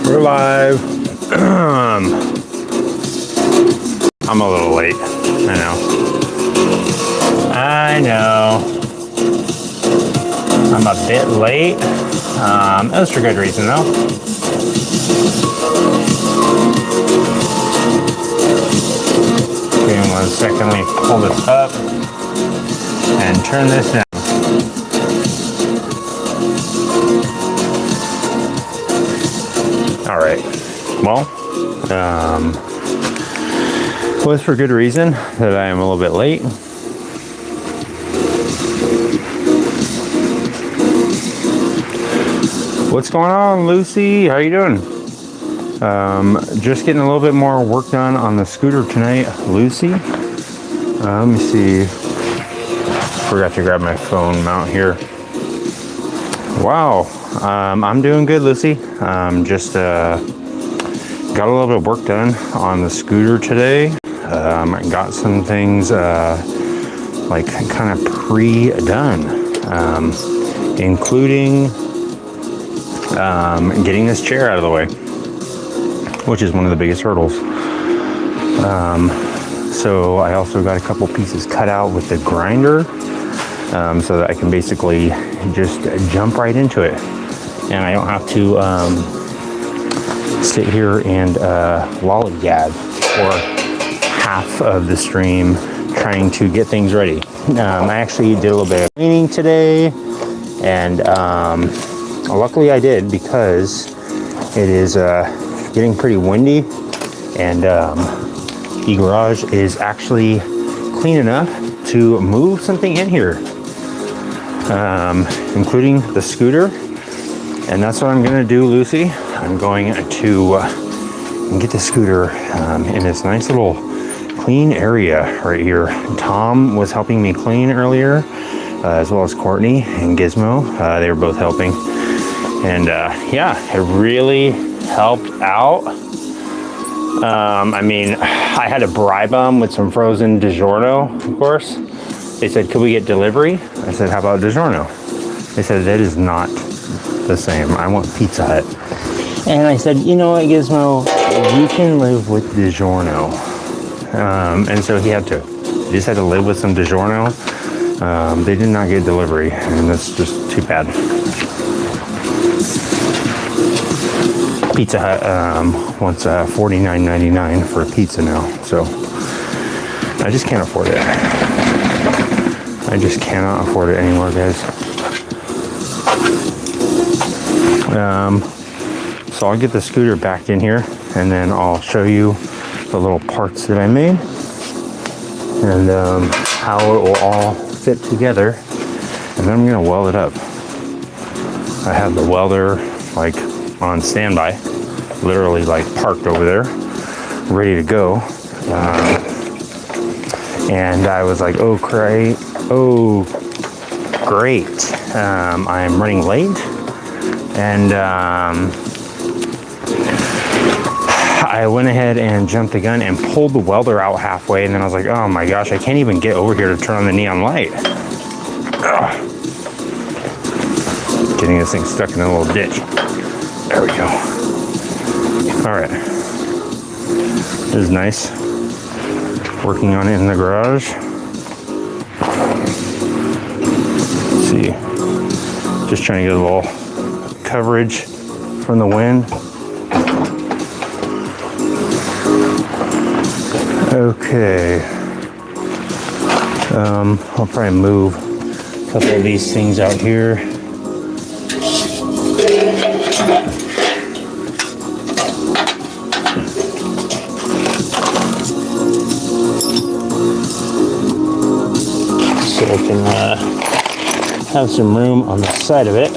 We're live. I'm a little late. I know. I'm a bit late. That was for good reason though. Give me 1 second. Let me pull this up and turn this down. All right. Well, was for good reason that I am a little bit late. What's going on, Lucy? How you doing? Just getting a little bit more work done on the scooter tonight, Lucy. Let me see. Forgot to grab my phone mount here. Wow. I'm doing good, Lucy. Just got a little bit of work done on the scooter today. Got some things like kind of pre-done, including getting this chair out of the way, which is one of the biggest hurdles. So I also got a couple pieces cut out with the grinder, so that I can basically just jump right into it. And I don't have to sit here and lollygag for half of the stream trying to get things ready. I actually did a little bit of cleaning today, and luckily I did, because it is getting pretty windy, and the garage is actually clean enough to move something in here, including the scooter. And that's what I'm gonna do, Lucy. I'm going to get the scooter in this nice little clean area right here. Tom was helping me clean earlier, as well as Courtney and Gizmo. They were both helping. And yeah, it really helped out. I mean, I had to bribe them with some frozen DiGiorno, of course. They said, could we get delivery? I said, how about DiGiorno? They said, that is not the same. I want Pizza Hut. And I said, you know what, Gizmo, you can live with DiGiorno. And so he just had to live with some DiGiorno. They did not get delivery, and that's just too bad. Pizza Hut wants $49.99 for a pizza now, so I just can't afford it. I just cannot afford it anymore, guys. So I'll get the scooter back in here, and then I'll show you the little parts that I made, and how it will all fit together, and then I'm gonna weld it up. I have the welder like on standby, literally like parked over there, ready to go. And I was like, oh great, I'm running late. And I went ahead and jumped the gun and pulled the welder out halfway, and then I was like, oh my gosh, I can't even get over here to turn on the neon light. Ugh. Getting this thing stuck in a little ditch. There we go. All right. This is nice. Working on it in the garage. Let's see. Just trying to get a little coverage from the wind. Okay. I'll probably move a couple of these things out here. So I can have some room on the side of it.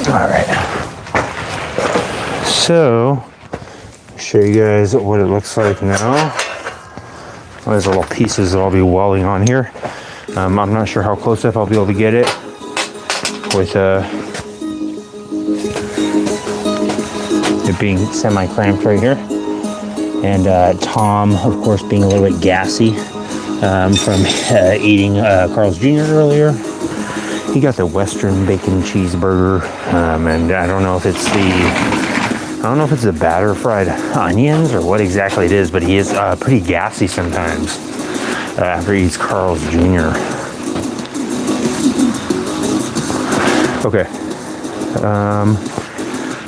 All right. So, show you guys what it looks like now. There's little pieces that I'll be welding on here. I'm not sure how close up I'll be able to get it with it being semi-clamped right here. And Tom, of course, being a little bit gassy from eating Carl's Jr. earlier. he got the Western bacon cheeseburger, and I don't know if it's the batter fried onions or what exactly it is, but he is pretty gassy sometimes after he eats Carl's Jr. Okay.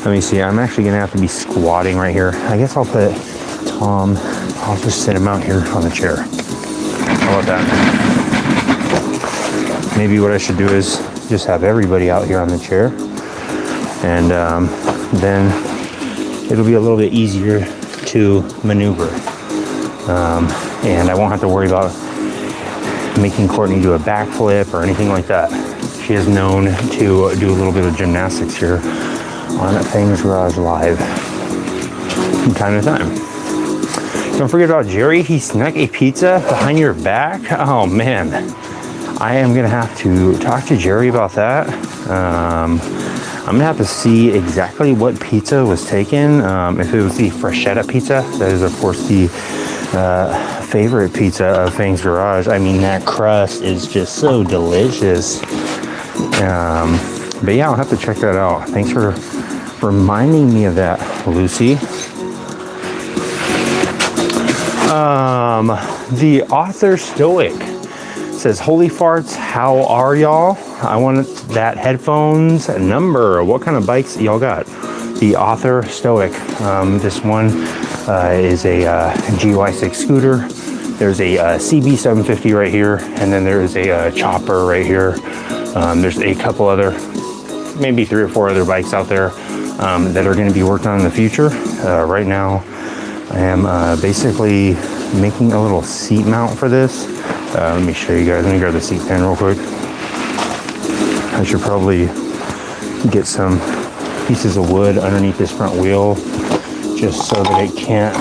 Let me see. I'm actually gonna have to be squatting right here. I guess I'll put Tom. I'll just sit him out here on the chair. How about that? Maybe what I should do is just have everybody out here on the chair, and then it'll be a little bit easier to maneuver, and I won't have to worry about making Courtney do a backflip or anything like that. She is known to do a little bit of gymnastics here on Things Garage Live from time to time. Don't forget about Jerry. He snuck a pizza behind your back. Oh man, I am gonna have to talk to Jerry about that. I'm gonna have to see exactly what pizza was taken. If it was the Freshetta pizza, that is of course the favorite pizza of Things Garage. I mean, that crust is just so delicious. But yeah, I'll have to check that out. Thanks for reminding me of that, Lucy. The author Stoic says, "Holy farts, how are y'all? I want that headphones number. What kind of bikes y'all got?" The author Stoic. This one is a GY6 scooter. There's a CB750 right here, and then there is a chopper right here. There's a couple other, maybe 3 or 4 other bikes out there that are going to be worked on in the future. Right now, I am basically making a little seat mount for this. Let me show you guys. Let me grab the seat pan real quick. I should probably get some pieces of wood underneath this front wheel just so that it can't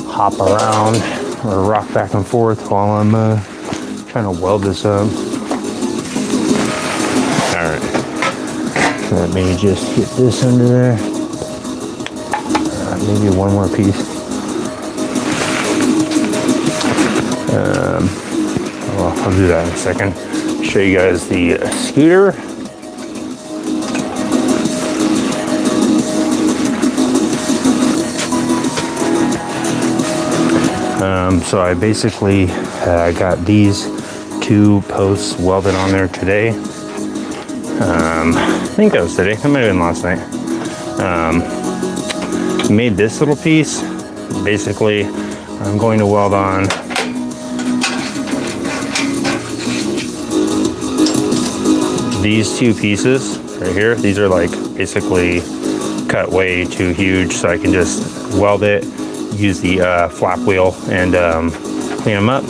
hop around or rock back and forth while I'm trying to weld this up. Alright. Let me just get this under there. Maybe one more piece. Well, I'll do that in a second. Show you guys the scooter. So I basically got these 2 posts welded on there today. I think that was today. That might have been last night. Made this little piece. Basically, I'm going to weld on these 2 pieces right here. These are like basically cut way too huge, so I can just weld it, use the flap wheel, and clean them up.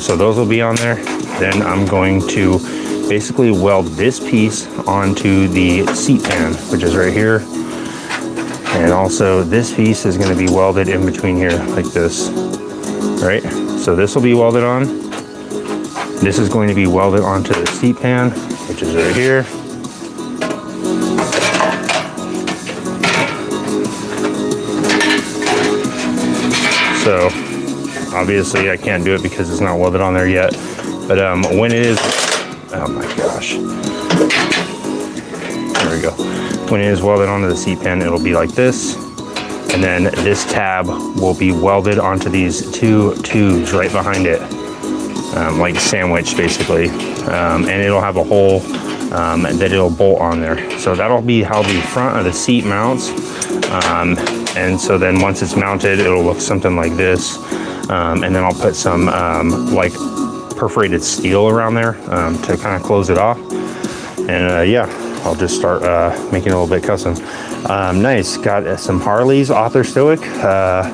So those will be on there. Then I'm going to basically weld this piece onto the seat pan, which is right here. And also this piece is going to be welded in between here like this, right? So this will be welded on. This is going to be welded onto the seat pan, which is right here. So obviously I can't do it because it's not welded on there yet. But when it is, oh my gosh. There we go. When it is welded onto the seat pan, it'll be like this. And then this tab will be welded onto these 2 tubes right behind it. Like sandwiched basically. And it'll have a hole that it'll bolt on there. So that'll be how the front of the seat mounts. And so then once it's mounted, it'll look something like this. And then I'll put some like perforated steel around there to kind of close it off. And yeah, I'll just start making it a little bit custom. Nice, got some Harleys, Author Stoic. I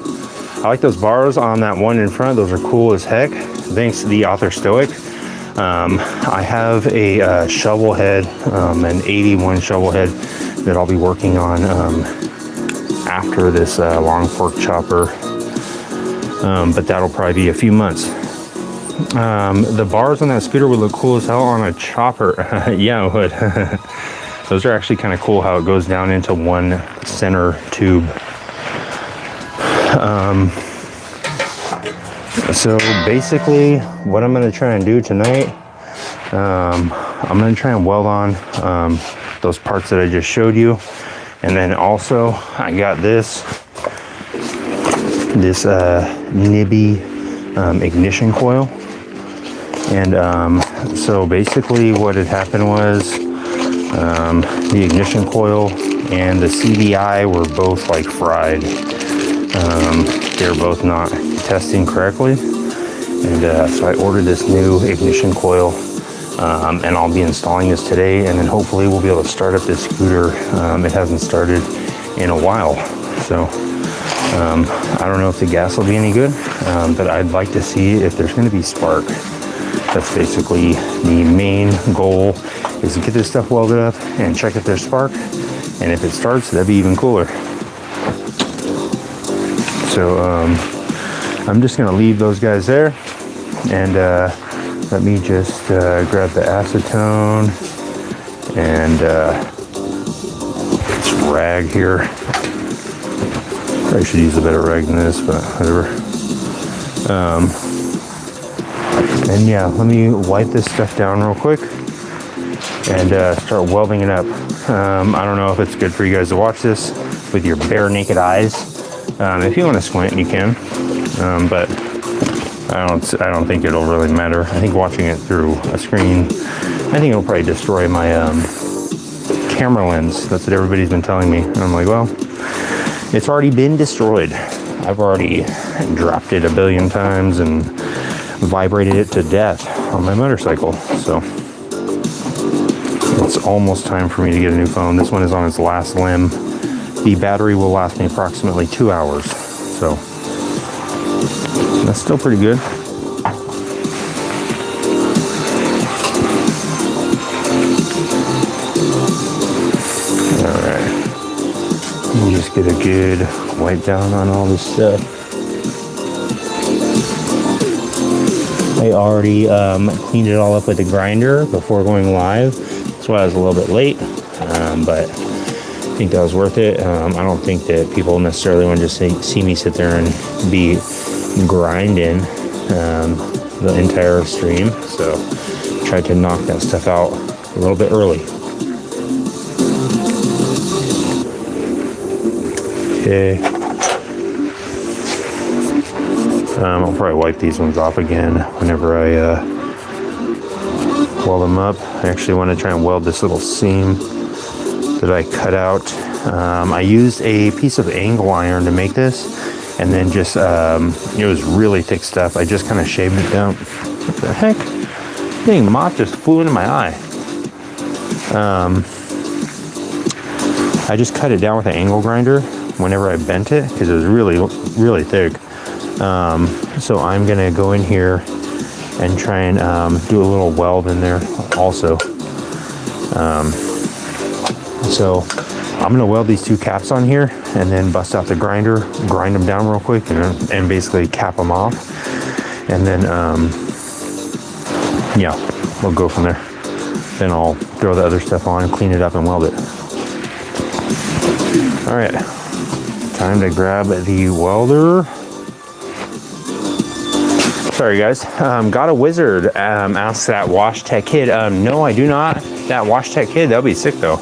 like those bars on that one in front. Those are cool as heck. Thanks to the Author Stoic. I have a shovel head, an 81 shovel head that I'll be working on after this long fork chopper. But that'll probably be a few months. The bars on that scooter would look cool as hell on a chopper. Yeah, it would. Those are actually kind of cool how it goes down into one center tube. So basically what I'm going to try and do tonight I'm gonna try and weld on those parts that I just showed you. And then also I got this Nibby ignition coil. And so basically what had happened was the ignition coil and the CDI were both like fried. They're both not testing correctly. And so I ordered this new ignition coil, and I'll be installing this today, and then hopefully we'll be able to start up this scooter. It hasn't started in a while. So I don't know if the gas will be any good, but I'd like to see if there's going to be spark. That's basically the main goal, is to get this stuff welded up and check if there's spark. And if it starts, that'd be even cooler. So I'm just gonna leave those guys there, and let me just grab the acetone and this rag here. Probably should use a better rag than this, but whatever. And yeah, let me wipe this stuff down real quick and start welding it up. I don't know if it's good for you guys to watch this with your bare naked eyes. If you want to squint, you can, but I don't think it'll really matter. I think watching it through a screen, I think it'll probably destroy my camera lens. That's what everybody's been telling me. And I'm like, well, it's already been destroyed. I've already dropped it a billion times and vibrated it to death on my motorcycle. So it's almost time for me to get a new phone. This one is on its last limb. The battery will last me approximately 2 hours. So that's still pretty good. All right. Let me just get a good wipe down on all this stuff. I already cleaned it all up with a grinder before going live. That's why I was a little bit late, but I think that was worth it. I don't think that people necessarily want to just see me sit there and be grinding the entire stream. So tried to knock that stuff out a little bit early. Okay. I'll probably wipe these ones off again whenever I weld them up. I actually want to try and weld this little seam that I cut out. I used a piece of angle iron to make this, and then just, it was really thick stuff. I just kind of shaved it down. What the heck? Dang, the moth just flew into my eye. I just cut it down with an angle grinder whenever I bent it, because it was really, really thick. So I'm gonna go in here and try and do a little weld in there also. So I'm gonna weld these two caps on here and then bust out the grinder, grind them down real quick, and basically cap them off. And then, yeah, we'll go from there. Then I'll throw the other stuff on, clean it up, and weld it. All right, time to grab the welder. Sorry guys, got a wizard, asks that Wash Tech kid. No, I do not. That Wash Tech kid, that'll be sick though.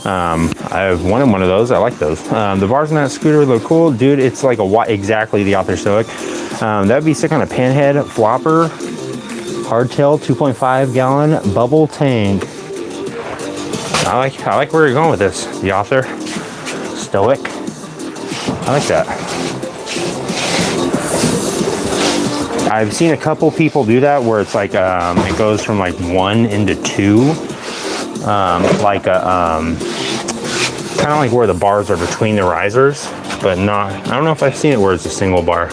I've wanted one of those, I like those. The bars on that scooter look cool. Dude, it's like exactly the Author Stoic. That'd be sick on a panhead flopper, hardtail, 2.5 gallon bubble tank. I like where you're going with this, the Author Stoic. I like that. I've seen a couple people do that where it's like it goes from like 1 into 2, like a kind of like where the bars are between the risers, but not. I don't know if I've seen it where it's a single bar.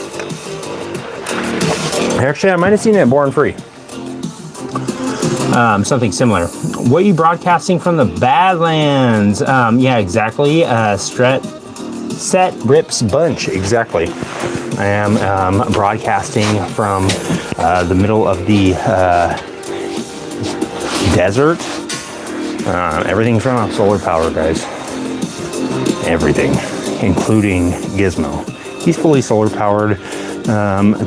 Actually, I might have seen it at Born Free. Something similar. What are you broadcasting from the Badlands? Yeah, exactly. Set Rips Bunch, exactly. I am broadcasting from the middle of the desert. Everything's run off solar power, guys. Everything, including Gizmo. He's fully solar powered.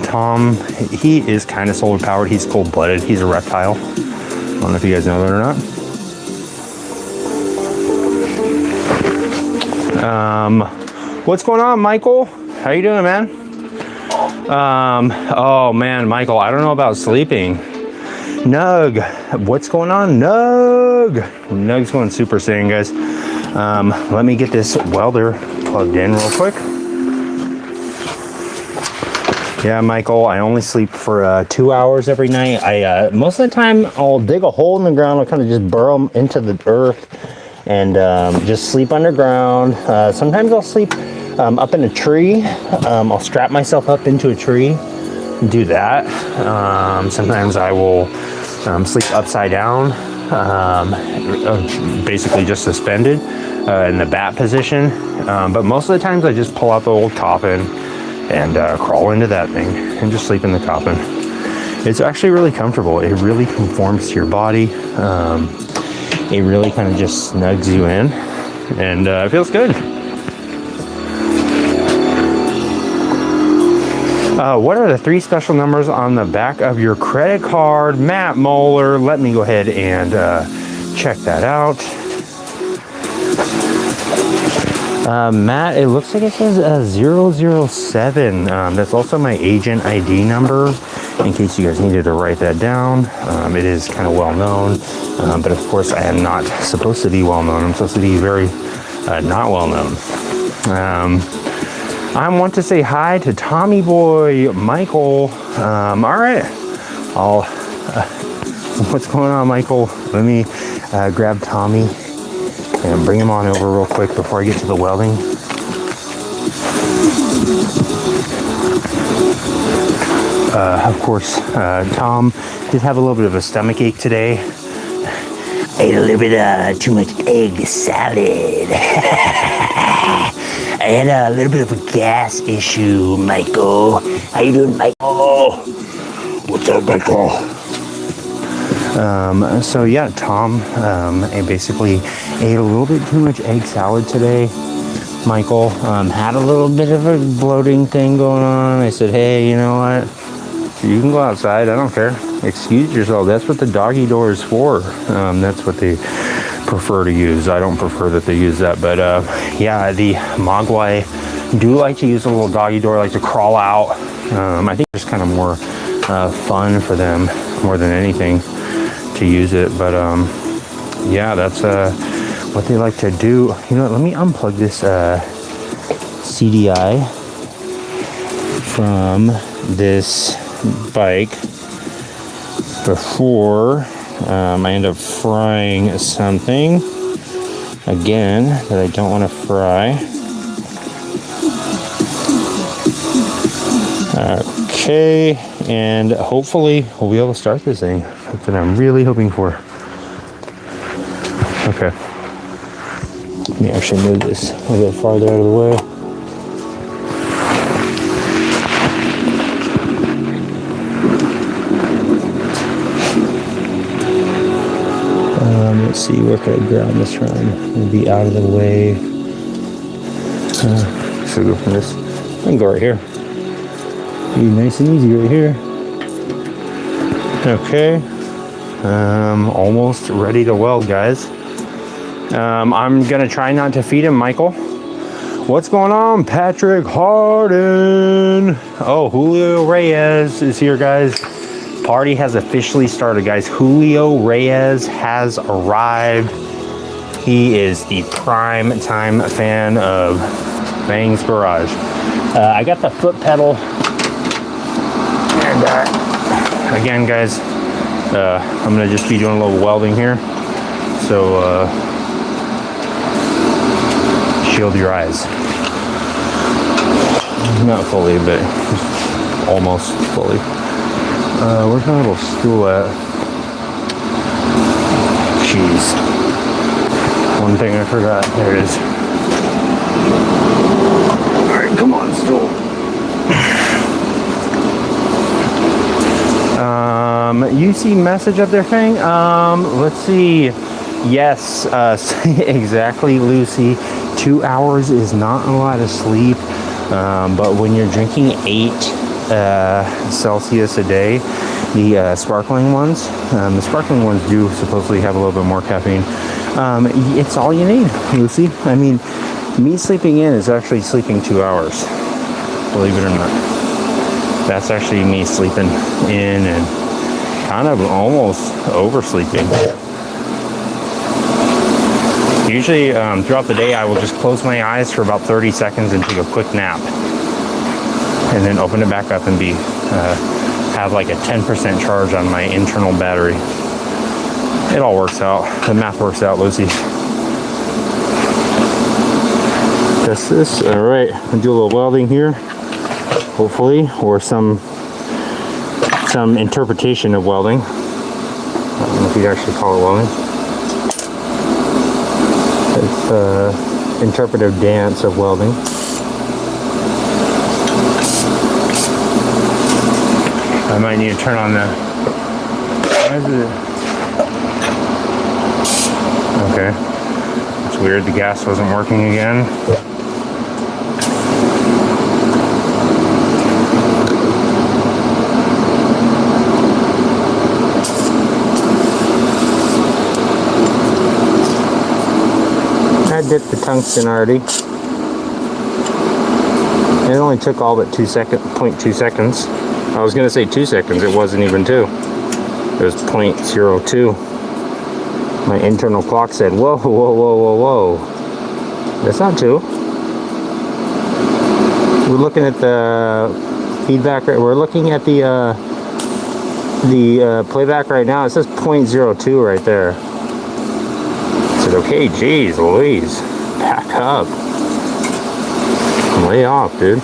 Tom, he is kind of solar powered. He's cold-blooded. He's a reptile. don't know if you guys know that or not. What's going on, Michael? How you doing, man? Oh man, Michael, I don't know about sleeping. Nug, what's going on, Nug? Nug's going Super Saiyan, guys. Let me get this welder plugged in real quick. Yeah, Michael, I only sleep for 2 hours every night. Most of the time I'll dig a hole in the ground. I'll kind of just burrow into the earth and just sleep underground. Sometimes I'll sleep up in a tree. I'll strap myself up into a tree and do that. Sometimes I will sleep upside down, basically just suspended in the bat position. But most of the times I just pull out the old coffin and crawl into that thing and just sleep in the coffin. It's actually really comfortable. It really conforms to your body. It really kind of just snugs you in, and it feels good. What are the 3 special numbers on the back of your credit card? Matt Moeller, let me go ahead and check that out. Matt, it looks like it says 007. That's also my agent ID number, in case you guys needed to write that down. It is kind of well known, but of course I am not supposed to be well known. I'm supposed to be very not well known. I want to say hi to Tommy Boy, Michael. All right, what's going on, Michael? Let me grab Tommy and bring him on over real quick before I get to the welding. Of course, Tom did have a little bit of a stomach ache today. Ate a little bit too much egg salad. I had a little bit of a gas issue, Michael. How you doing, Michael? What's up, Michael? So yeah, Tom, I basically ate a little bit too much egg salad today. Michael had a little bit of a bloating thing going on. I said, hey, you know what? You can go outside. I don't care. Excuse yourself. That's what the doggy door is for. That's what they prefer to use. I don't prefer that they use that, but yeah, the Mogwai do like to use a little doggy door, like to crawl out. I think it's kind of more fun for them more than anything to use it, but yeah, that's what they like to do. You know what, let me unplug this CDI from this bike before I end up frying something again that I don't want to fry. Okay, and hopefully we'll be able to start this thing. That's what I'm really hoping for. Okay. Let me actually move this a little bit farther out of the way. Let's see, where could I ground this from? It'll be out of the way. Should we go from this? I can go right here. Be nice and easy right here. Okay. Almost ready to weld, guys. I'm gonna try not to feed him, Michael. What's going on, Patrick Harden? Oh, Julio Reyes is here, guys. Party has officially started, guys. Julio Reyes has arrived. He is the prime time fan of Bang's Garage. I got the foot pedal. And again, guys, I'm gonna just be doing a little welding here. So shield your eyes. Not fully, but almost fully. Where's my little stool at? Jeez. One thing I forgot. There it is. Alright, come on, stool. You see message up there, Fang? Let's see. Yes, exactly, Lucy. 2 hours is not a lot of sleep. But when you're drinking 8 Celsius a day, the sparkling ones. The sparkling ones do supposedly have a little bit more caffeine. It's all you need, Lucy. I mean, me sleeping in is actually sleeping 2 hours, believe it or not. That's actually me sleeping in and kind of almost oversleeping. Usually throughout the day I will just close my eyes for about 30 seconds and take a quick nap, and then open it back up and have like a 10% charge on my internal battery. It all works out. The math works out, Lucy. Test this. All right, I'll do a little welding here, hopefully, or some interpretation of welding. I don't know if you'd actually call it welding. It's interpretive dance of welding. I might need to turn on the. Okay, it's weird. The gas wasn't working again. I dipped the tungsten already. It only took all but 0.2 seconds. I was gonna say 2 seconds. It wasn't even 2. It was 0.02. My internal clock said, whoa, whoa, whoa, whoa, whoa. That's not 2. We're looking at the feedback. We're looking at the playback right now. It says 0.02 right there. I said, okay, geez, Louise, back up. Lay off, dude.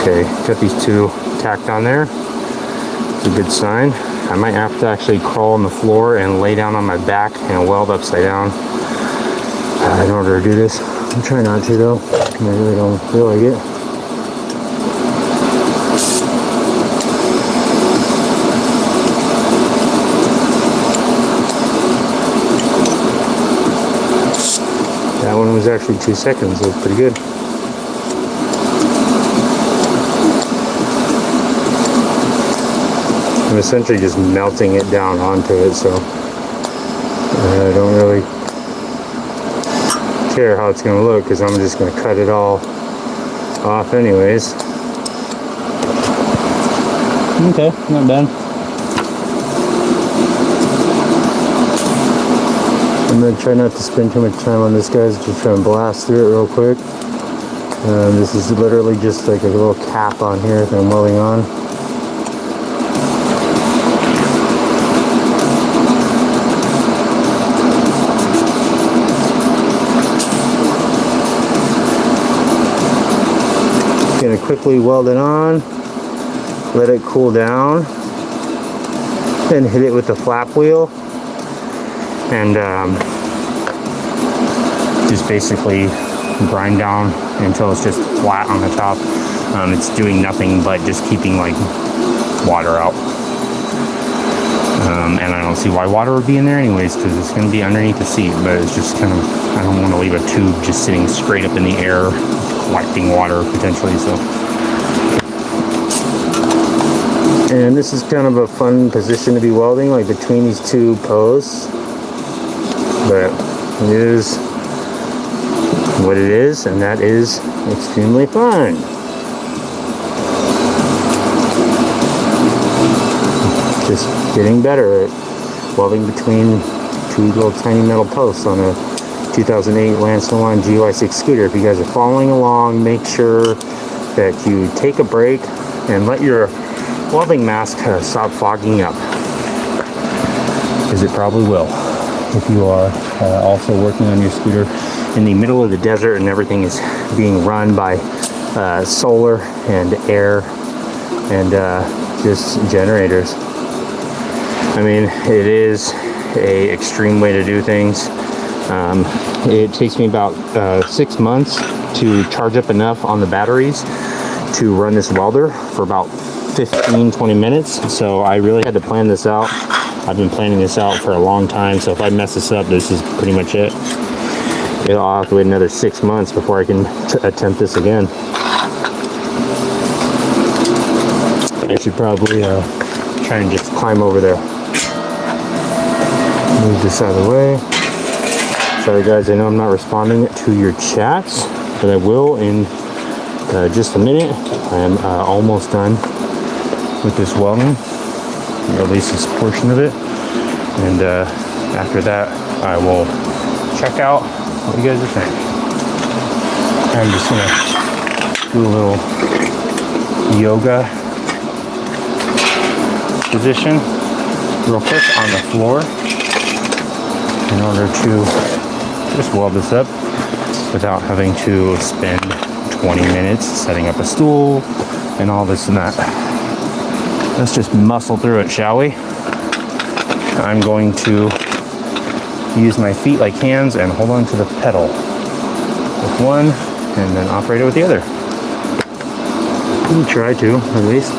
Okay, got these 2 tacked on there. It's a good sign. I might have to actually crawl on the floor and lay down on my back and weld upside down in order to do this. I'm trying not to though. I really don't feel like it. That one was actually 2 seconds. It was pretty good. I'm essentially just melting it down onto it, so I don't really care how it's going to look, because I'm just going to cut it all off anyways. Okay, not bad. I'm going to try not to spend too much time on this, guys. Just try and blast through it real quick. This is literally just like a little cap on here that I'm welding on. Gonna quickly weld it on, let it cool down, then hit it with the flap wheel, and just basically grind down until it's just flat on the top. It's doing nothing but just keeping like water out, and I don't see why water would be in there anyways, because it's going to be underneath the seat. But it's just kind of, I don't want to leave a tube just sitting straight up in the air collecting water potentially. So, and this is kind of a fun position to be welding, like between these 2 posts, but it is what it is, and that is extremely fun. Just getting better at welding between 2 little tiny metal posts on a 2008 Lansing Line GY6 scooter. If you guys are following along, make sure that you take a break and let your welding mask stop fogging up, because it probably will. If you are also working on your scooter in the middle of the desert and everything is being run by solar and air and just generators. I mean, it is a extreme way to do things. It takes me about 6 months to charge up enough on the batteries to run this welder for about 15-20 minutes. So I really had to plan this out. I've been planning this out for a long time, so if I mess this up, this is pretty much it. I'll have to wait another 6 months before I can attempt this again. I should probably try and just climb over there. Move this out of the way. Sorry guys, I know I'm not responding to your chats, but I will in just a minute. I am almost done with this welding, or at least this portion of it. And after that, I will check out what you guys are saying. I'm just gonna do a little yoga position real quick on the floor in order to just weld this up without having to spend 20 minutes setting up a stool and all this and that. Let's just muscle through it, shall we? I'm going to use my feet like hands and hold on to the pedal with one and then operate it with the other. Try to, at least.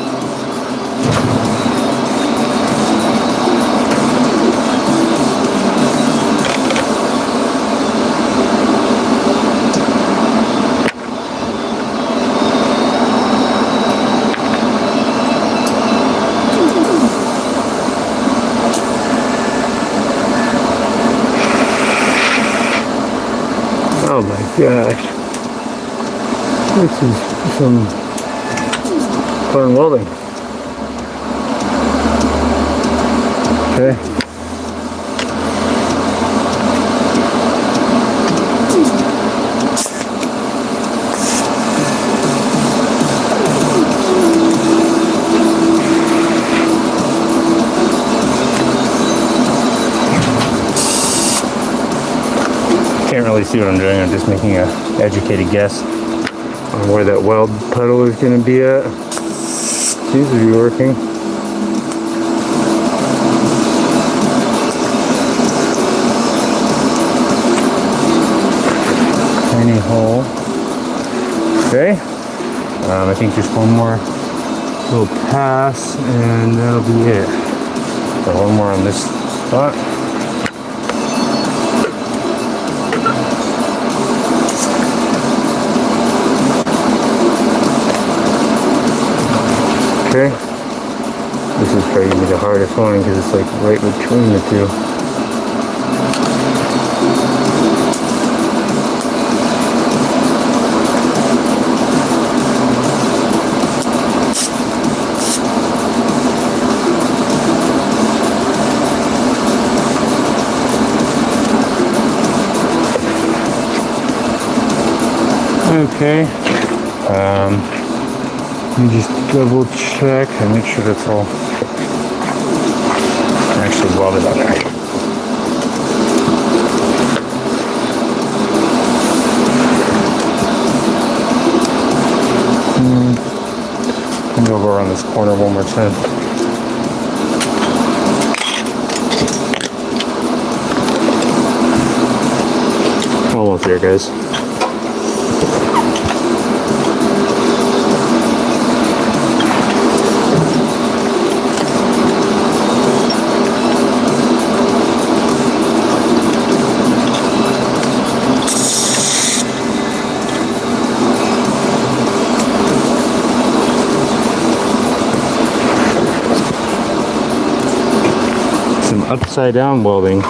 Oh my gosh. This is some fun welding. Okay. Can't really see what I'm doing. I'm just making an educated guess on where that weld puddle is going to be at. Seems to be working. Tiny hole. Okay. I think just one more little pass and that'll be it. So one more on this spot. Okay. This is probably gonna be the hardest one because it's like right between the two. Okay. Let me just double check and make sure that's all actually welded on there. Let me go around this corner one more time. Almost there, guys. Upside down welding.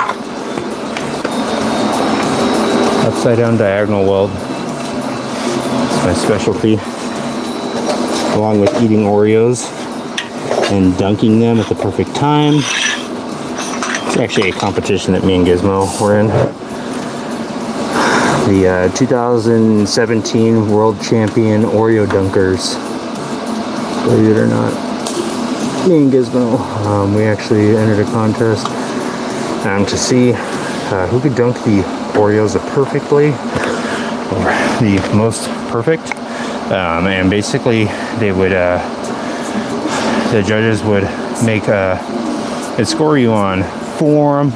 Upside down diagonal weld. It's my specialty. Along with eating Oreos and dunking them at the perfect time. It's actually a competition that me and Gizmo were in. The 2017 World Champion Oreo Dunkers. Believe it or not. Me and Gizmo, we actually entered a contest to see who could dunk the Oreos perfectly, or the most perfect. And basically, they would, the judges would make they'd score you on form.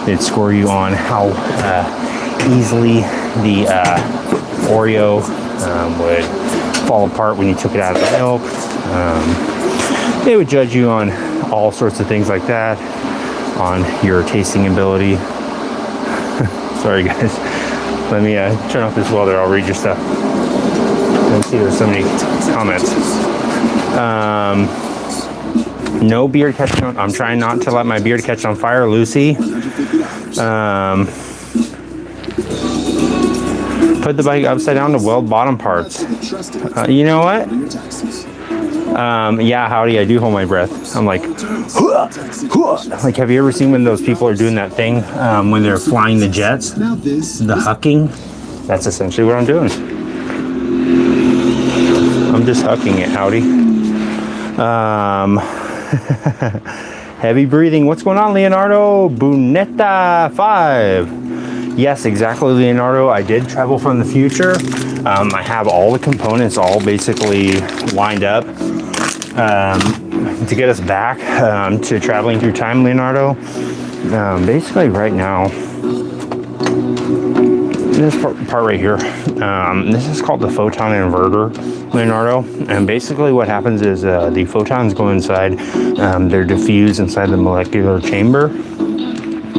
They'd score you on how easily the Oreo would fall apart when you took it out of the milk. They would judge you on all sorts of things like that, on your tasting ability. Sorry guys, let me turn off this welder. I'll read your stuff. Let me see, there's so many comments. No beard catching on. I'm trying not to let my beard catch on fire, Lucy. Put the bike upside down to weld bottom parts. You know what? Yeah, howdy, I do hold my breath. I'm like, "Huh, huh." Like, have you ever seen when those people are doing that thing when they're flying the jets? The hucking? That's essentially what I'm doing. I'm just hucking it, howdy. Heavy breathing. What's going on, Leonardo? Bunetta 5. Yes, exactly, Leonardo. I did travel from the future. I have all the components all basically lined up to get us back to traveling through time, Leonardo. Basically right now, this part right here, this is called the photon inverter, Leonardo. And basically what happens is the photons go inside, they're diffused inside the molecular chamber.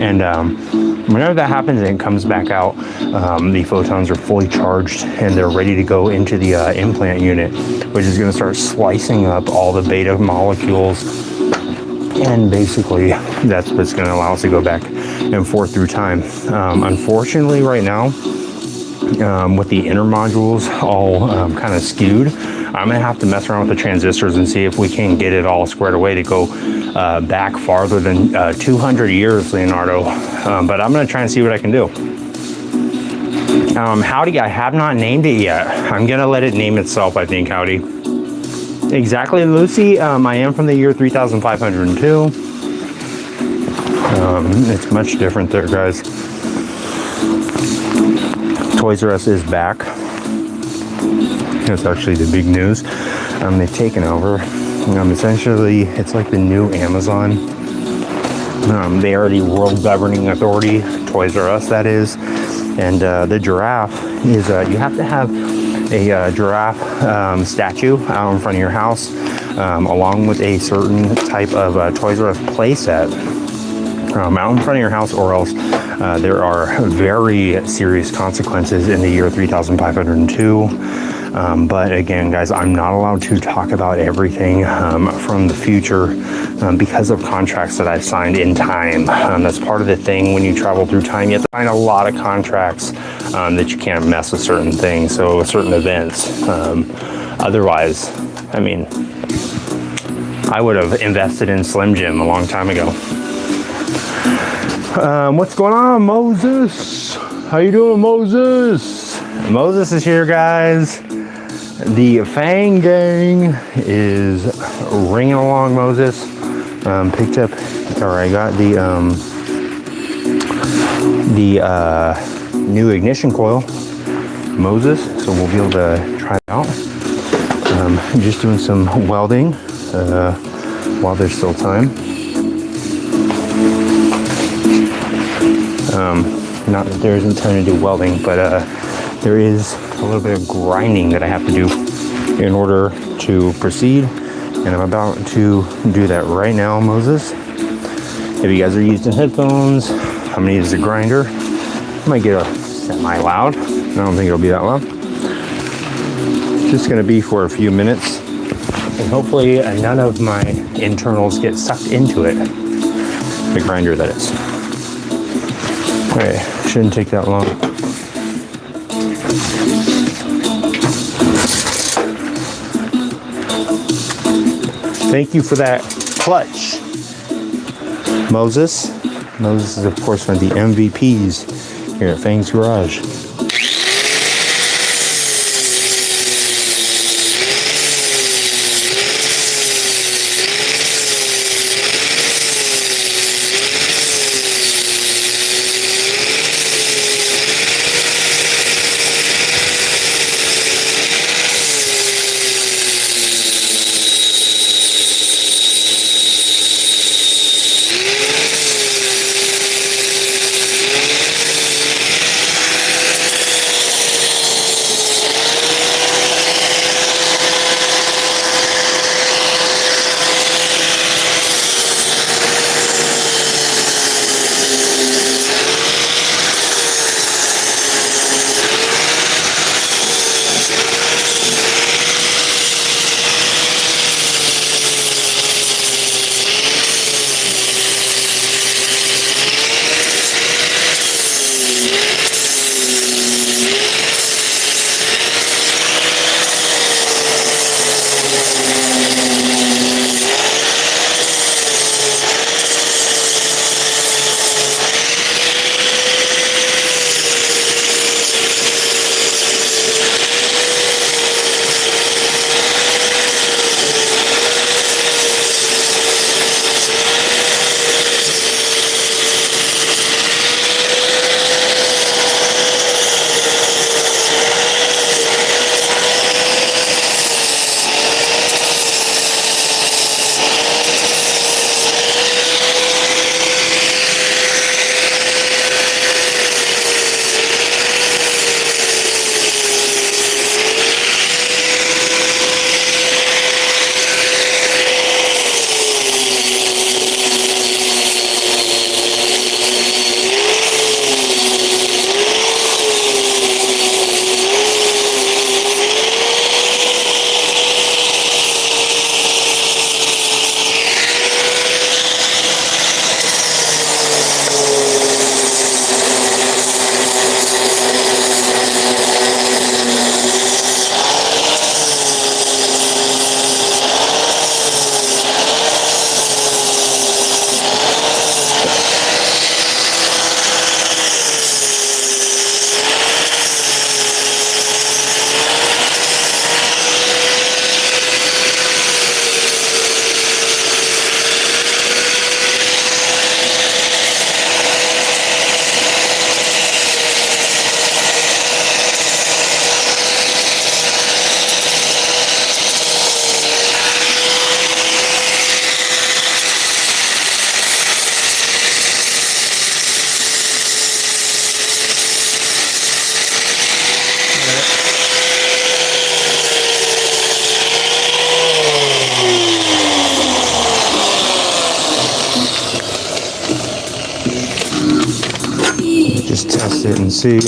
And whenever that happens and it comes back out, the photons are fully charged and they're ready to go into the implant unit, which is going to start slicing up all the beta molecules. And basically, that's what's going to allow us to go back and forth through time. Unfortunately, right now, with the inner modules all kind of skewed, I'm going to have to mess around with the transistors and see if we can get it all squared away to go back farther than 200 years, Leonardo. But I'm going to try and see what I can do. Howdy, I have not named it yet. I'm going to let it name itself, I think, howdy. Exactly, Lucy. I am from the year 3502. It's much different there, guys. Toys R Us is back. That's actually the big news. They've taken over. Essentially, it's like the new Amazon. They are the world governing authority, Toys R Us, that is. And the giraffe is, you have to have a giraffe statue out in front of your house, along with a certain type of Toys R Us playset out in front of your house, or else there are very serious consequences in the year 3502. But again, guys, I'm not allowed to talk about everything from the future because of contracts that I've signed in time. That's part of the thing when you travel through time. You have to sign a lot of contracts that you can't mess with certain things, so certain events. Otherwise, I mean, I would have invested in Slim Jim a long time ago. What's going on, Moses? How you doing, Moses? Moses is here, guys. The Fang Gang is ringing along, Moses. Picked up, or I got the new ignition coil, Moses, so we'll be able to try it out. Just doing some welding while there's still time. Not that there isn't time to do welding, but there is a little bit of grinding that I have to do in order to proceed, and I'm about to do that right now, Moses. If you guys are using headphones, I'm gonna use the grinder. I might get a semi-loud. I don't think it'll be that loud. It's just gonna be for a few minutes, and hopefully none of my internals get sucked into it. The grinder, that is. Okay, shouldn't take that long. Thank you for that clutch, Moses. Moses is, of course, one of the MVPs here at Fang's Garage. just test it and see.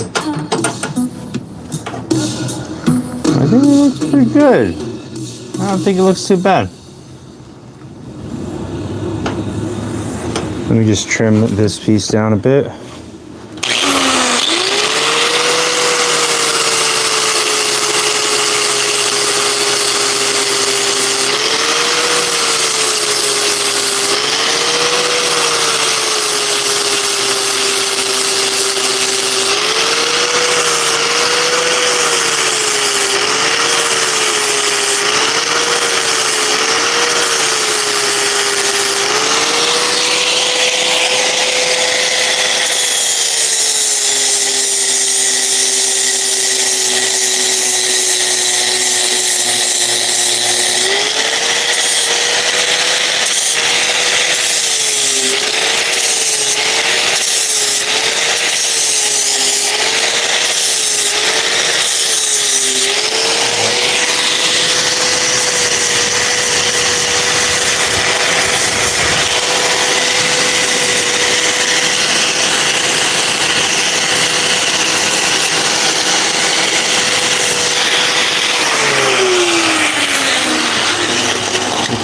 I think it looks pretty good. I don't think it looks too bad. Let me just trim this piece down a bit.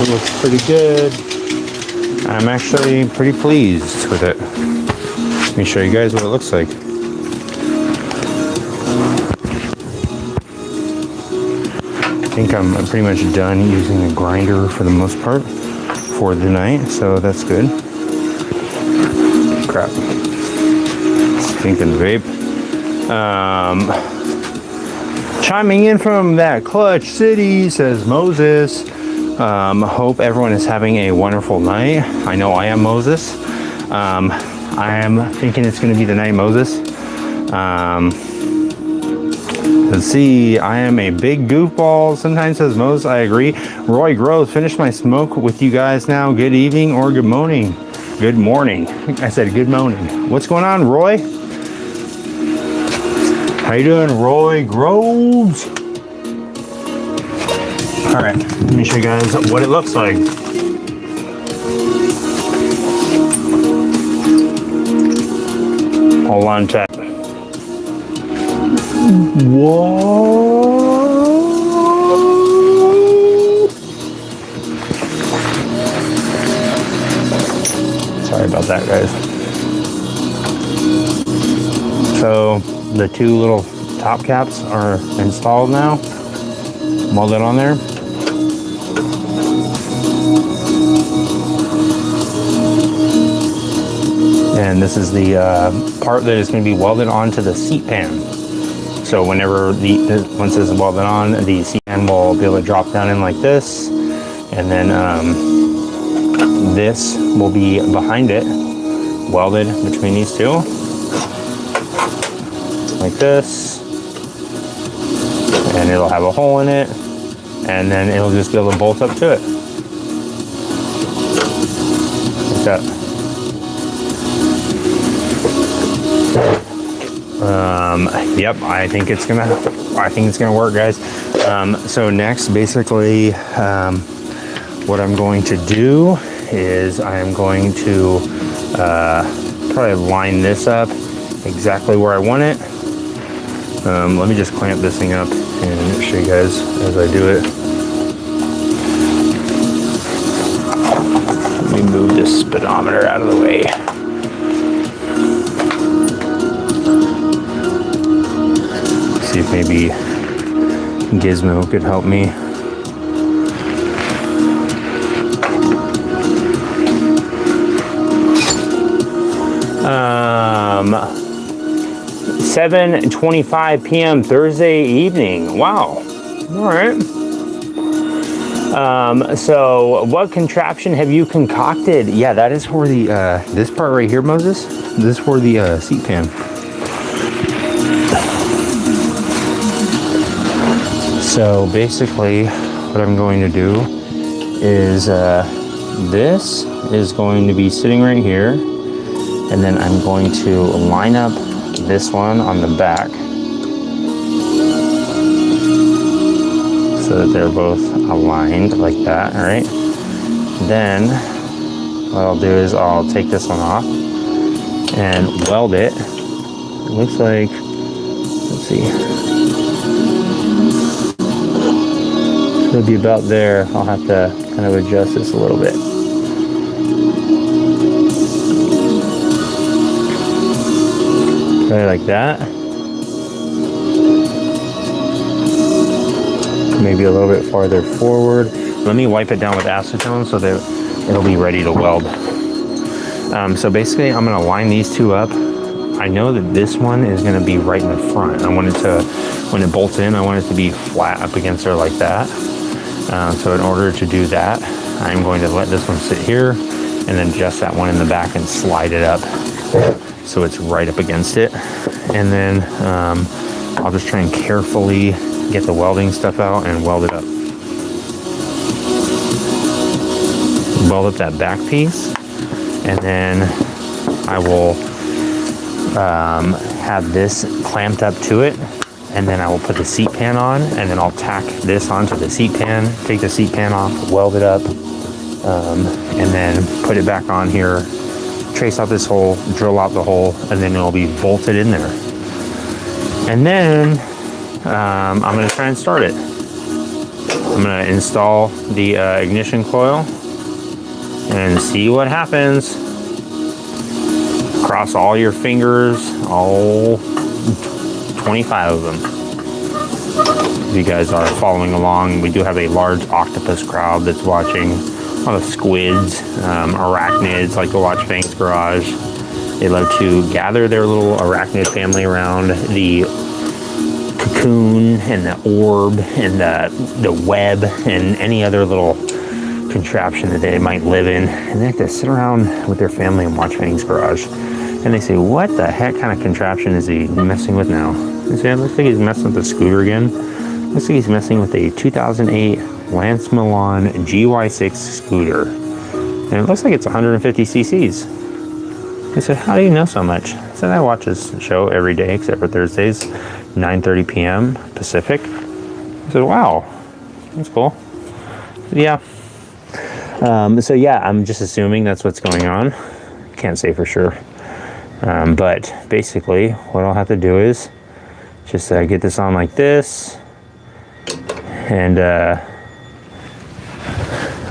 It looks pretty good. I'm actually pretty pleased with it. Let me show you guys what it looks like. I think I'm pretty much done using a grinder for the most part for the night, so that's good. Crap. Stinking vape. Chiming in from that Clutch City, says Moses. Hope everyone is having a wonderful night. I know I am Moses. I am thinking it's going to be the night Moses. Let's see. I am a big goofball. Sometimes, says Moses. I agree. Roy Groves, finished my smoke with you guys now. Good evening or good morning. Good morning. I said good morning. What's going on, Roy? How you doing, Roy Groves? All right, let me show you guys what it looks like. Hold on, chat. Whoa! Sorry about that, guys. So the two little top caps are installed now, welded on there. And this is the part that is going to be welded onto the seat pan. So whenever once this is welded on, the seat pan will be able to drop down in like this, and then this will be behind it, welded between these two, like this, and it'll have a hole in it, and then it'll just be able to bolt up to it, like that. Yep, I think it's gonna work, guys. So next, basically, what I'm going to do is I am going to probably line this up exactly where I want it. Let me just clamp this thing up and show you guys as I do it. Let me move this speedometer out of the way. See if maybe Gizmo could help me. 7:25 p.m. Thursday evening. Wow. All right. So what contraption have you concocted? Yeah, that is for the this part right here, Moses. This is for the seat pan. So basically what I'm going to do is this is going to be sitting right here, and then I'm going to line up this one on the back so that they're both aligned like that. All right, then what I'll do is I'll take this one off and weld it It looks like, let's see. It'll be about there. I'll have to kind of adjust this a little bit. Right like that. Maybe a little bit farther forward. Let me wipe it down with acetone so that it'll be ready to weld. So basically I'm gonna line these two up. I know that this one is gonna be right in the front. I want it to, when it bolts in, I want it to be flat up against there like that. So in order to do that, I'm going to let this one sit here and then adjust that one in the back and slide it up so it's right up against it. And then I'll just try and carefully get the welding stuff out and weld it up. Weld up that back piece, and then I will have this clamped up to it, and then I will put the seat pan on, and then I'll tack this onto the seat pan, take the seat pan off, weld it up, and then put it back on here, trace out this hole, drill out the hole, and then it'll be bolted in there. And then I'm gonna try and start it. I'm gonna install the ignition coil and see what happens. Cross all your fingers, all 25 of them. If you guys are following along, we do have a large octopus crowd that's watching. A lot of squids, arachnids like to watch Fang's Garage. They love to gather their little arachnid family around the cocoon and the orb and the web and any other little contraption that they might live in. And they have to sit around with their family and watch Fang's Garage. And they say, what the heck kind of contraption is he messing with now? They say, it looks like he's messing with the scooter again. Looks like he's messing with a 2008 Lance Milan GY6 scooter. And it looks like it's 150 cc's. I said, how do you know so much? I said, I watch this show every day except for Thursdays, 9:30 p.m. Pacific. I said, wow, that's cool. Yeah. So yeah, I'm just assuming that's what's going on. Can't say for sure. But basically what I'll have to do is just get this on like this, and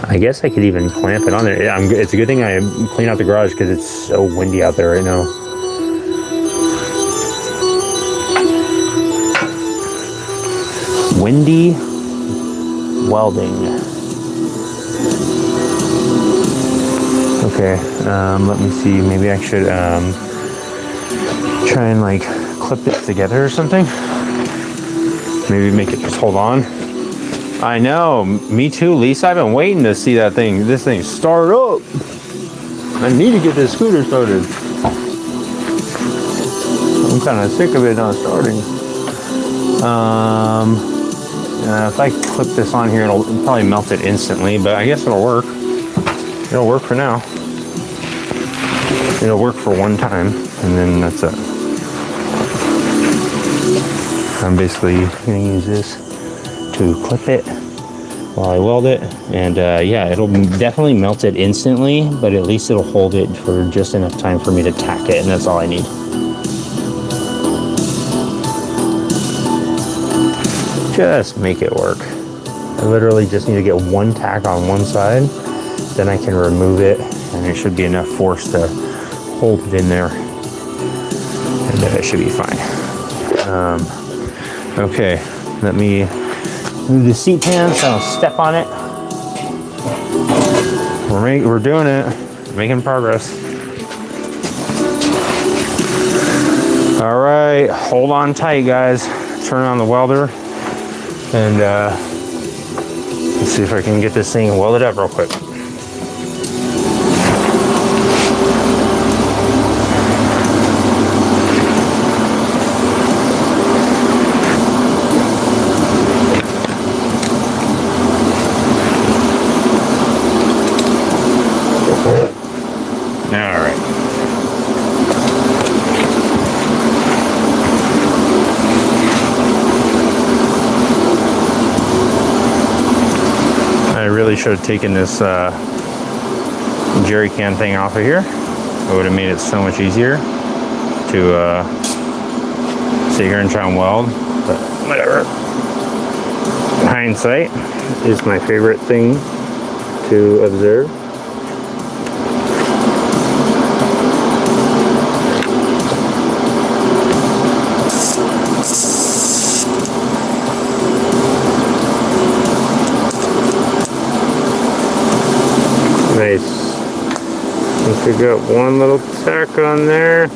I guess I could even clamp it on there. It's a good thing I clean out the garage because it's so windy out there right now. Windy welding. Okay, let me see. Maybe I should try and like clip this together or something. Maybe make it just hold on. I know, me too, Lisa. I've been waiting to see this thing start up. I need to get this scooter started. I'm kind of sick of it not starting. If I clip this on here, it'll probably melt it instantly, but I guess it'll work. It'll work for now. It'll work for one time, and then that's it. I'm basically gonna use this to clip it while I weld it, and yeah, it'll definitely melt it instantly, but at least it'll hold it for just enough time for me to tack it, and that's all I need. Just make it work. I literally just need to get one tack on one side, then I can remove it, and it should be enough force to hold it in there, and then it should be fine. Okay, let me move the seat pan so I don't step on it. We're doing it, making progress. All right, hold on tight, guys. Turn on the welder, and let's see if I can get this thing welded up real quick. Should have taken this jerry can thing off of here. It would have made it so much easier to sit here and try and weld, but whatever. Hindsight is my favorite thing to observe. Nice. I think we got one little tack on there.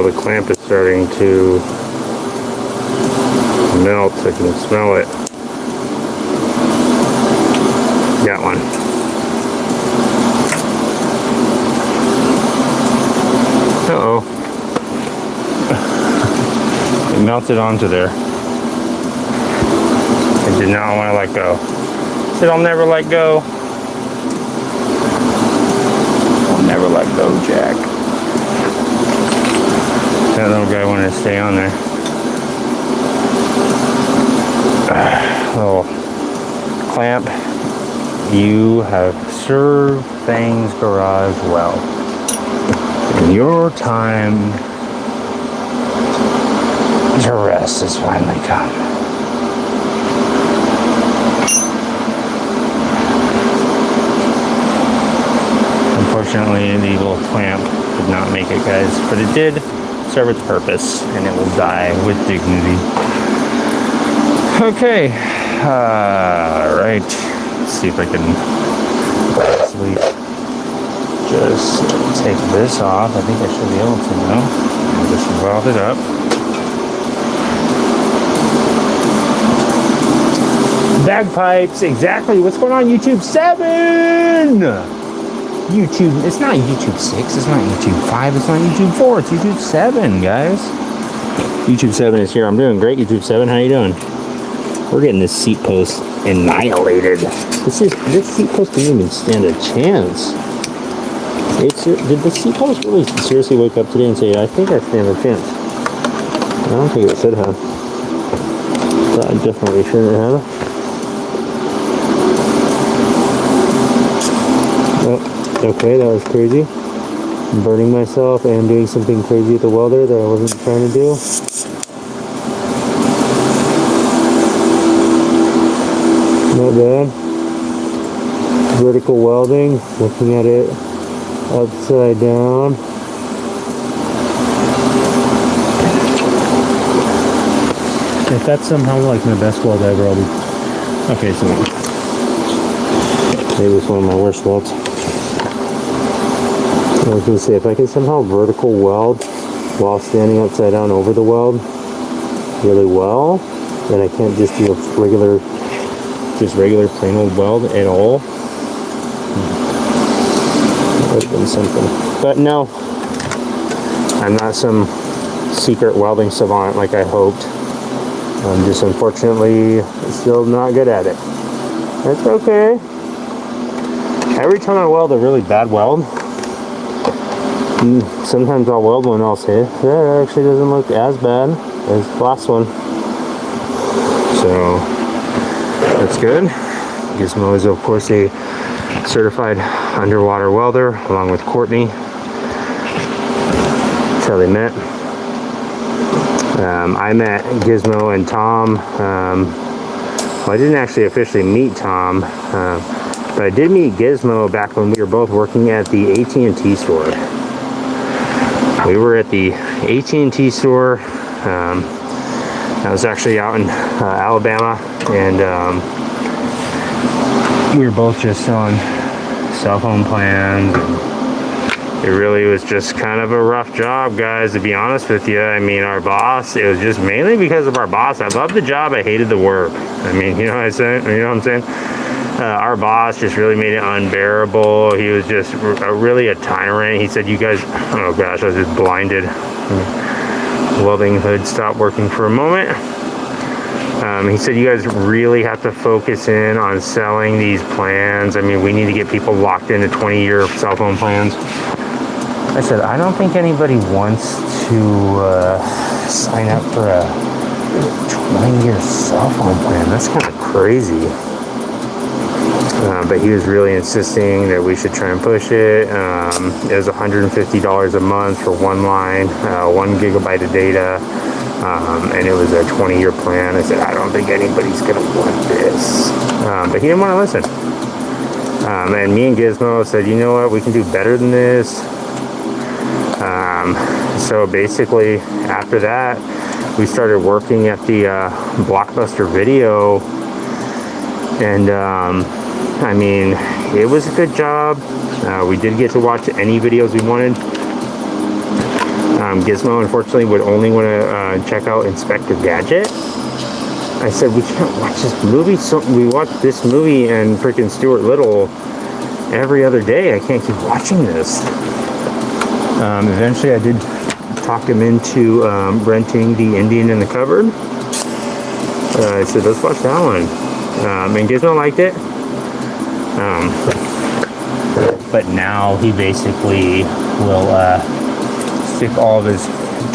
The clamp is starting to melt. I can smell it. Got one. Uh-oh. It melted onto there. I did not want to let go. Said I'll never let go. I'll never let go, Jack. That little guy wanted to stay on there. Little clamp. You have served Fang's Garage well. And your time to rest has finally come. Unfortunately, the little clamp did not make it, guys, but it did serve its purpose, and it will die with dignity. Okay, right. Let's see if I can actually just take this off. I think I should be able to now. I'll just weld it up. Bagpipes, exactly. What's going on, YouTube 7? YouTube, it's not YouTube 6, it's not YouTube 5, it's not YouTube 4, it's YouTube 7, guys. YouTube 7 is here. I'm doing great, YouTube 7. How you doing? We're getting this seat post annihilated. This seat post didn't even stand a chance. Did the seat post really seriously wake up today and say, I think I stand a chance? I don't think it should have. But I definitely shouldn't have. Oh, okay, that was crazy. I'm burning myself and doing something crazy with the welder that I wasn't trying to do. Not bad. Vertical welding, looking at it upside down. If that's somehow like my best weld ever, I'll be... Okay, so maybe it's one of my worst welds. I was going to say, if I can somehow vertical weld while standing upside down over the weld really well, then I can't just do a regular plain old weld at all. That would have been something. But no, I'm not some secret welding savant like I hoped. I'm just unfortunately still not good at it. That's okay. Every time I weld a really bad weld, sometimes I'll weld one, I'll say, that actually doesn't look as bad as the last one. So that's good. Gizmo is of course a certified underwater welder along with Courtney. That's how they met. I met Gizmo and Tom. Well, I didn't actually officially meet Tom, but I did meet Gizmo back when we were both working at the AT&T store. We were at the AT&T store. I was actually out in Alabama, and we were both just selling cell phone plans. It really was just kind of a rough job, guys, to be honest with you. I mean, our boss, it was just mainly because of our boss. I loved the job, I hated the work. I mean, you know what I'm saying? You know what I'm saying? Our boss just really made it unbearable. He was just really a tyrant. He said, you guys, oh gosh, I was just blinded. Welding hood stopped working for a moment. He said, you guys really have to focus in on selling these plans. I mean, we need to get people locked into 20-year cell phone plans. I said, I don't think anybody wants to sign up for a 20-year cell phone plan. That's kind of crazy. But he was really insisting that we should try and push it. It was $150 a month for one line, 1 gigabyte of data, and it was a 20-year plan. I said, I don't think anybody's going to want this. But he didn't want to listen. And me and Gizmo said, you know what, we can do better than this. So basically, after that, we started working at the Blockbuster video. And I mean, it was a good job. We did get to watch any videos we wanted. Gizmo, unfortunately, would only want to check out Inspector Gadget. I said, we can't watch this movie. So we watch this movie and freaking Stuart Little every other day. I can't keep watching this. Eventually, I did talk him into renting The Indian in the Cupboard. I said, let's watch that one. And Gizmo liked it. But now he basically will stick all of his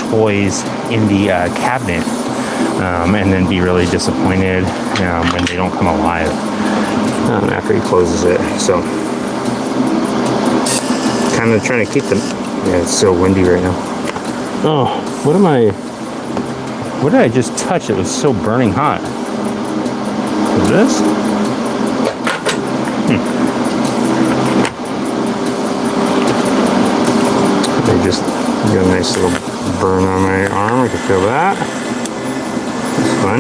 toys in the cabinet and then be really disappointed when they don't come alive after he closes it. So kind of trying to keep them. Yeah, it's so windy right now. Oh, what did I just touch? It was so burning hot. Is this? They just got a nice little burn on my arm. I can feel that. It's fun.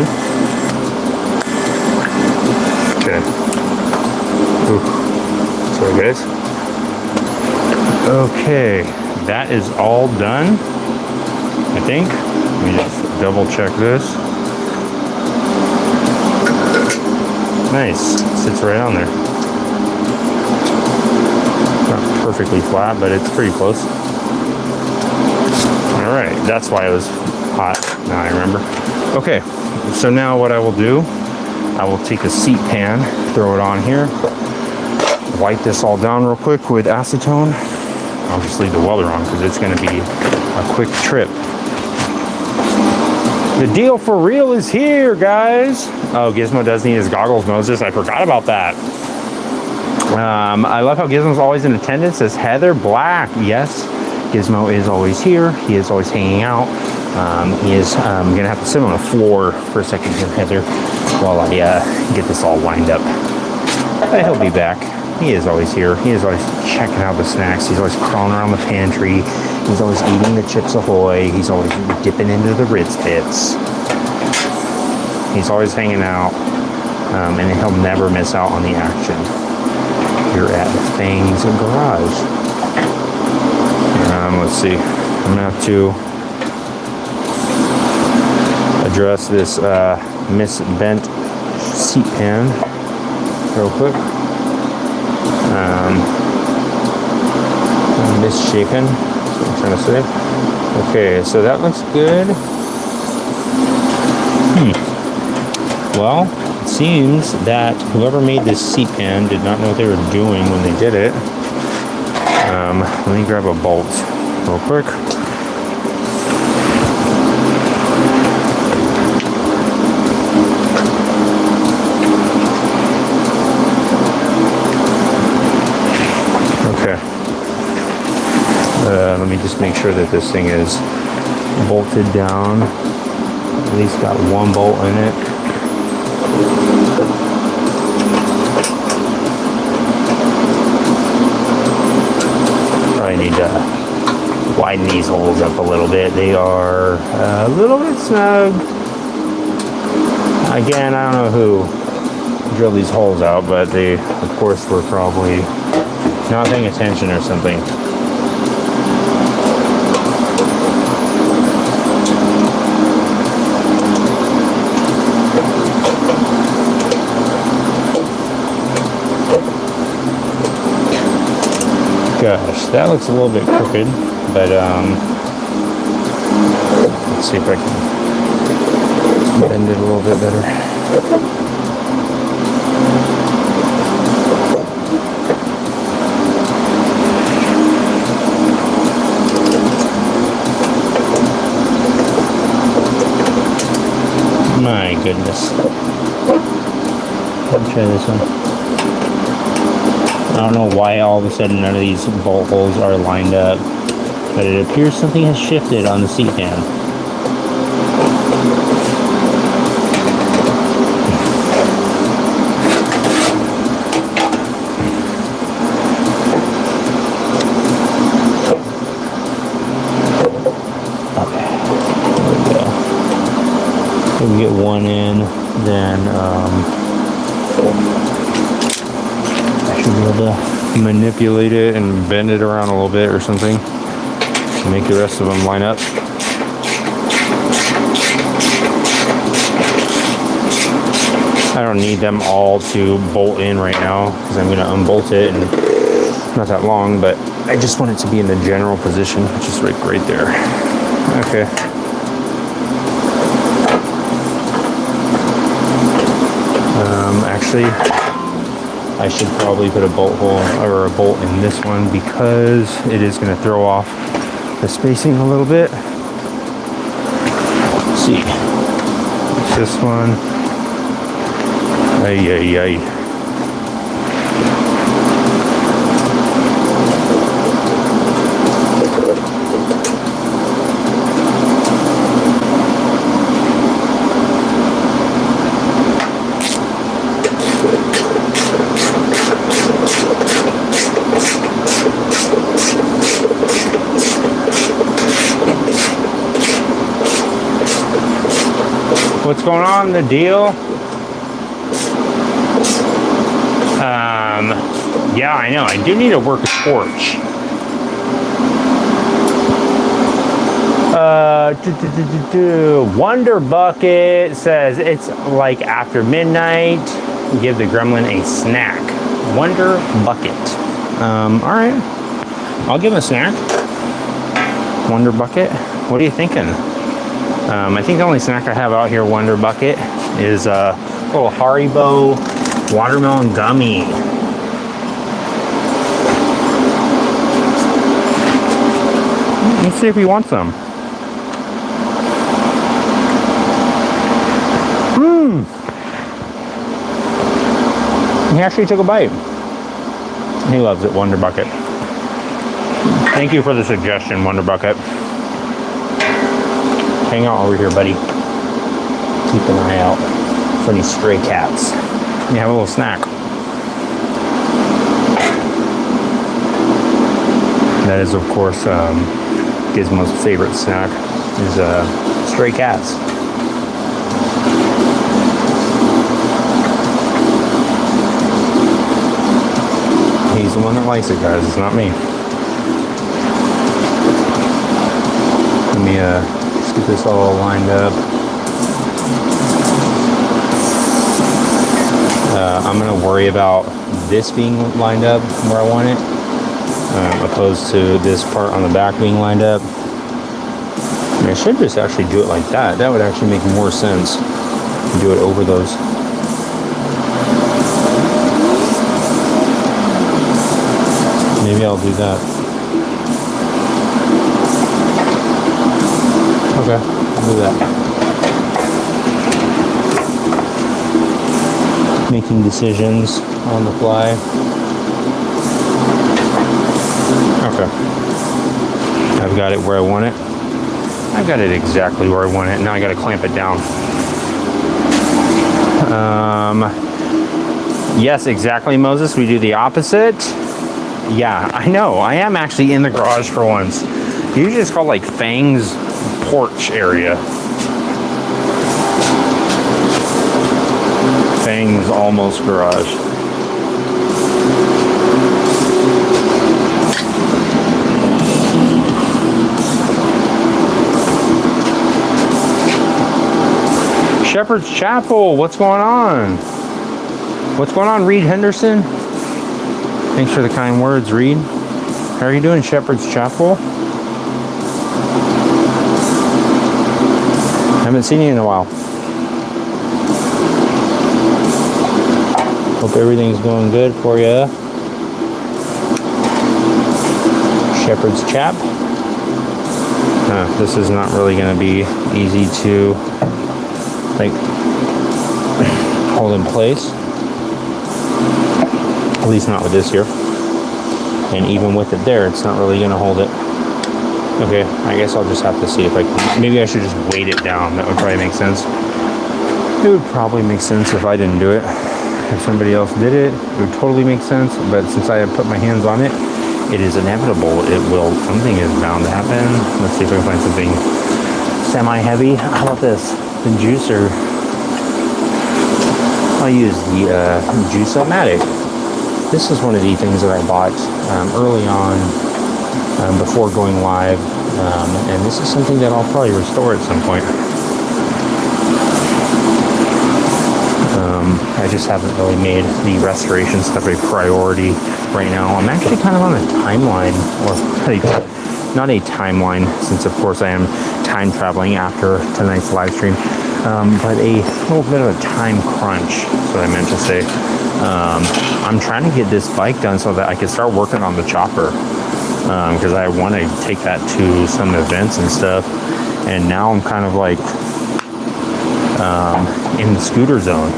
Okay. Ooh. Sorry, guys. Okay, that is all done, I think. Let me just double check this. Nice, sits right on there. Not perfectly flat, but it's pretty close. All right, that's why it was hot. Now I remember. Okay, so now what I will do, I will take a seat pan, throw it on here, wipe this all down real quick with acetone. I'll just leave the welder on because it's going to be a quick trip. The deal for real is here, guys. Oh, Gizmo does need his goggles, Moses. I forgot about that. I love how Gizmo's always in attendance. Says Heather Black. Yes, Gizmo is always here. He is always hanging out. He is going to have to sit on the floor for a second here, Heather, while I get this all lined up. But he'll be back. He is always here. He is always checking out the snacks. He's always crawling around the pantry. He's always eating the Chips Ahoy. He's always dipping into the Ritz Bits. He's always hanging out. And he'll never miss out on the action. You're at Fang's Garage. Let's see. I'm going to have to address this misbent seat pan real quick. Misshapen, that's what I'm trying to say. Okay, so that looks good. Well, it seems that whoever made this seat pan did not know what they were doing when they did it. Let me grab a bolt real quick. Let me just make sure that this thing is bolted down. At least got one bolt in it. Probably need to widen these holes up a little bit. They are a little bit snug. Again, I don't know who drilled these holes out, but they, of course, were probably not paying attention or something. Gosh, that looks a little bit crooked, but let's see if I can bend it a little bit better. goodness. Let me try this one. I don't know why all of a sudden none of these bolt holes are lined up, but it appears something has shifted on the seat fan. We can get one in, then I should be able to manipulate it and bend it around a little bit or something to make the rest of them line up. I don't need them all to bolt in right now because I'm going to unbolt it, and not that long, but I just want it to be in the general position, which is right there. Okay. Actually, I should probably put a bolt hole or a bolt in this one because it is going to throw off the spacing a little bit. Let's see. It's this one. Ay, ay, ay. What's going on? The deal? Yeah, I know. I do need a work torch. Wonder Bucket says it's like after midnight. Give the gremlin a snack. Wonder Bucket. All right. I'll give him a snack. Wonder Bucket. What are you thinking? I think the only snack I have out here, Wonder Bucket, is a little Haribo watermelon gummy. Let's see if he wants some. He actually took a bite. He loves it, Wonder Bucket. Thank you for the suggestion, Wonder Bucket. Hang out over here, buddy. Keep an eye out for any stray cats. You have a little snack. That is, of course, Gizmo's favorite snack is stray cats. He's the one that likes it, guys. It's not me. Let me just get this all lined up. I'm going to worry about this being lined up where I want it, opposed to this part on the back being lined up. I mean, I should just actually do it like that. That would actually make more sense. Do it over those. Maybe I'll do that. Okay, I'll do that. Making decisions on the fly. Okay. I've got it where I want it. I've got it exactly where I want it. Now I got to clamp it down. Yes, exactly, Moses. We do the opposite. Yeah, I know. I am actually in the garage for once. Usually it's called like Fang's porch area. Fang's almost garage. Shepherd's Chapel, what's going on? What's going on, Reed Henderson? Thanks for the kind words, Reed. How are you doing, Shepherd's Chapel? Haven't seen you in a while. Hope everything's going good for you. Shepherd's Chap. This is not really going to be easy to like hold in place. At least not with this here. And even with it there, it's not really gonna hold it. Okay, I guess I'll just have to see if I can. Maybe I should just weight it down. That would probably make sense. It would probably make sense if I didn't do it. If somebody else did it, it would totally make sense. But since I have put my hands on it, it is inevitable. It will, something is bound to happen. Let's see if I can find something semi-heavy. How about this? The juicer. I'll use the Juice-O-Matic. This is one of the things that I bought early on before going live. And this is something that I'll probably restore at some point. I just haven't really made the restoration stuff a priority right now. I'm actually kind of on a timeline, or not a timeline, since of course I am time traveling after tonight's live stream, but a little bit of a time crunch, is what I meant to say. I'm trying to get this bike done so that I can start working on the chopper, because I want to take that to some events and stuff, and now I'm kind of like in the scooter zone.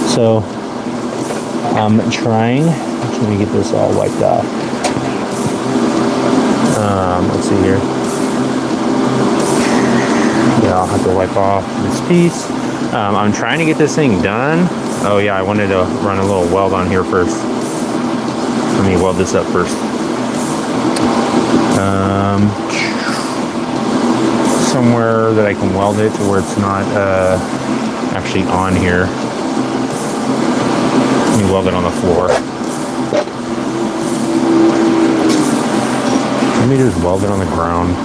So I'm trying, let me get this all wiped off. Let's see here. Yeah, I'll have to wipe off this piece. I'm trying to get this thing done. Oh yeah, I wanted to run a little weld on here first. Let me weld this up first. Somewhere that I can weld it to where it's not actually on here. Let me weld it on the floor. Let me just weld it on the ground.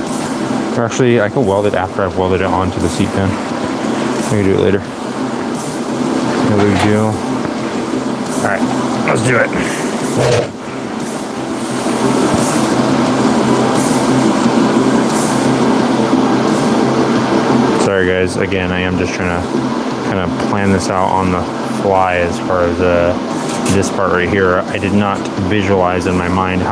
Or actually, I can weld it after I've welded it onto the seat pan. We can do it later. No big deal. Alright, let's do it. Sorry guys, again, I am just trying to kind of plan this out on the fly as far as this part right here. I did not visualize in my mind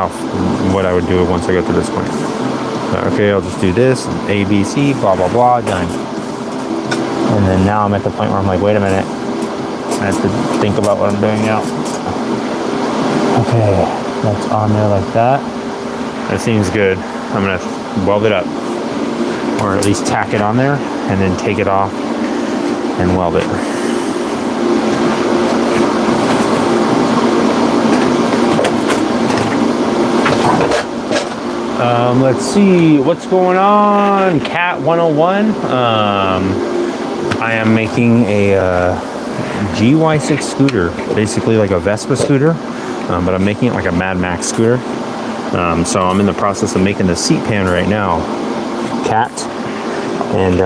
what I would do once I got to this point. So, okay, I'll just do this, A, B, C, blah, blah, blah, done. And then now I'm at the point where I'm like, wait a minute. I have to think about what I'm doing now. Okay, that's on there like that. That seems good. I'm gonna weld it up. Or at least tack it on there and then take it off and weld it. Let's see what's going on. Cat 101. I am making a GY6 scooter, basically like a Vespa scooter, but I'm making it like a Mad Max scooter. So I'm in the process of making the seat pan right now, Cat, and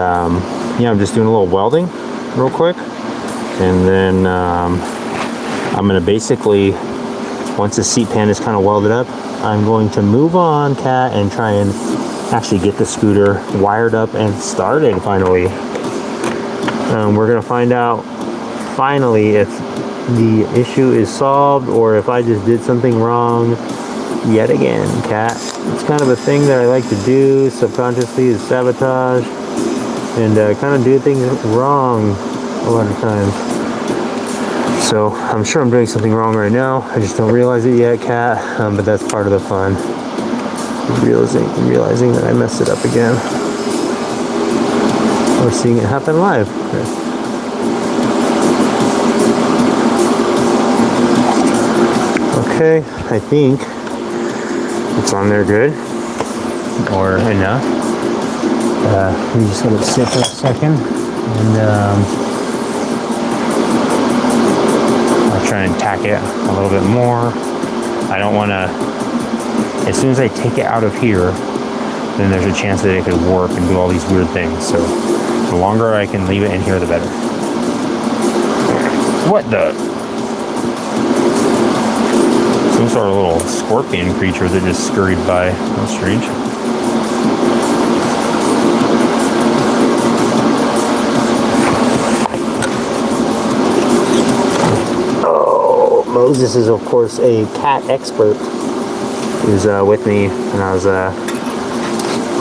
yeah, I'm just doing a little welding real quick, and then I'm gonna basically, once the seat pan is kind of welded up, I'm going to move on, Cat, and try and actually get the scooter wired up and started finally. We're gonna find out finally if the issue is solved or if I just did something wrong yet again, Cat. It's kind of a thing that I like to do subconsciously, is sabotage and kind of do things wrong a lot of times. So I'm sure I'm doing something wrong right now. I just don't realize it yet, Cat. But that's part of the fun. Realizing that I messed it up again. Or seeing it happen live. Okay, I think it's on there good. Or enough. We just let it sit for a second. And try and tack it a little bit more. I don't want to, as soon as I take it out of here, then there's a chance that it could warp and do all these weird things. So the longer I can leave it in here, the better. What the? Some sort of little scorpion creature that just scurried by. That's strange. Moses is, of course, a cat expert. He was with me when I was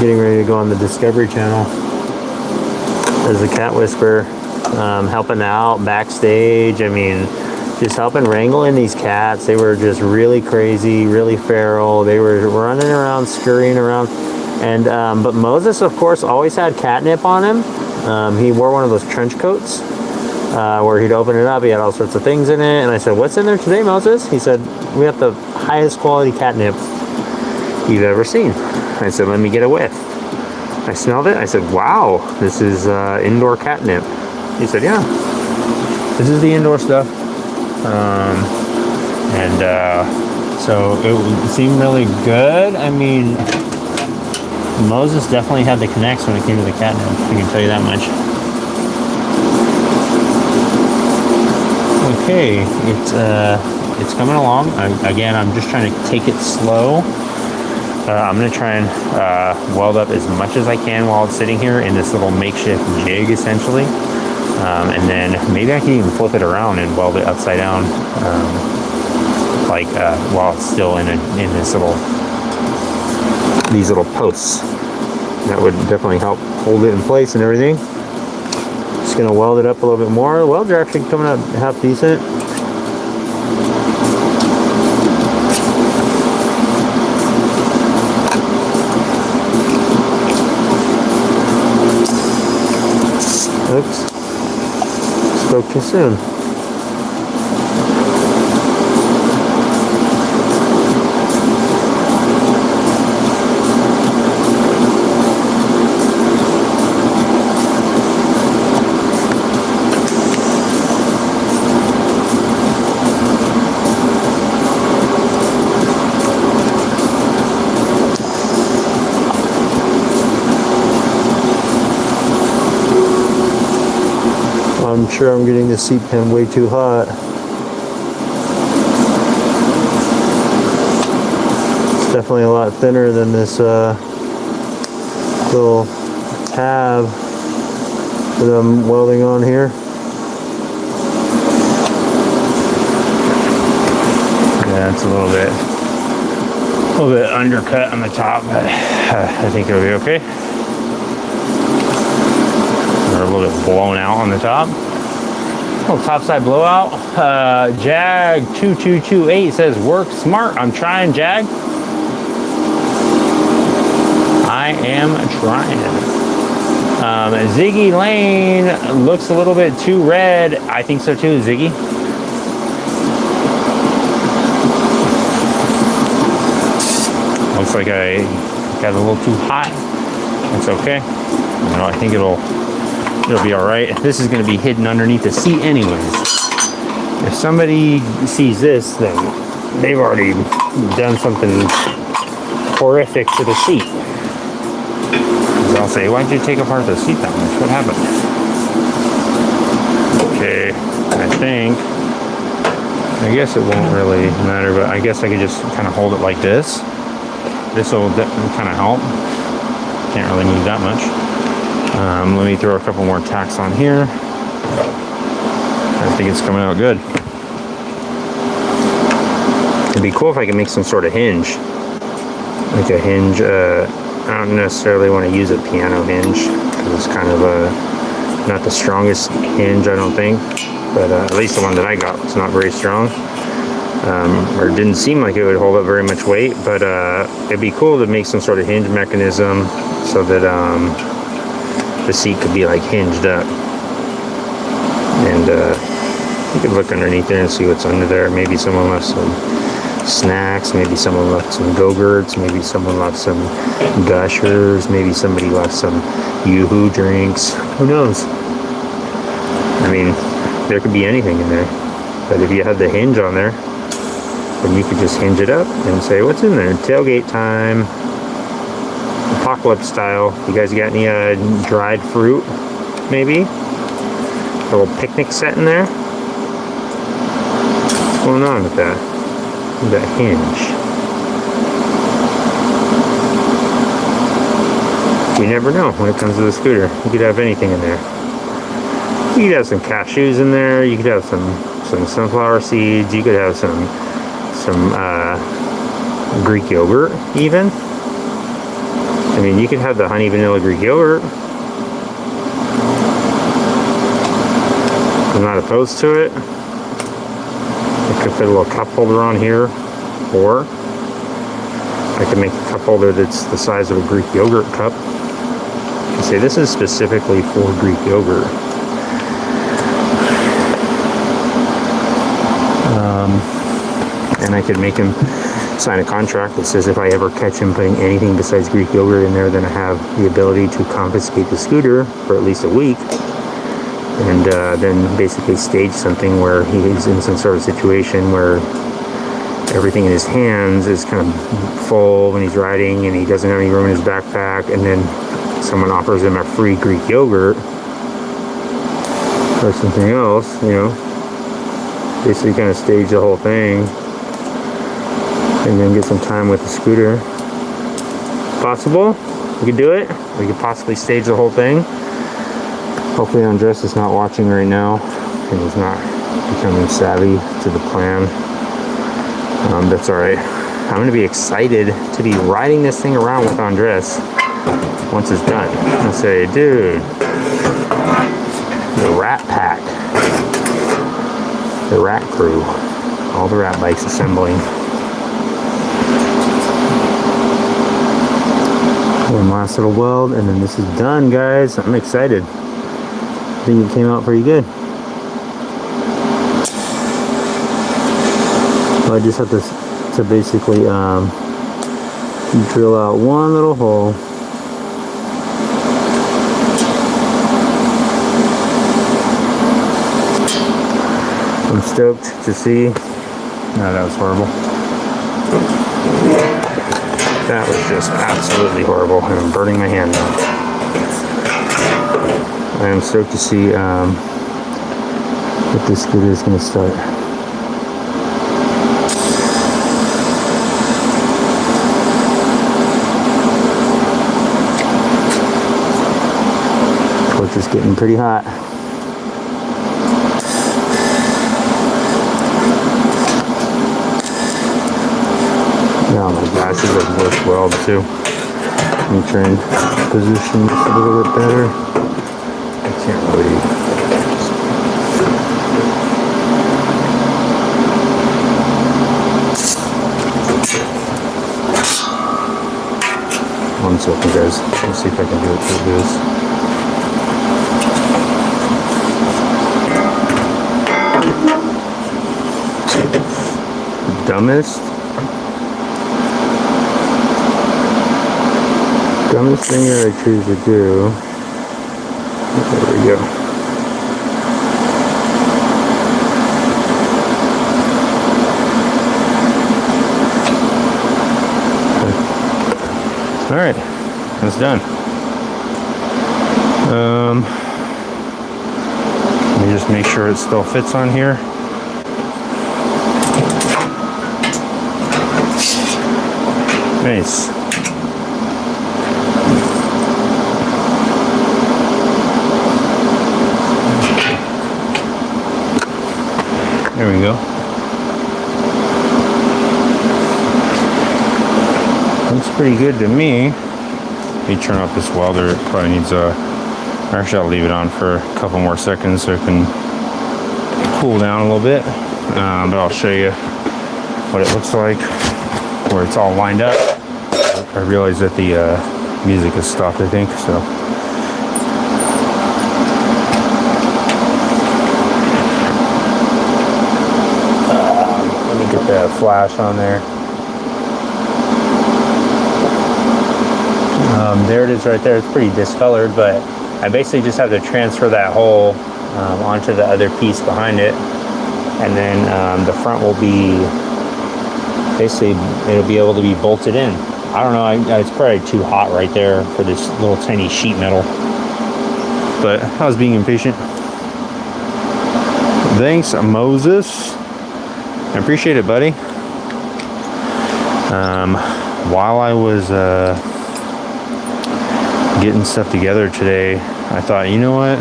getting ready to go on the Discovery Channel as a cat whisperer. helping out backstage. I mean, just helping wrangle in these cats. They were just really crazy, really feral. They were running around, scurrying around. And but Moses, of course, always had catnip on him. He wore one of those trench coats where he'd open it up. He had all sorts of things in it. And I said, "What's in there today, Moses?" He said, "We have the highest quality catnip you've ever seen." I said, "Let me get a whiff." I smelled it. I said, "Wow, this is indoor catnip." He said, "Yeah, this is the indoor stuff." So it seemed really good. I mean, Moses definitely had the connects when it came to the catnip. I can tell you that much. Okay, it's coming along. I'm just trying to take it slow. I'm gonna try and weld up as much as I can while it's sitting here in this little makeshift jig, essentially. And then maybe I can even flip it around and weld it upside down, while it's still in these little posts. That would definitely help hold it in place and everything. Just gonna weld it up a little bit more. The welds are actually coming out half decent. Oops. Spoke too soon. I'm sure I'm getting the seat pen way too hot. It's definitely a lot thinner than this little tab that I'm welding on here. Yeah, it's a little bit undercut on the top, but I think it'll be okay. Or a little bit blown out on the top. Little topside blowout. Jag 2228 says, "Work smart." I'm trying, Jag. I am trying. Ziggy Lane looks a little bit too red. I think so too, Ziggy. Looks like I got a little too hot. That's okay. You know, I think it'll be all right. This is going to be hidden underneath the seat anyways. If somebody sees this, then they've already done something horrific to the seat. I'll say, "Why'd you take apart the seat that much? What happened?" Okay, I guess it won't really matter, but I guess I could just kind of hold it like this. This will kind of help. Can't really move that much. Let me throw a couple more tacks on here. I think it's coming out good. It'd be cool if I could make some sort of hinge. Like a hinge, I don't necessarily want to use a piano hinge, because it's kind of not the strongest hinge, I don't think. But at least the one that I got was not very strong. Or it didn't seem like it would hold up very much weight, but it'd be cool to make some sort of hinge mechanism so that the seat could be like hinged up, and you could look underneath there and see what's under there. Maybe someone left some snacks, maybe someone left some Go-Gurts, maybe someone left some Gushers, maybe somebody left some Yoo-Hoo drinks. Who knows? I mean, there could be anything in there. But if you had the hinge on there, then you could just hinge it up and say, "What's in there? Tailgate time. Apocalypse style. You guys got any dried fruit? Maybe? A little picnic set in there?" What's going on with that? That hinge. You never know when it comes to the scooter. You could have anything in there. You could have some cashews in there. You could have some sunflower seeds. You could have some Greek yogurt even. I mean, you could have the honey vanilla Greek yogurt. I'm not opposed to it. I could fit a little cup holder on here, or I could make a cup holder that's the size of a Greek yogurt cup. You see, this is specifically for Greek yogurt. And I could make him sign a contract that says if I ever catch him putting anything besides Greek yogurt in there, then I have the ability to confiscate the scooter for at least a week, and then basically stage something where he is in some sort of situation where everything in his hands is kind of full when he's riding and he doesn't have any room in his backpack, and then someone offers him a free Greek yogurt or something else, you know, basically kind of stage the whole thing and then get some time with the scooter. Possible? We could do it. We could possibly stage the whole thing. Hopefully Andres is not watching right now and he's not becoming savvy to the plan. That's alright. I'm going to be excited to be riding this thing around with Andres once it's done. And say, dude, the Rat Pack, the Rat Crew, all the rat bikes assembling. One last little weld, and then this is done, guys. I'm excited. I think it came out pretty good. I just have to basically drill out one little hole. I'm stoked to see. No, that was horrible. That was just absolutely horrible, and I'm burning my hand now. I am stoked to see what this scooter is going to start. Torch is getting pretty hot. Oh my gosh, this is a worse weld too. Let me try and position this a little bit better. I can't really. One second, guys. Let's see if I can do it through this. Dumbest thing that I choose to do. There we go. All right, that's done. Let me just make sure it still fits on here. Nice. There we go. Looks pretty good to me. Let me turn off this welder. It probably needs a... Actually, I'll leave it on for a couple more seconds so it can cool down a little bit. But I'll show you what it looks like where it's all lined up. I realize that the music has stopped, I think, so... Get the flash on there. There it is right there. It's pretty discolored, but I basically just have to transfer that hole onto the other piece behind it, and then the front will be basically, it'll be able to be bolted in. I don't know, it's probably too hot right there for this little tiny sheet metal, but I was being impatient. Thanks, Moses. I appreciate it, buddy. While I was getting stuff together today, I thought, you know what?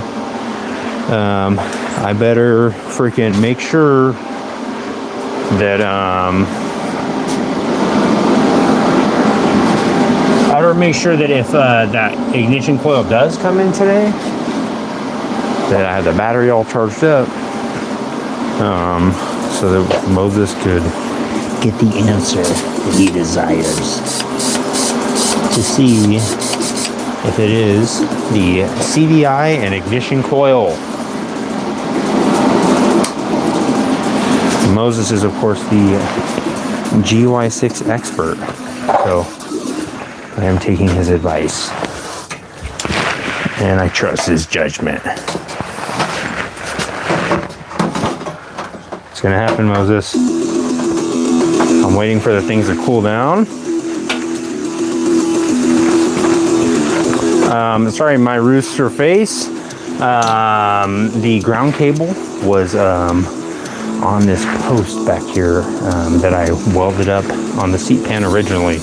I better freaking make sure that I better make sure that if that ignition coil does come in today, that I have the battery all charged up. so that Moses could get the answer that he desires to see if it is the CVI and ignition coil. Moses is, of course, the GY6 expert, so I am taking his advice, and I trust his judgment. It's gonna happen, Moses. I'm waiting for the things to cool down. Sorry, my rooster face. The ground cable was on this post back here that I welded up on the seat pan originally.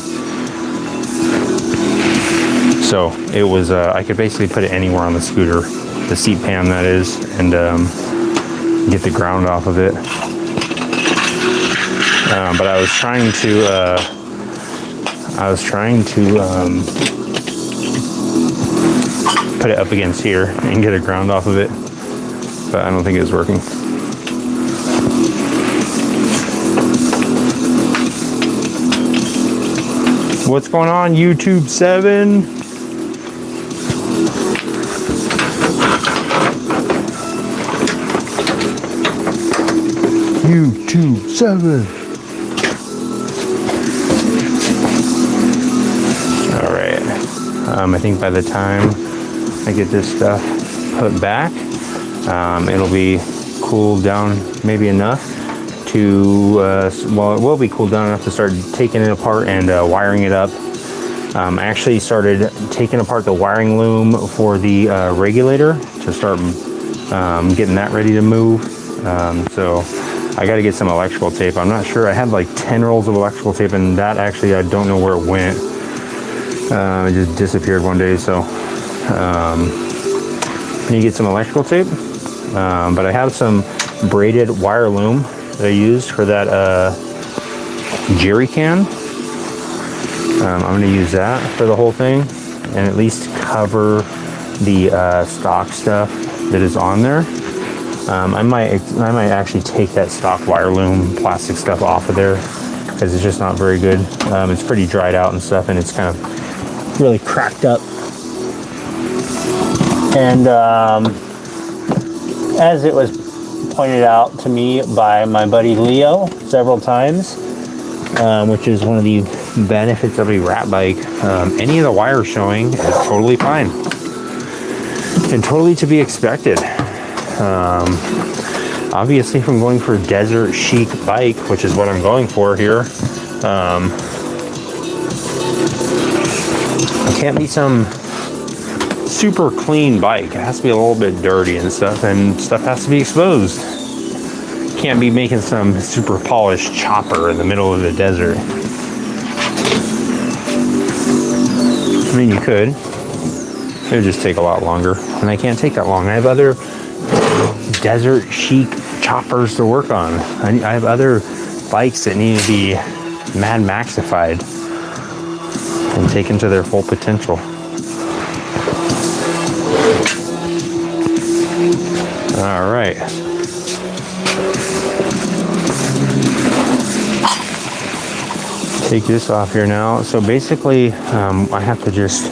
So it was, I could basically put it anywhere on the scooter, the seat pan that is, and get the ground off of it. But I was trying to put it up against here and get a ground off of it, but I don't think it was working. What's going on, YouTube 7? YouTube 7. All right. I think by the time I get this stuff put back, it'll be cooled down maybe enough to, well, it will be cooled down enough to start taking it apart and wiring it up. I actually started taking apart the wiring loom for the regulator to start getting that ready to move. So I got to get some electrical tape. I'm not sure. I had like 10 rolls of electrical tape, and that actually, I don't know where it went. It just disappeared one day, so I need to get some electrical tape. But I have some braided wire loom that I used for that jerry can. I'm going to use that for the whole thing, and at least cover the stock stuff that is on there. I might actually take that stock wire loom plastic stuff off of there, because it's just not very good. It's pretty dried out and stuff, and it's kind of really cracked up. And as it was pointed out to me by my buddy Leo several times, which is one of the benefits of a rat bike, any of the wires showing is totally fine and totally to be expected. Obviously, if I'm going for a desert chic bike, which is what I'm going for here, it can't be some super clean bike. It has to be a little bit dirty and stuff has to be exposed. Can't be making some super polished chopper in the middle of the desert. I mean, you could. It would just take a lot longer, and I can't take that long. I have other desert chic choppers to work on. I have other bikes that need to be Mad Maxified and taken to their full potential. All right. Take this off here now. So basically, I have to just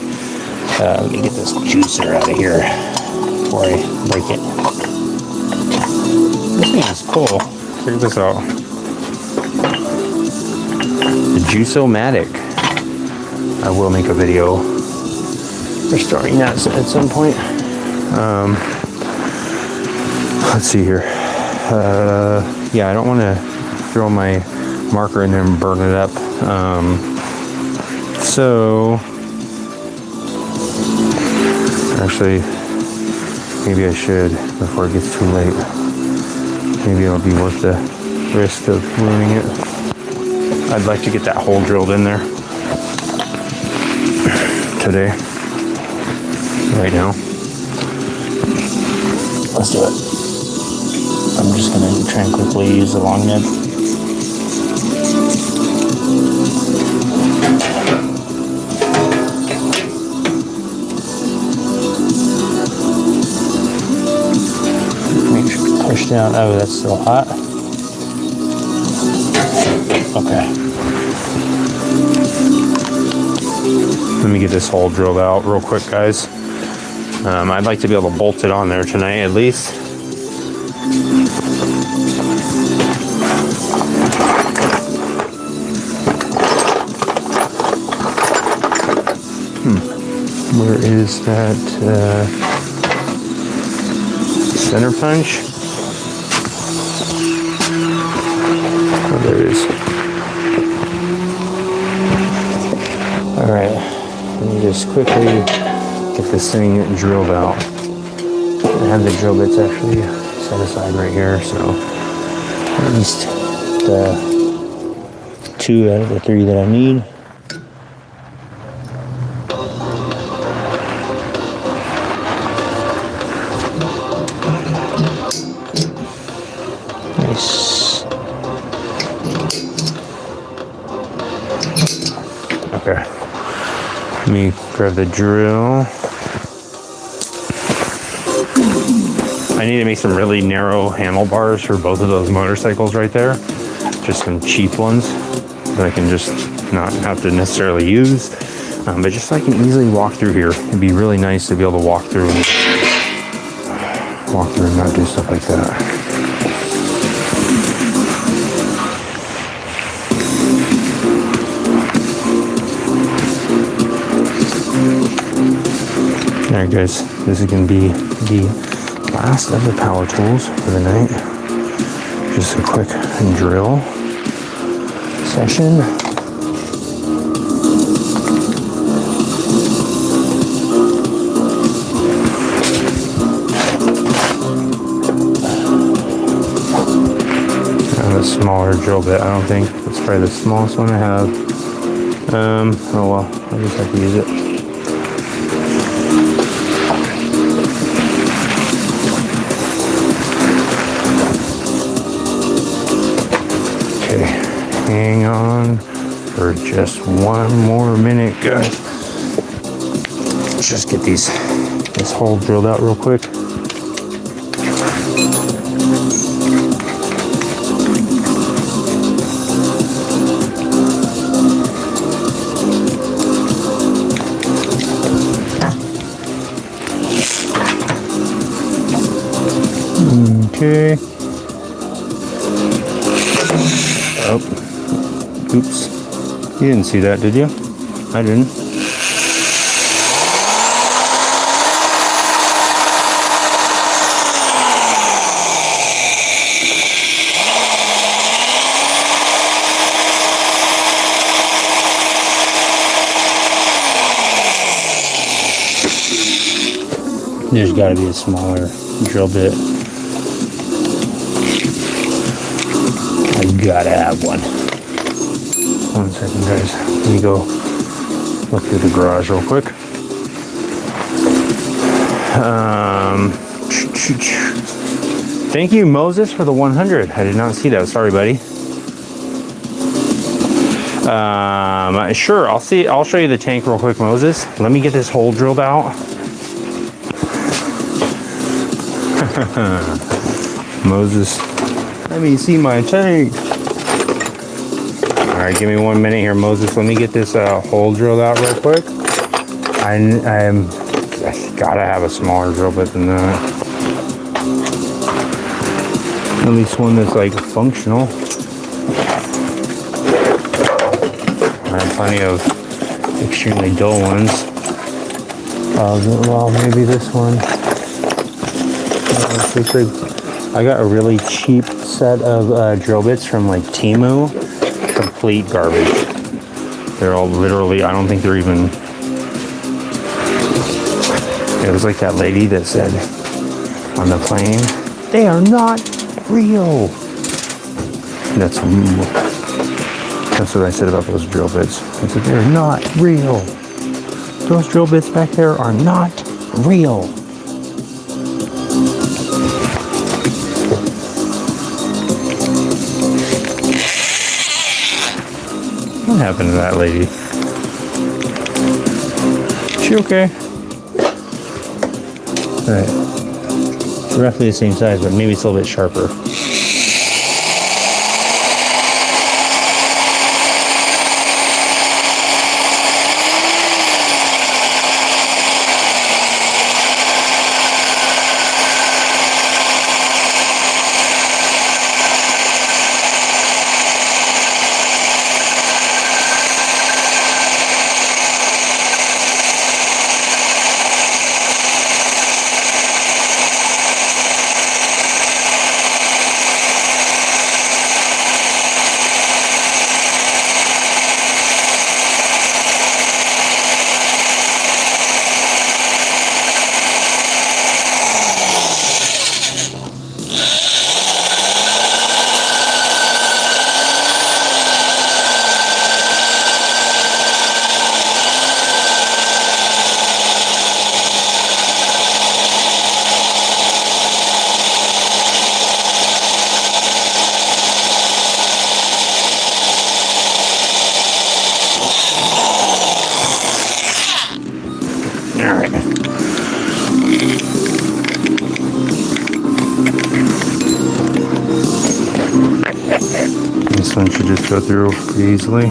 let me get this juicer out of here before I break it. This thing is cool. Check this out. The Juice-O-Matic. I will make a video restoring that at some point. Let's see here. Yeah, I don't want to throw my marker in there and burn it up. So actually, maybe I should before it gets too late. Maybe it'll be worth the risk of ruining it. I'd like to get that hole drilled in there today, right now. Let's do it. I'm just gonna try and quickly use the long nib. Make sure to push down. Oh, that's still hot. Okay. Let me get this hole drilled out real quick, guys. I'd like to be able to bolt it on there tonight at least. Where is that center punch? Oh, there it is. All right, let me just quickly get this thing drilled out. I have the drill bits actually set aside right here, so at least the 2 out of the 3 that I need. Nice. Okay. Let me grab the drill. I need to make some really narrow handlebars for both of those motorcycles right there. Just some cheap ones that I can just not have to necessarily use. But just so I can easily walk through here. It'd be really nice to be able to walk through and not do stuff like that. Alright guys, this is going to be the last of the power tools for the night. Just a quick drill session. And a smaller drill bit, I don't think. It's probably the smallest one I have. Oh well, I just have to use it. Hang on for just one more minute, guys. Let's just get this hole drilled out real quick. Okay. Oh. Oops. You didn't see that, did you? I didn't. There's got to be a smaller drill bit. I gotta have one. 1 second, guys. Let me go look through the garage real quick. Thank you, Moses, for the 100. I did not see that. Sorry, buddy. Sure. I'll show you the tank real quick, Moses. Let me get this hole drilled out. Moses, let me see my tank. All right, give me 1 minute here, Moses. Let me get this hole drilled out real quick. I gotta have a smaller drill bit than that. At least one that's like functional. I have plenty of extremely dull ones. Well, maybe this one. I got a really cheap set of drill bits from like Temu. Complete garbage. They're all literally, I don't think they're even, it was like that lady that said on the plane, they are not real. That's what I said about those drill bits. I said, they're not real. Those drill bits back there are not real. What happened to that lady? Is she okay? Alright. roughly the same size, but maybe it's a little bit sharper. This one should just go through pretty easily.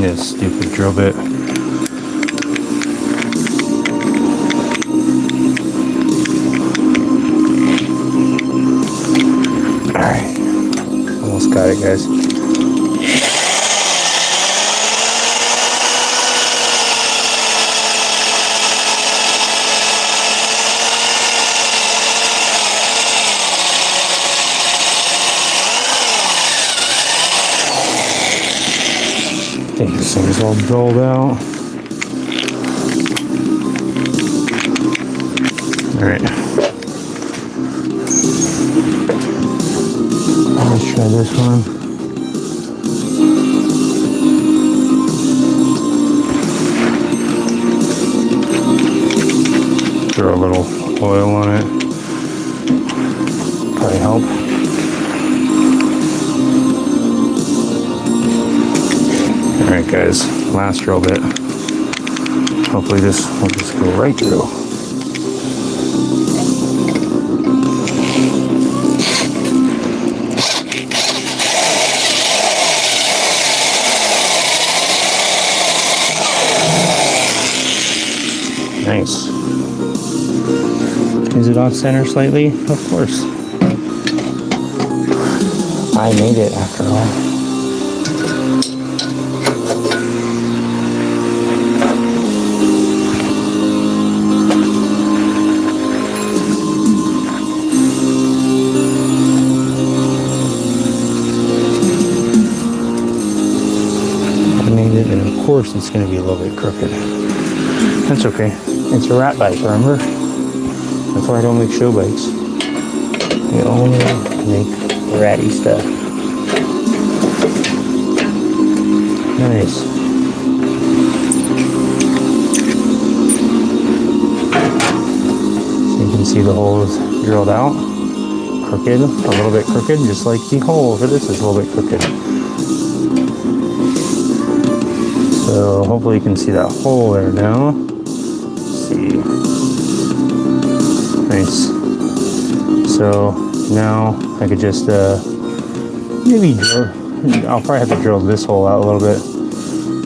This stupid drill bit. Alright. Almost got it, guys. I think this thing's all dulled out. Alright. Let's try this one. Throw a little oil on it. Probably help. Alright guys, last drill bit. Hopefully this will just go right through. Nice. Is it off center slightly? Of course. I made it after all. And of course it's going to be a little bit crooked. That's okay. It's a rat bike, remember? That's why I don't make show bikes. I only make ratty stuff. Nice. So you can see the hole is drilled out. Crooked, a little bit crooked, just like the hole for this is a little bit crooked. So hopefully you can see that hole there now. Let's see. Nice. So now I could just maybe drill. I'll probably have to drill this hole out a little bit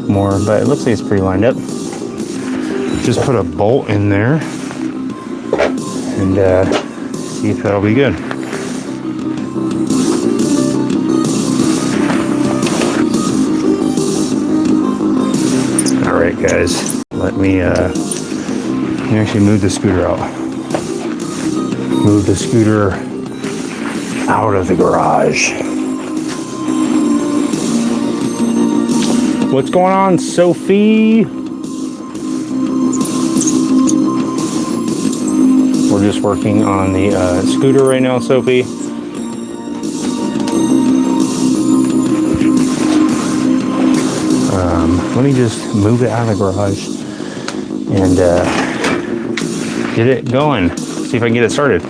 more, but it looks like it's pretty lined up. Just put a bolt in there and see if that'll be good. Alright guys, let me actually move the scooter out. move the scooter out of the garage. What's going on, Sophie? We're just working on the scooter right now, Sophie. Let me just move it out of the garage and get it going. See if I can get it started.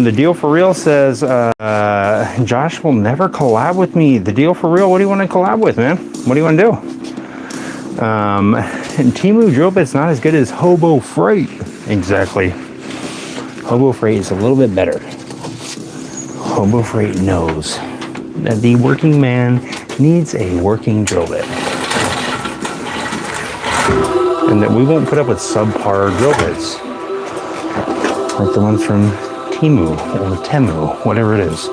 The deal for real says Josh will never collab with me. The deal for real. What do you want to collab with, man? What do you want to do? And Temu drill bit's not as good as Hobo Freight. Exactly. Hobo Freight is a little bit better. Hobo Freight knows that the working man needs a working drill bit. And that we won't put up with subpar drill bits. Like the ones from Temu or Temu, whatever it is.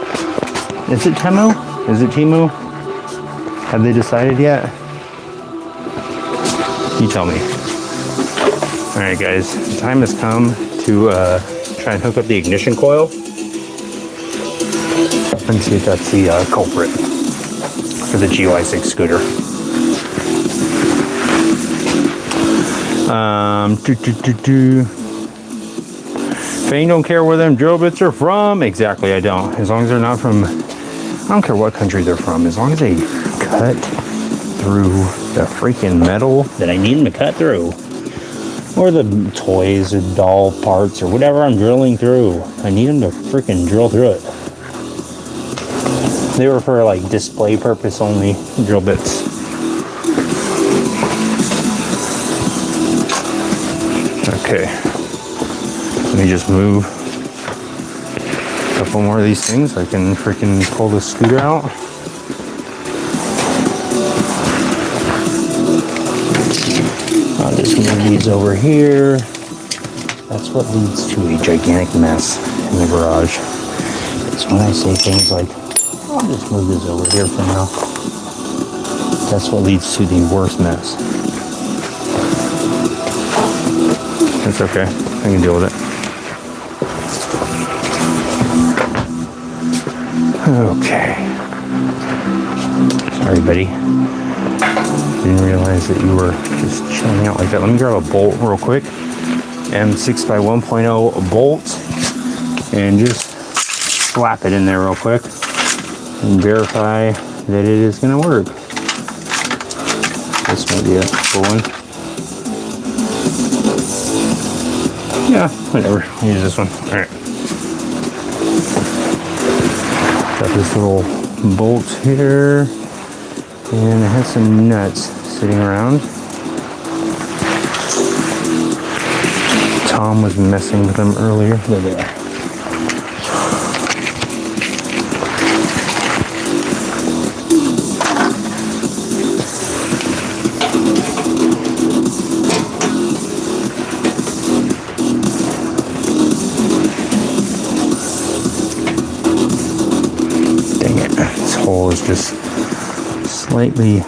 Is it Temu? Is it Temu? Have they decided yet? You tell me. All right, guys, the time has come to try and hook up the ignition coil and see if that's the culprit for the GY6 scooter. Fane don't care where them drill bits are from. Exactly, I don't. As long as they're not from, I don't care what country they're from. As long as they cut through the freaking metal that I need them to cut through. Or the toys or doll parts or whatever I'm drilling through. I need them to freaking drill through it. They were for like display purpose only drill bits. Okay. Let me just move a couple more of these things. I can freaking pull the scooter out. I'll just move these over here. That's what leads to a gigantic mess in the garage. It's when I say things like, I'll just move this over here for now. That's what leads to the worst mess. It's okay. I can deal with it. Okay. Sorry, buddy. Didn't realize that you were just chilling out like that. Let me grab a bolt real quick. M6 by 1.0 bolt. And just slap it in there real quick. And verify that it is going to work. This might be a cool one. Yeah, whatever. I'll use this one. Alright. Got this little bolt here. And it has some nuts sitting around. Tom was messing with them earlier. There they are. Hole is just slightly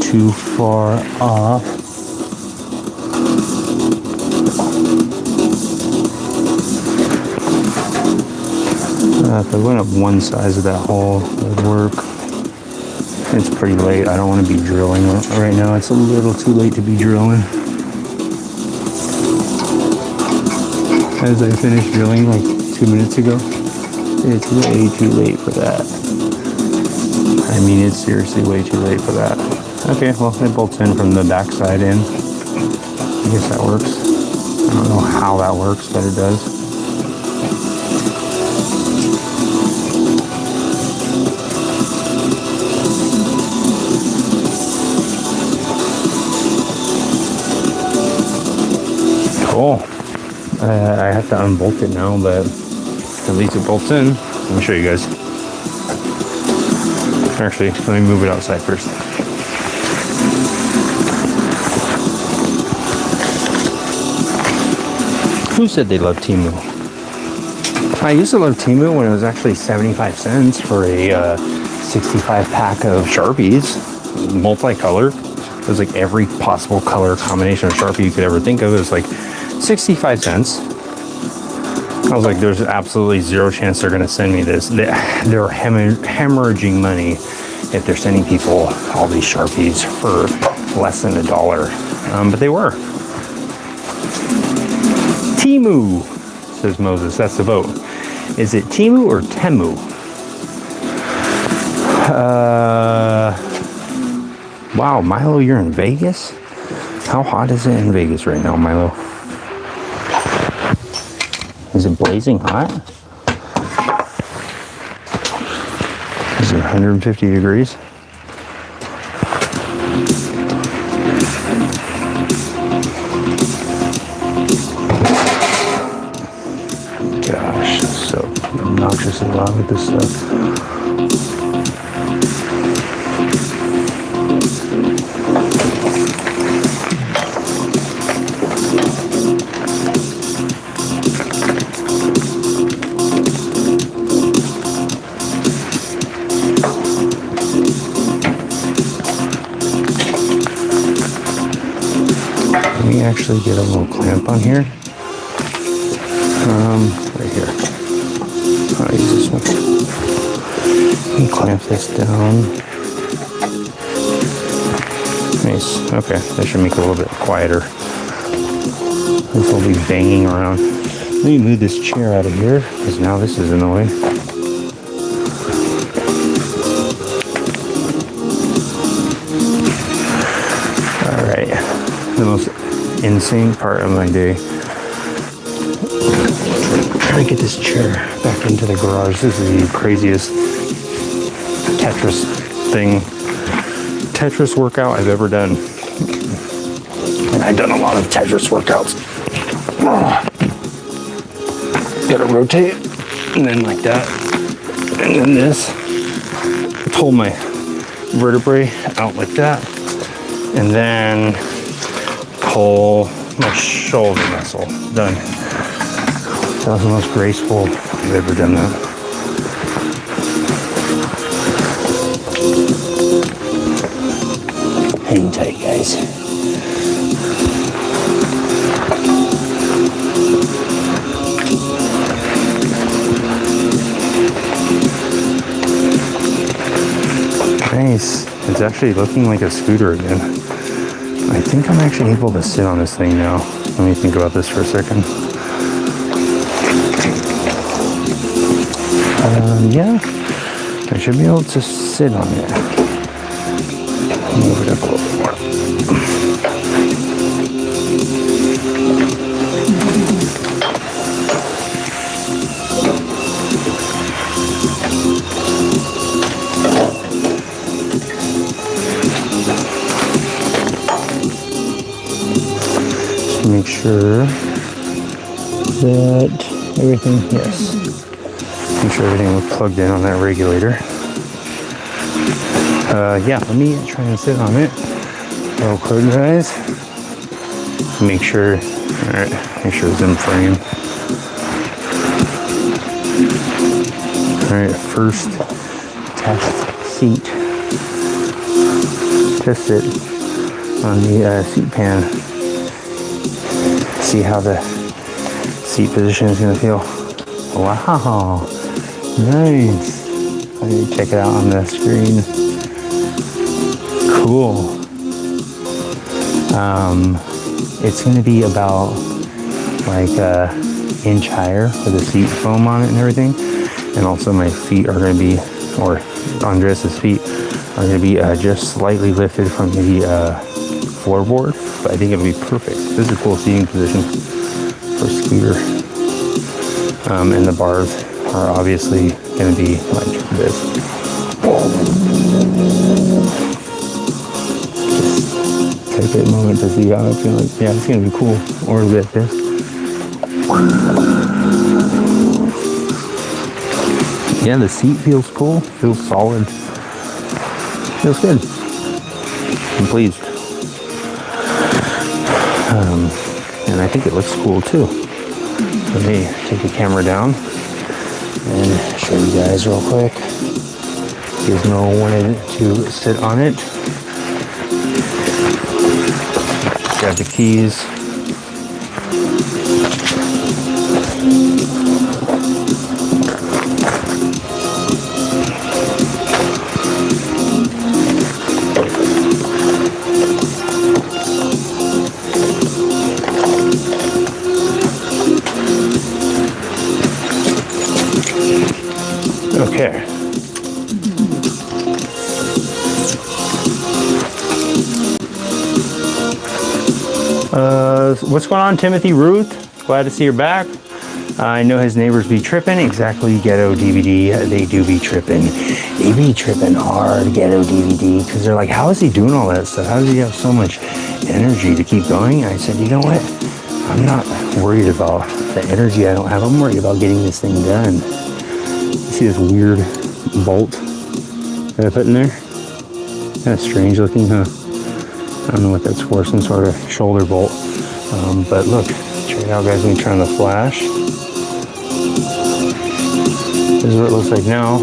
too far off. If I went up one size of that hole, it would work. It's pretty late. I don't want to be drilling right now. It's a little too late to be drilling. As I finished drilling like 2 minutes ago, it's way too late for that. I mean, it's seriously way too late for that. Okay, well, it bolts in from the back side in. I guess that works. I don't know how that works, but it does. Cool. I have to unbolt it now, but at least it bolts in. Let me show you guys. Actually, let me move it outside first. Who said they love Temu? I used to love Temu when it was actually 75 cents for a 65 pack of Sharpies, multicolor. It was like every possible color combination of Sharpie you could ever think of. It was like 65 cents. I was like, there's absolutely zero chance they're going to send me this. They're hemorrhaging money if they're sending people all these Sharpies for less than $1. But they were. Temu, says Moses. That's the vote. Is it Temu or Temu? Wow, Milo, you're in Vegas? How hot is it in Vegas right now, Milo? Is it blazing hot? Is it 150 degrees? Gosh, it's so obnoxiously loud with this stuff. Actually get a little clamp on here. Right here. I'll use this one. And clamp this down. Nice. Okay, that should make it a little bit quieter. This will be banging around. Let me move this chair out of here because now this is in the way. All right. The most insane part of my day. Trying to get this chair back into the garage. This is the craziest Tetris workout I've ever done. And I've done a lot of Tetris workouts. Gotta rotate, and then like that, and then this. Pull my vertebrae out like that, and then pull my shoulder muscle. Done. That was the most graceful I've ever done that. Hang tight, guys. Nice. It's actually looking like a scooter again. I think I'm actually able to sit on this thing now. Let me think about this for a second. Yeah, I should be able to sit on it. Move it up a little bit more. Just make sure that everything, yes. Make sure everything was plugged in on that regulator. Yeah, let me try and sit on it real quick, guys. Make sure, alright, make sure it's in frame. Alright, first test seat. Test it on the seat pan. See how the seat position is going to feel. Wow. Nice. Let me check it out on the screen. Cool. It's going to be about like an inch higher with the seat foam on it and everything. And also my feet are going to be, or Andres' feet are going to be just slightly lifted from the floorboard. But I think it'll be perfect. This is a cool seating position for a scooter. And the bars are obviously going to be like this. Just take a moment to see how it's going to look. Yeah, it's going to be cool. Or like this. Yeah, the seat feels cool. Feels solid. Feels good. I'm pleased. And I think it looks cool too. Let me take the camera down and show you guys real quick. Gizmo wanted to sit on it. Grab the keys. Okay. What's going on, Timothy Ruth? Glad to see you're back. I know his neighbors be tripping. Exactly, ghetto DVD. They do be tripping. They be tripping hard, ghetto DVD, because they're like, how is he doing all that stuff? How does he have so much energy to keep going? I said, you know what? I'm not worried about the energy I don't have. I'm worried about getting this thing done. You see this weird bolt that I put in there? Kind of strange looking, huh? I don't know what that's for, some sort of shoulder bolt. But look, check it out, guys. Let me turn on the flash. This is what it looks like now.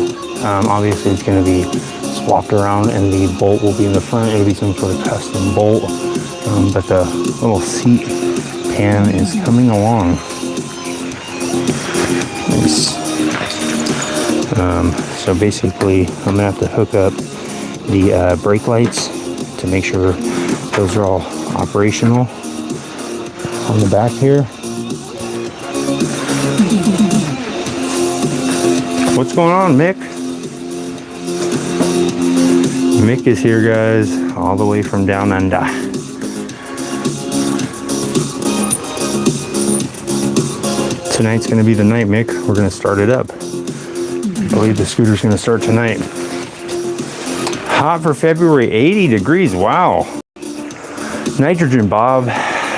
Obviously, it's going to be swapped around, and the bolt will be in the front. It'll be some sort of custom bolt. But the little seat pan is coming along. Nice. So basically, I'm going to have to hook up the brake lights to make sure those are all operational on the back here. What's going on, Mick? Mick is here, guys, all the way from down under. Tonight's gonna be the night, Mick. We're gonna start it up. I believe the scooter's gonna start tonight. Hot for February, 80 degrees, wow. Nitrogen Bob,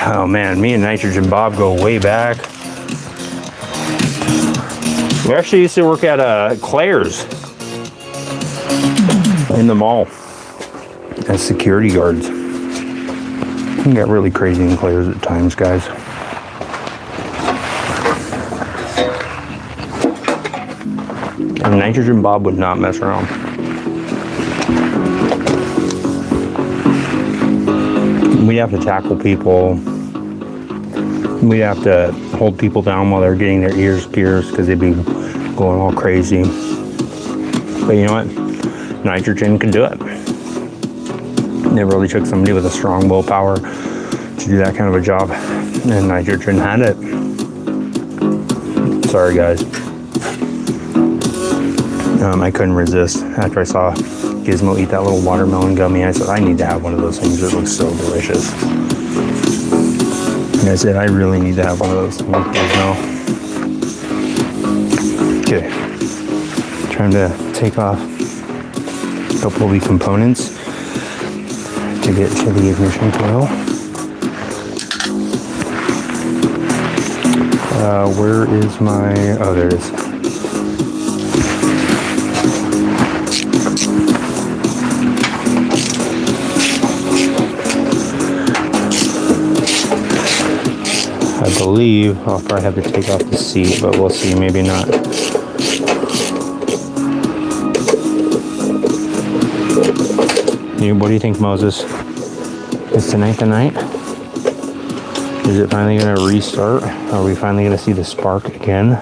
oh man, me and Nitrogen Bob go way back. We actually used to work at Claire's in the mall as security guards. We got really crazy in Claire's at times, guys. And Nitrogen Bob would not mess around. We'd have to tackle people. We'd have to hold people down while they're getting their ears pierced because they'd be going all crazy. But you know what? Nitrogen can do it. It really took somebody with a strong willpower to do that kind of a job. And Nitrogen had it. Sorry, guys. I couldn't resist. After I saw Gizmo eat that little watermelon gummy, I said, I need to have one of those things. It looks so delicious. And I said, I really need to have one of those things, Gizmo. Okay. Trying to take off a couple of the components to get to the ignition coil. Where is my, oh, there it is. I believe I'll probably have to take off the seat, but we'll see, maybe not. What do you think, Moses? Is tonight the night? Is it finally going to restart? Are we finally going to see the spark again?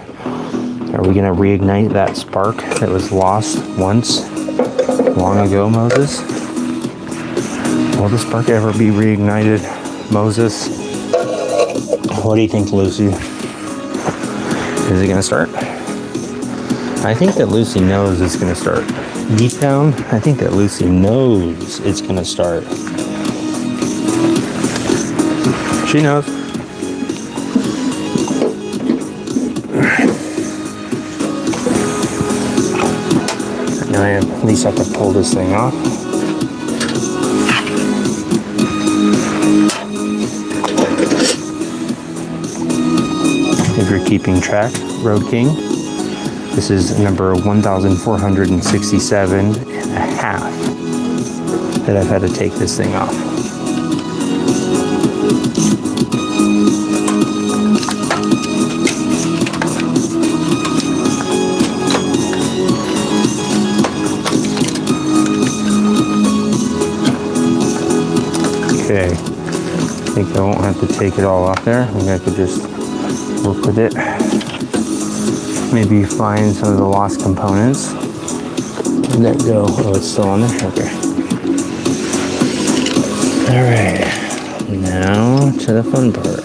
Are we going to reignite that spark that was lost once long ago, Moses? Will the spark ever be reignited, Moses? What do you think, Lucy? Is it going to start? I think that Lucy knows it's going to start. Deep down, I think that Lucy knows it's going to start. She knows. Now I at least have to pull this thing off. If you're keeping track, Road King, this is number 1,467 and a half that I've had to take this thing off. Okay, I think I won't have to take it all off there. I think I could just work with it. Maybe find some of the lost components. Let go. Oh, it's still on there? Okay. Alright. Now to the fun part.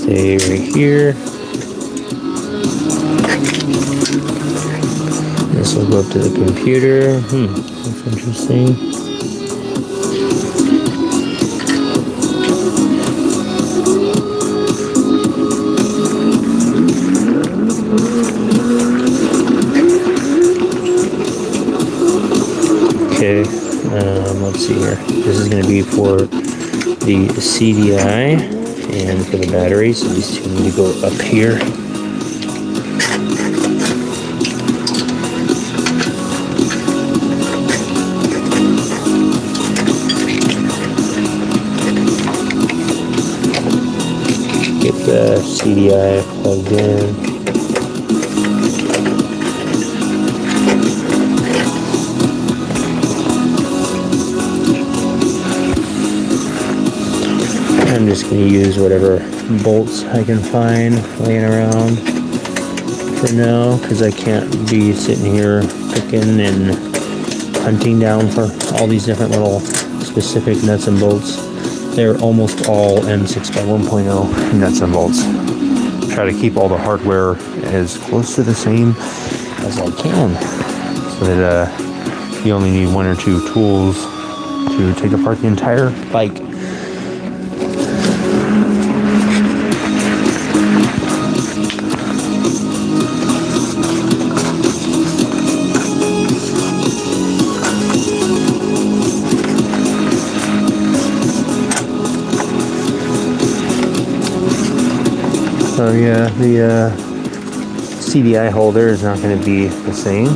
stay right here. This will go up to the computer. That's interesting. Okay, let's see here. This is going to be for the CDI and for the battery, so these two need to go up here. Get the CDI plugged in. I'm just going to use whatever bolts I can find laying around for now, because I can't be sitting here picking and hunting down for all these different little specific nuts and bolts. They're almost all M6 by 1.0 nuts and bolts. Try to keep all the hardware as close to the same as I can, so that you only need one or two tools to take apart the entire bike. So yeah, the CDI holder is not going to be the same,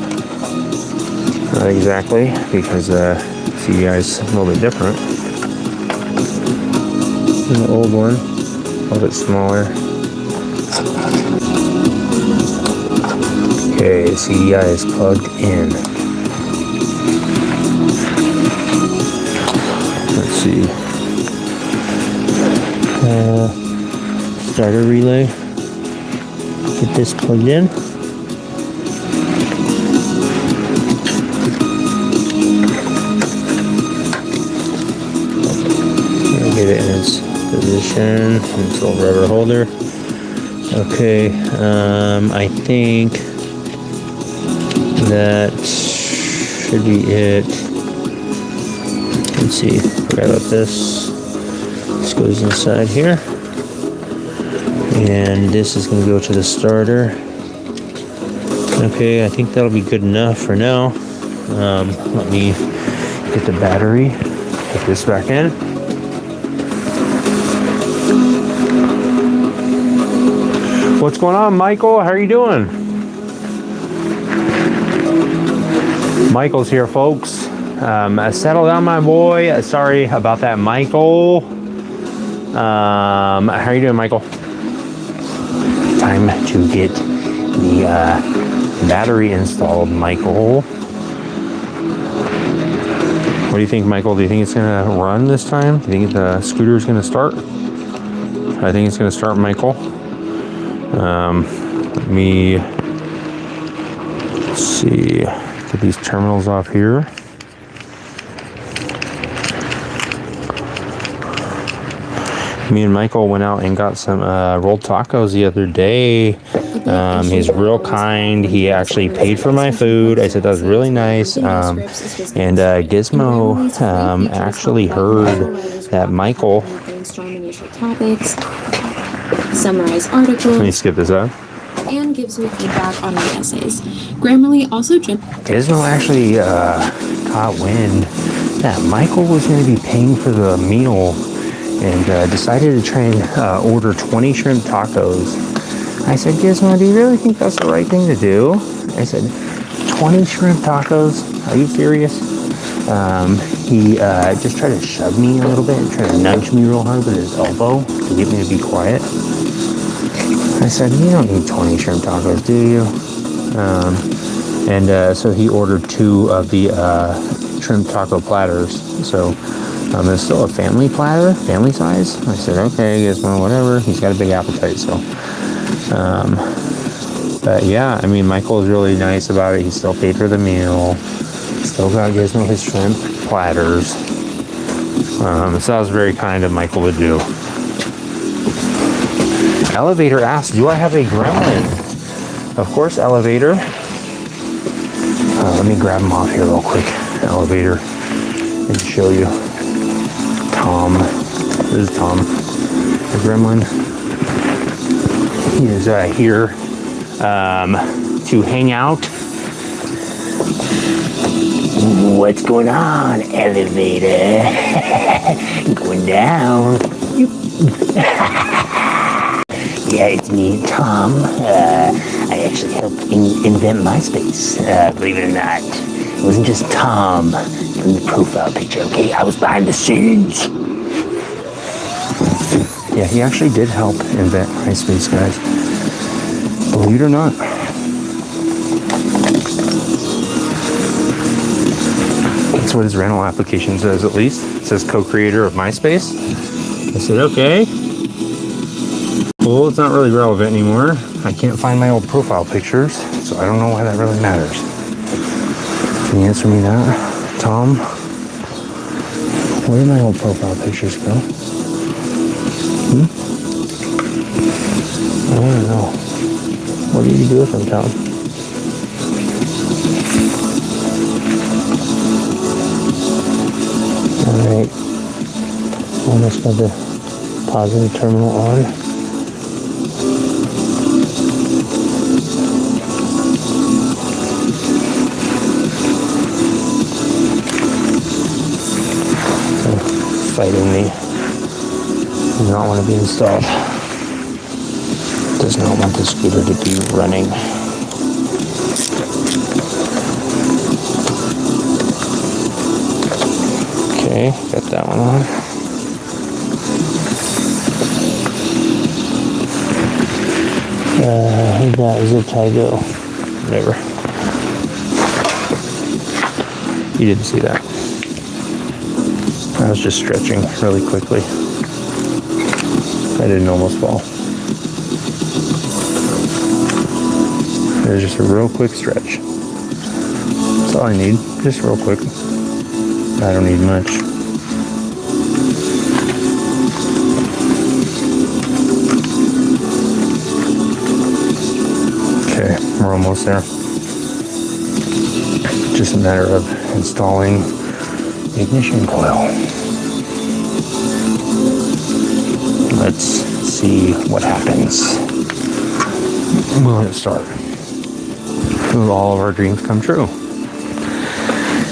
not exactly, because CDI is a little bit different than the old one, a little bit smaller. Okay, CDI is plugged in. Let's see. Starter relay. Get this plugged in. Get it in its position. Its little rubber holder. Okay, I think that should be it. Let's see. Forgot about this. This goes inside here. And this is going to go to the starter. Okay, I think that'll be good enough for now. Let me get the battery, put this back in. What's going on, Michael? How are you doing? Michael's here, folks. Settle down, my boy. Sorry about that, Michael. How are you doing, Michael? Time to get the battery installed, Michael. What do you think, Michael? Do you think it's gonna run this time? Do you think the scooter is gonna start? I think it's gonna start, Michael. Let me see. Get these terminals off here. Me and Michael went out and got some rolled tacos the other day. He's real kind. He actually paid for my food. I said that was really nice. And Gizmo actually heard that Michael. Summarize articles. Let me skip this out. And gives me feedback on my essays. Grammarly also jumped. Gizmo actually caught wind that Michael was going to be paying for the meal, and decided to try and order 20 shrimp tacos. I said, Gizmo, do you really think that's the right thing to do? I said, 20 shrimp tacos? Are you serious? He just tried to shove me a little bit and tried to nudge me real hard with his elbow to get me to be quiet. I said, you don't need 20 shrimp tacos, do you? So he ordered 2 of the shrimp taco platters. So it's still a family platter, family size. I said, okay, Gizmo, whatever. He's got a big appetite, so. But yeah, I mean, Michael is really nice about it. He still paid for the meal. Still got Gizmo his shrimp platters. So that was very kind of Michael to do. Elevator asks, do I have a gremlin? Of course, elevator. Let me grab him off here real quick. Elevator, and show you. Tom. This is Tom, the gremlin. He is here to hang out. What's going on, elevator? Going down. Yeah, it's me, Tom. I actually helped invent MySpace, believe it or not. It wasn't just Tom from the profile picture, okay? I was behind the scenes. Yeah, he actually did help invent MySpace, guys. Believe it or not. That's what his rental application says, at least. It says co-creator of MySpace. I said, okay. Well, it's not really relevant anymore. I can't find my old profile pictures, so I don't know why that really matters. Can you answer me that, Tom? Where did my old profile pictures go? I want to know. What did you do with them, Tom? Alright. Almost got the positive terminal on. Fighting me. Does not want to be installed. Does not want the scooter to be running. Okay, got that one on. Who's that? Zip tie go. Whatever. You didn't see that. I was just stretching really quickly. I didn't almost fall. It was just a real quick stretch. That's all I need, just real quick. I don't need much. Okay, we're almost there. Just a matter of installing the ignition coil. Let's see what happens. Will it start? Will all of our dreams come true?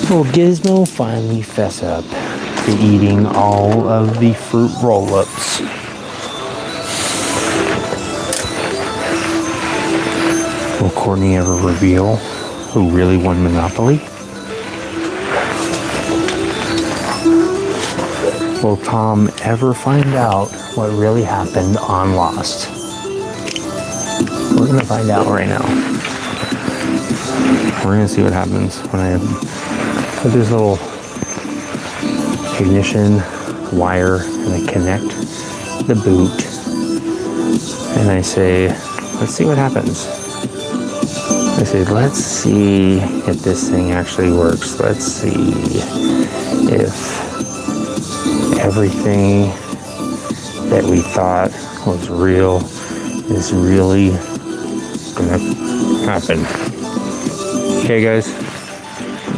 Will Gizmo finally fess up to eating all of the fruit roll-ups? Will Courtney ever reveal who really won Monopoly? Will Tom ever find out what really happened on Lost? We're gonna find out right now. We're gonna see what happens when I put this little ignition wire and I connect the boot and I say, let's see what happens. I say, let's see if this thing actually works. Let's see if everything that we thought was real is really gonna happen. Okay, guys,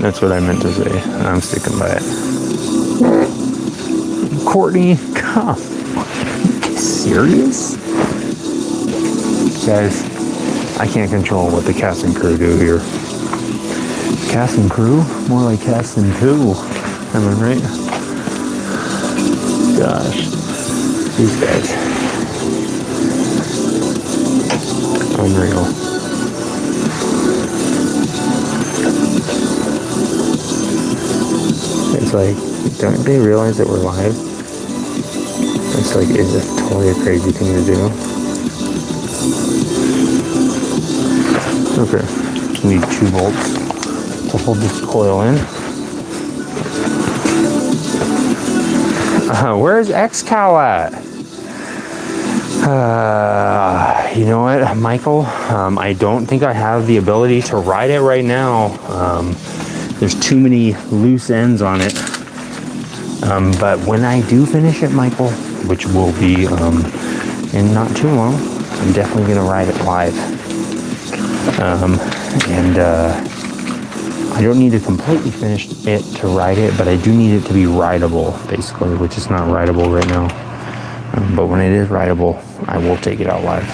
that's what I meant to say. I'm sticking by it. Courtney, come. Are you serious? Guys, I can't control what the cast and crew do here. Cast and crew? More like cast and two. Am I right? Gosh, these guys. Unreal. It's like, don't they realize that we're live? It's like, it's just totally a crazy thing to do. Okay, we need 2 bolts to hold this coil in. Where's X-Cal at? You know what, Michael? I don't think I have the ability to ride it right now. There's too many loose ends on it. But when I do finish it, Michael, which will be in not too long. I'm definitely gonna ride it live. I don't need to completely finish it to ride it, but I do need it to be rideable, basically, which is not rideable right now. But when it is rideable, I will take it out live.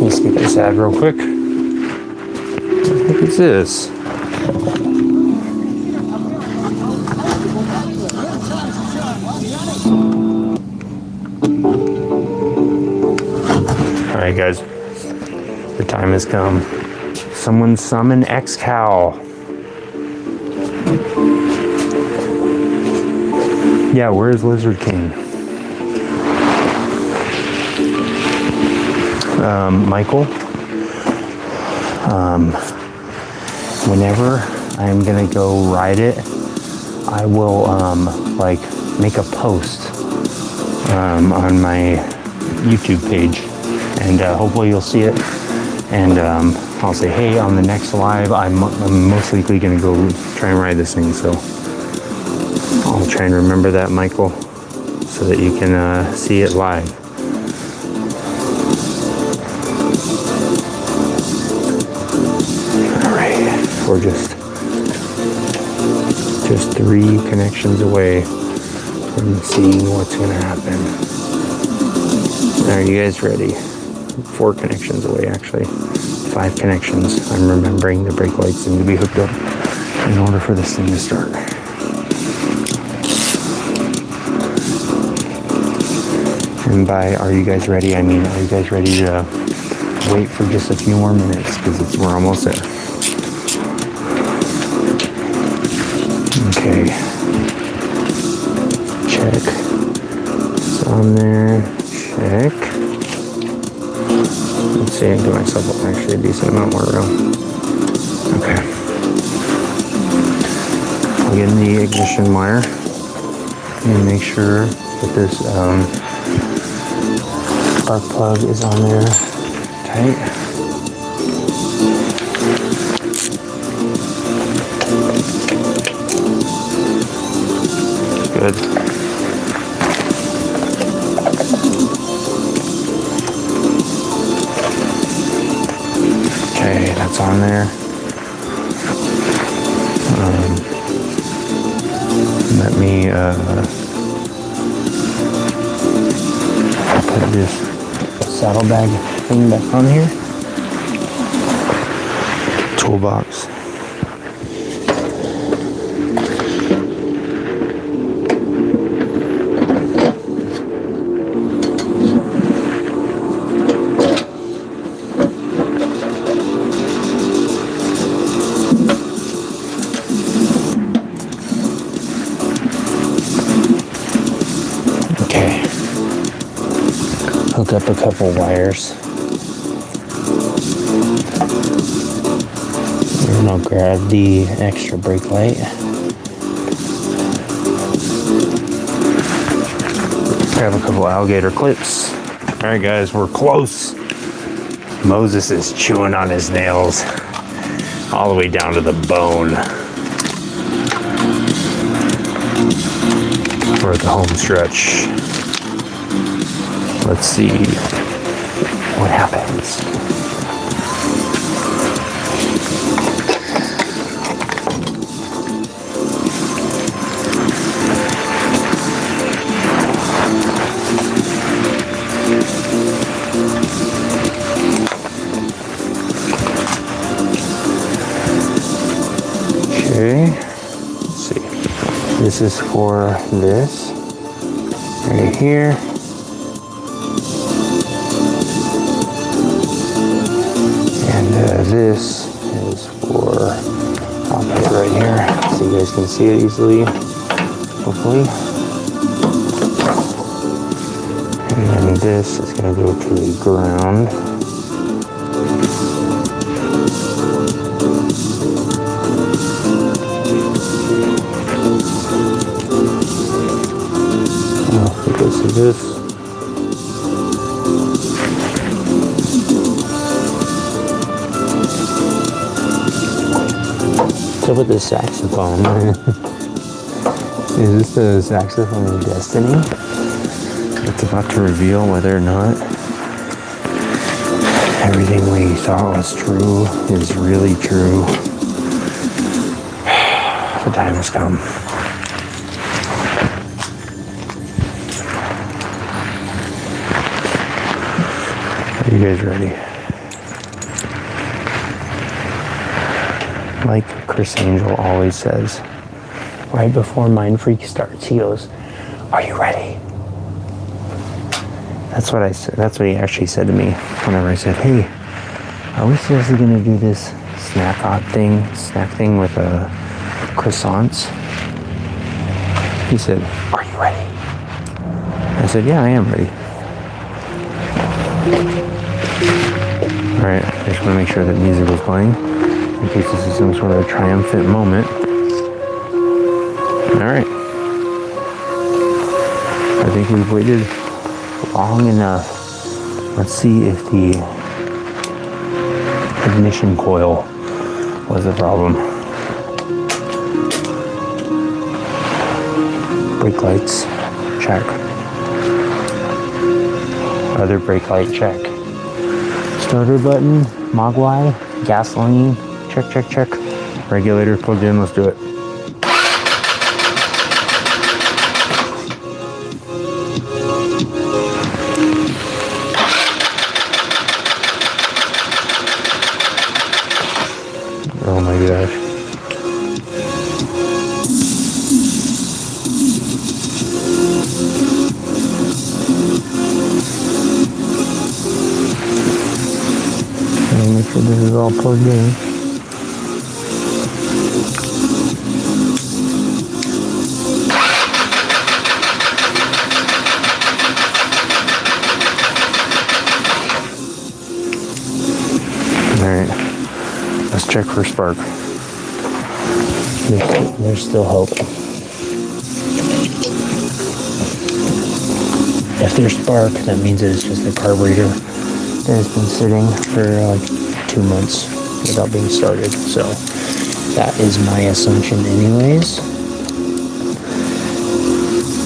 Let's get this ad real quick. What is this? Alright guys, the time has come. Someone summon X-Cow. Yeah, where's Lizard King? Michael, whenever I'm gonna go ride it, I will like make a post on my YouTube page, and hopefully you'll see it. And I'll say, hey, on the next live, I'm most likely gonna go try and ride this thing. So I'll try and remember that, Michael, so that you can see it live. We're just 3 connections away from seeing what's gonna happen. Are you guys ready? 4 connections away, actually. 5 connections. I'm remembering the brake lights need to be hooked up in order for this thing to start. And by are you guys ready, I mean, are you guys ready to wait for just a few more minutes, because we're almost there. Okay, check, it's on there, check. Let's see, I give myself actually a decent amount more room. Okay. Plug in the ignition wire and make sure that this spark plug is on there tight. Good. Okay, that's on there. Let me put this saddlebag thing back on here. Toolbox. Hook up a couple wires. And I'll grab the extra brake light. Grab a couple alligator clips. Alright guys, we're close. Moses is chewing on his nails all the way down to the bone. We're at the home stretch. Let's see what happens. Okay, let's see. This is for this right here. This is for, I'll put it right here so you guys can see it easily, hopefully. And then this is going to go to the ground. It goes to this. What's up with the saxophone? Is this the saxophone of destiny? It's about to reveal whether or not everything we thought was true is really true. The time has come. Are you guys ready? Like Chris Angel always says, right before Mind Freak starts, he goes, "Are you ready?" That's what I said. That's what he actually said to me whenever I said, "Hey, are we seriously gonna do this snack thing with croissants?" He said, "Are you ready?" I said, "Yeah, I am ready." All right, I just want to make sure that music was playing in case this is some sort of triumphant moment. All right. I think we've waited long enough. Let's see if the ignition coil was the problem. Brake lights, check. Other brake light, check. Starter button, mogwai, gasoline, check, check, check. Regulator plugged in, let's do it. Oh my gosh. Make sure this is all plugged in. Alright, let's check for spark. There's still hope. If there's spark, that means that it's just the carburetor that has been sitting for like 2 months without being started. So that is my assumption anyways.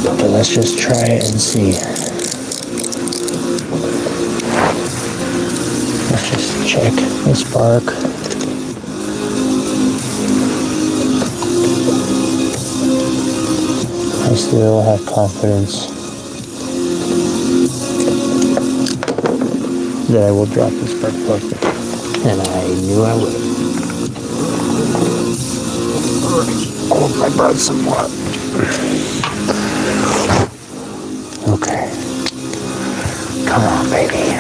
But let's just try it and see. Let's just check the spark. I still have confidence that I will drop the spark plug, and I knew I would. Hold my breath somewhat. Okay. Come on, baby.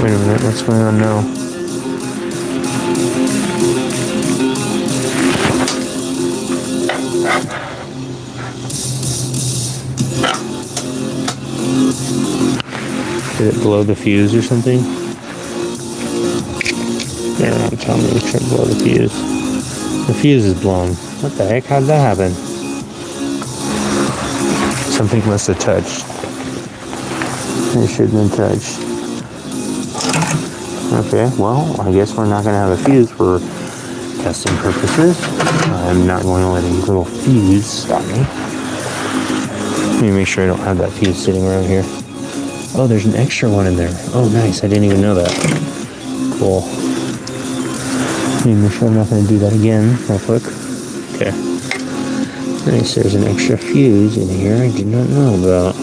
Wait a minute, what's going on now? Did it blow the fuse or something? They're not telling me to blow the fuse. The fuse is blown. What the heck? How did that happen? Something must have touched. It shouldn't have touched. Okay, well, I guess we're not going to have a fuse for testing purposes. I'm not going to let any little fuse stop me. Let me make sure I don't have that fuse sitting around here. Oh, there's an extra one in there. Oh, nice. I didn't even know that. Cool. Let me make sure I'm not going to do that again real quick. Okay. Nice. There's an extra fuse in here I did not know about.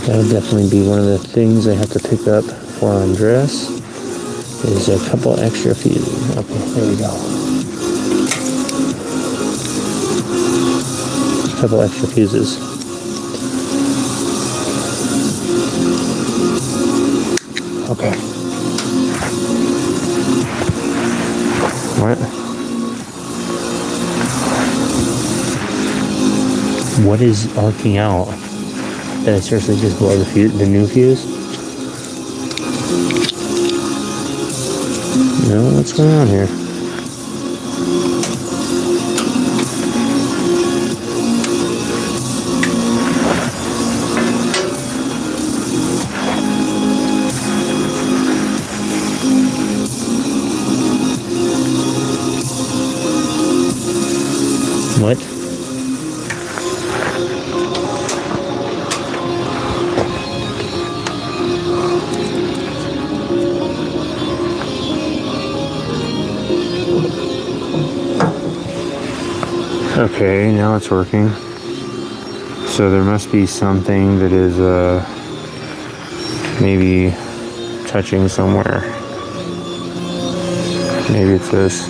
That'll definitely be one of the things I have to pick up for Andres. Is a couple extra fuses. Okay, there we go. A couple extra fuses. Okay. What? What is arcing out? Did I seriously just blow the new fuse? No, what's going on here? What? Okay, now it's working. So there must be something that is maybe touching somewhere. Maybe it's this.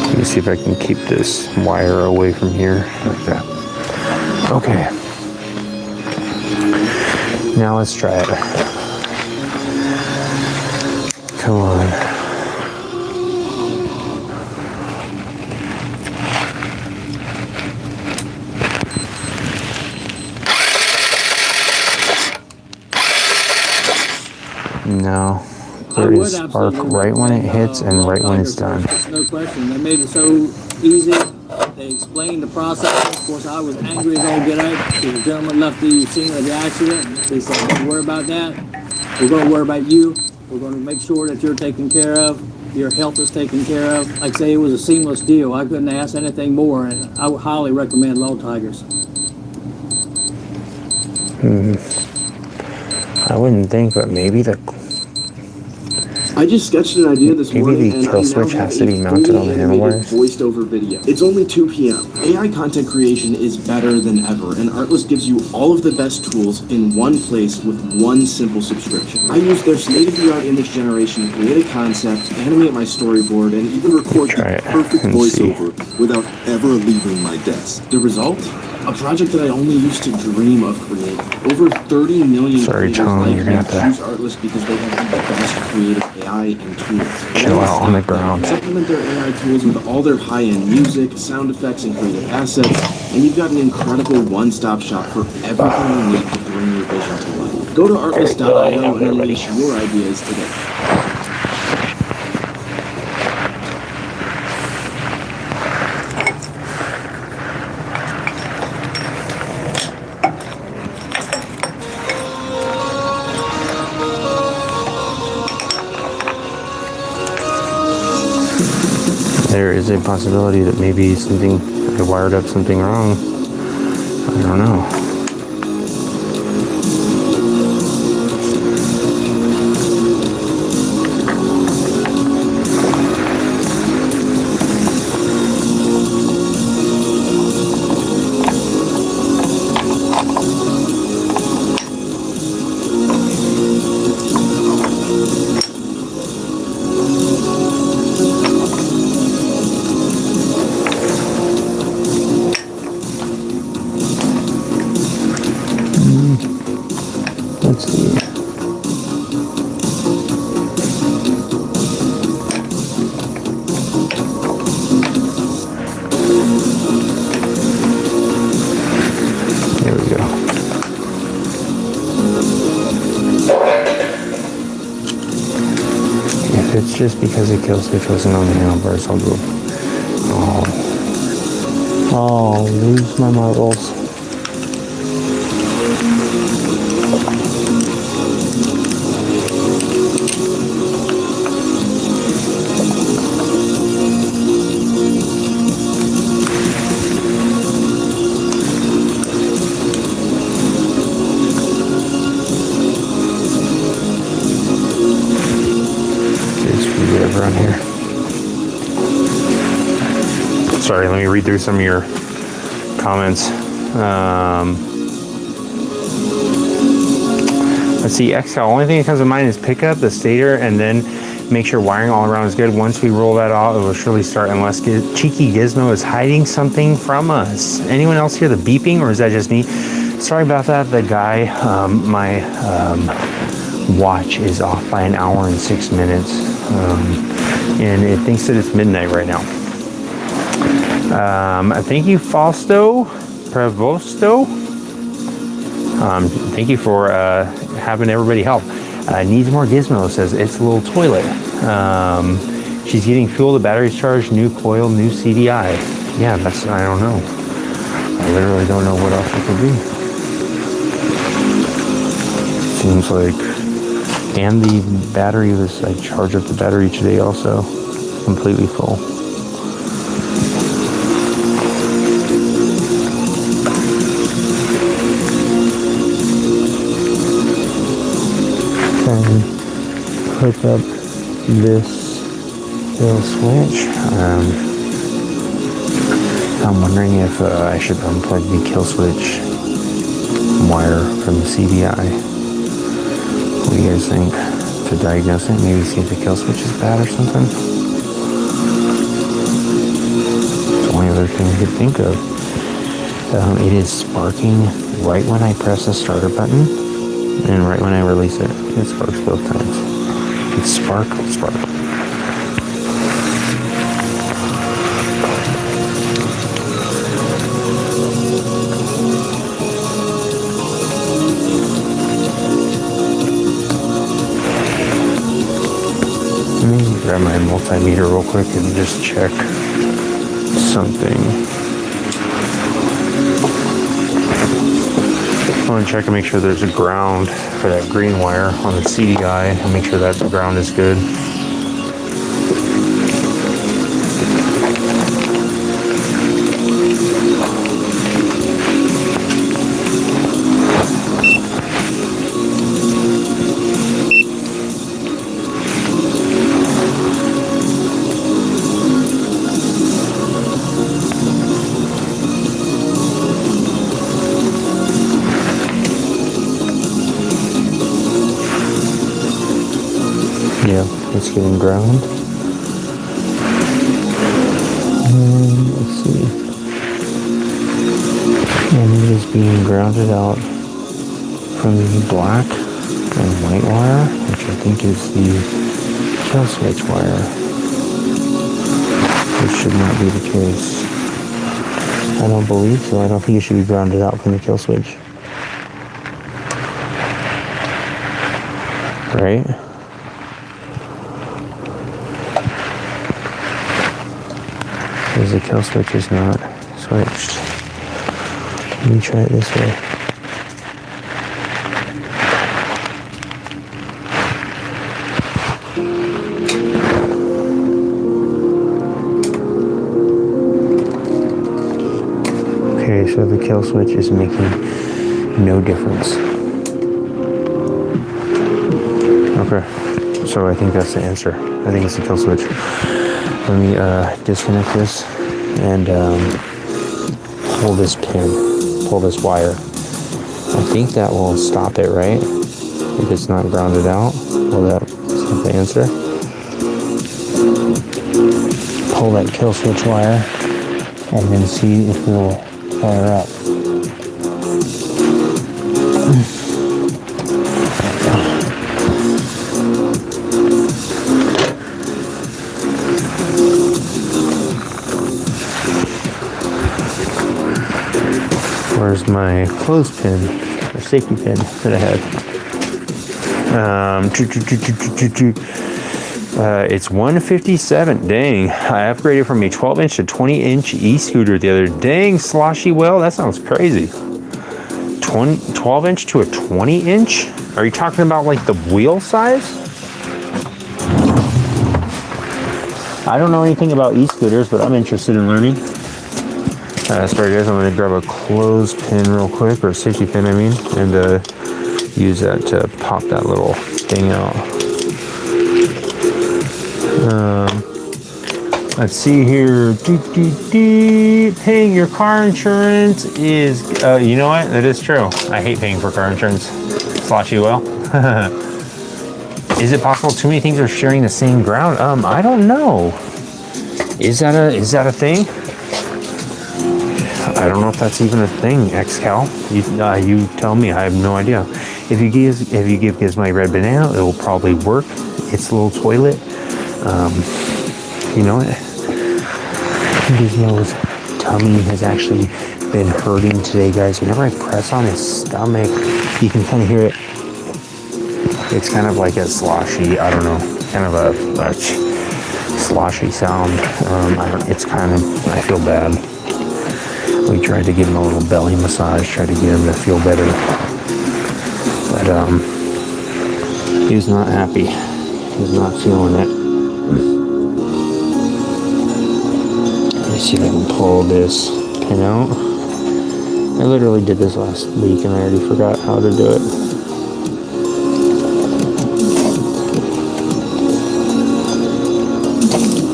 Let me see if I can keep this wire away from here, like that. Okay. Now let's try it. Come on. No. There is spark right when it hits and right when it's done. No question. They made it so easy. They explained the process. Of course, I was angry as all get out because the gentleman left the scene of the accident. They said, don't worry about that. We're going to worry about you. We're going to make sure that you're taken care of. Your health is taken care of. Like I say, it was a seamless deal. I couldn't ask anything more, and I would highly recommend Low Tigers. I wouldn't think, but maybe the I just sketched an idea this morning, Maybe the kill switch has to be mounted on the handlebars. Voiced over video. It's only 2 p.m. AI content creation is better than ever, and Artlist gives you all of the best tools in one place with one simple subscription. I use their state-of-the-art image generation to create a concept, animate my storyboard, and even record the perfect voiceover without ever leaving my desk. The result? A project that I only used to dream of creating. Over 30 million creators Tom, you're gonna have to choose Artlist because they have the best creative AI and tools. chill out on the ground. Supplement their AI tools with all their high-end music, sound effects, and creative assets, and you've got an incredible one-stop shop for everything you need to bring your vision to life. Go to artlist.io and unleash your ideas today. There is a possibility that maybe I wired up something wrong. I don't know. Let's see. There we go. If it's just because the kill switch wasn't on the handlebars, I'll go. Oh, lose my marbles. Around here. Sorry, let me read through some of your comments. Let's see, XL, only thing that comes to mind is pick up the stator and then make sure wiring all around is good. Once we roll that off, it will surely start unless Cheeky Gizmo is hiding something from us. Anyone else hear the beeping, or is that just me? Sorry about that. The guy, my watch is off by an hour and 6 minutes. And it thinks that it's midnight right now. Thank you, Fausto Prevosto. Thank you for having everybody help. Needs more gizmos, says it's a little toilet. She's getting fuel, the battery's charged, new coil, new CDI. Yeah, that's, I don't know. I literally don't know what else it could be. Seems like, and the battery was, I charge up the battery today also, completely full. Hook up this kill switch. I'm wondering if I should unplug the kill switch wire from the CDI. What do you guys think? To diagnose it, maybe see if the kill switch is bad or something. It's the only other thing I could think of. It is sparking right when I press the starter button and right when I release it. It sparks both times. It's spark. Let me grab my multimeter real quick and just check something. I want to check and make sure there's a ground for that green wire on the CDI and make sure that the ground is good. Yeah, it's getting ground. Let's see. And it is being grounded out from the black and white wire, which I think is the kill switch wire. Which should not be the case. I don't believe so. I don't think it should be grounded out from the kill switch. Right? Because the kill switch is not switched. Let me try it this way. Okay, so the kill switch is making no difference. Okay, so I think that's the answer. I think it's the kill switch. Let me disconnect this and pull this pin, pull this wire. I think that will stop it, right? If it's not grounded out. Well, that's not the answer. Pull that kill switch wire and then see if it will fire up. Where's my clothespin or safety pin that I had? It's 157. Dang, I upgraded from a 12-inch to 20-inch e-scooter the other. Dang, sloshy well, that sounds crazy. 12-inch to a 20-inch? Are you talking about like the wheel size? I don't know anything about e-scooters, but I'm interested in learning. Sorry guys, I'm going to grab a clothespin real quick, or a safety pin I mean, and use that to pop that little thing out. Let's see here. Paying your car insurance is, you know what? That is true. I hate paying for car insurance. Sloshy well. Is it possible too many things are sharing the same ground? I don't know. Is that a thing? I don't know if that's even a thing, XCal. You tell me. I have no idea. If you give Gizmo red banana, it will probably work. It's a little toilet. You know what? Gizmo's tummy has actually been hurting today, guys. Whenever I press on his stomach, you can kind of hear it. It's kind of like a sloshy, I don't know, kind of a sloshy sound. I feel bad. We tried to give him a little belly massage, tried to get him to feel better. But he's not happy. He's not feeling it. Let me see if I can pull this pin out. I literally did this last week and I already forgot how to do it.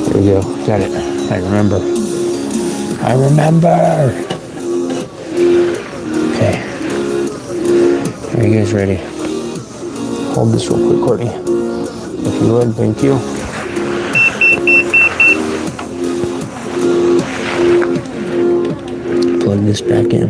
There we go. Got it. I remember. Okay. Are you guys ready? Hold this real quick, Courtney. If you would, thank you. Plug this back in.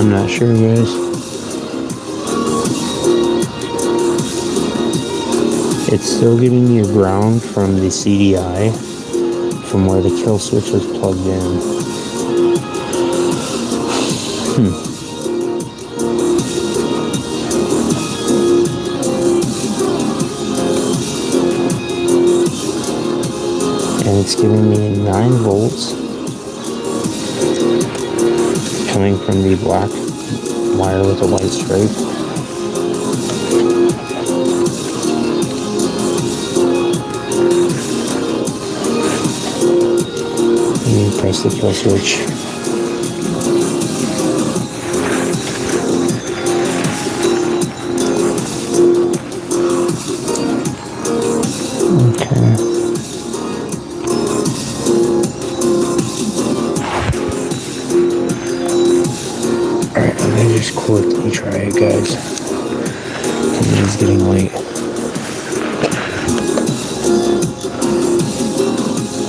I'm not sure, guys. It's still giving me a ground from the CDI, from where the kill switch was plugged in. And it's giving me 9 volts coming from the black wire with a white stripe. And press the kill switch. Okay. Just quickly try it, guys. It's getting late.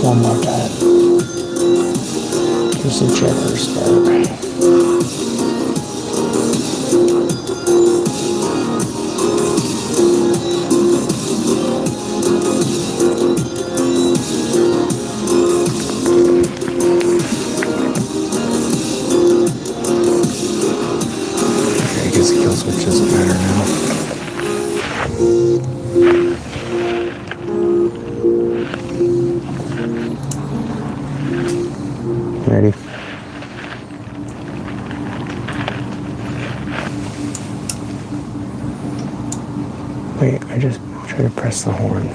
One more time. Just a checker start. Which doesn't matter now. Ready? Wait, I just try to press the horn.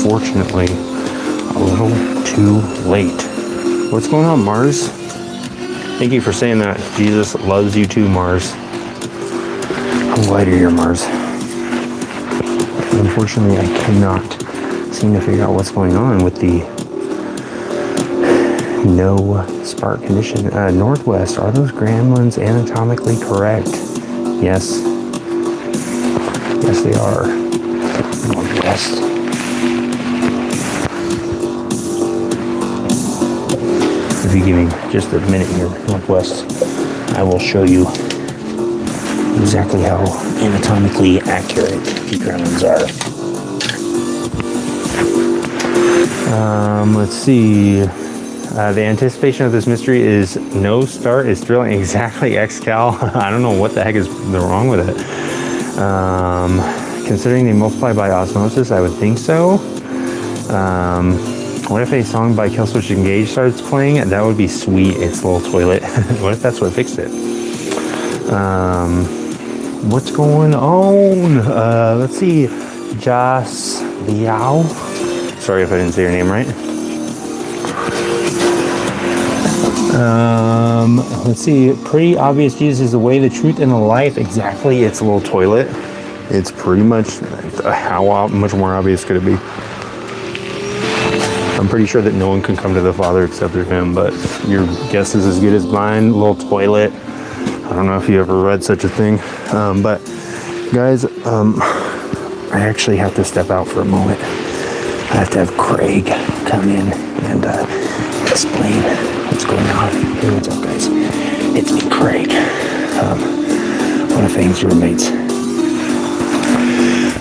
unfortunately a little too late. What's going on, Mars? Thank you for saying that. Jesus loves you too, Mars. I'm glad you're here, Mars. Unfortunately, I cannot seem to figure out what's going on with the no spark condition. Northwest, are those gremlins anatomically correct? Yes. Yes, they are. Northwest. If you give me just a minute here, Northwest, I will show you exactly how anatomically accurate the gremlins are. Let's see. The anticipation of this mystery is no start is drilling exactly XCal. I don't know what the heck is wrong with it. Considering they multiply by osmosis, I would think so. What if a song by Killswitch Engage starts playing? That would be sweet. It's a little toilet. What if that's what fixed it? What's going on? Let's see. Jas Liao. Sorry if I didn't say your name right. Let's see. Pretty obvious Jesus is the way, the truth, and the life. Exactly. It's a little toilet. It's pretty much, how much more obvious could it be? I'm pretty sure that no one can come to the Father except through him, but your guess is as good as mine. Little toilet. I don't know if you ever read such a thing. But guys, I actually have to step out for a moment. I have to have Craig come in and explain what's going on. Hey, what's up, guys? It's me, Craig. One of Fang's roommates.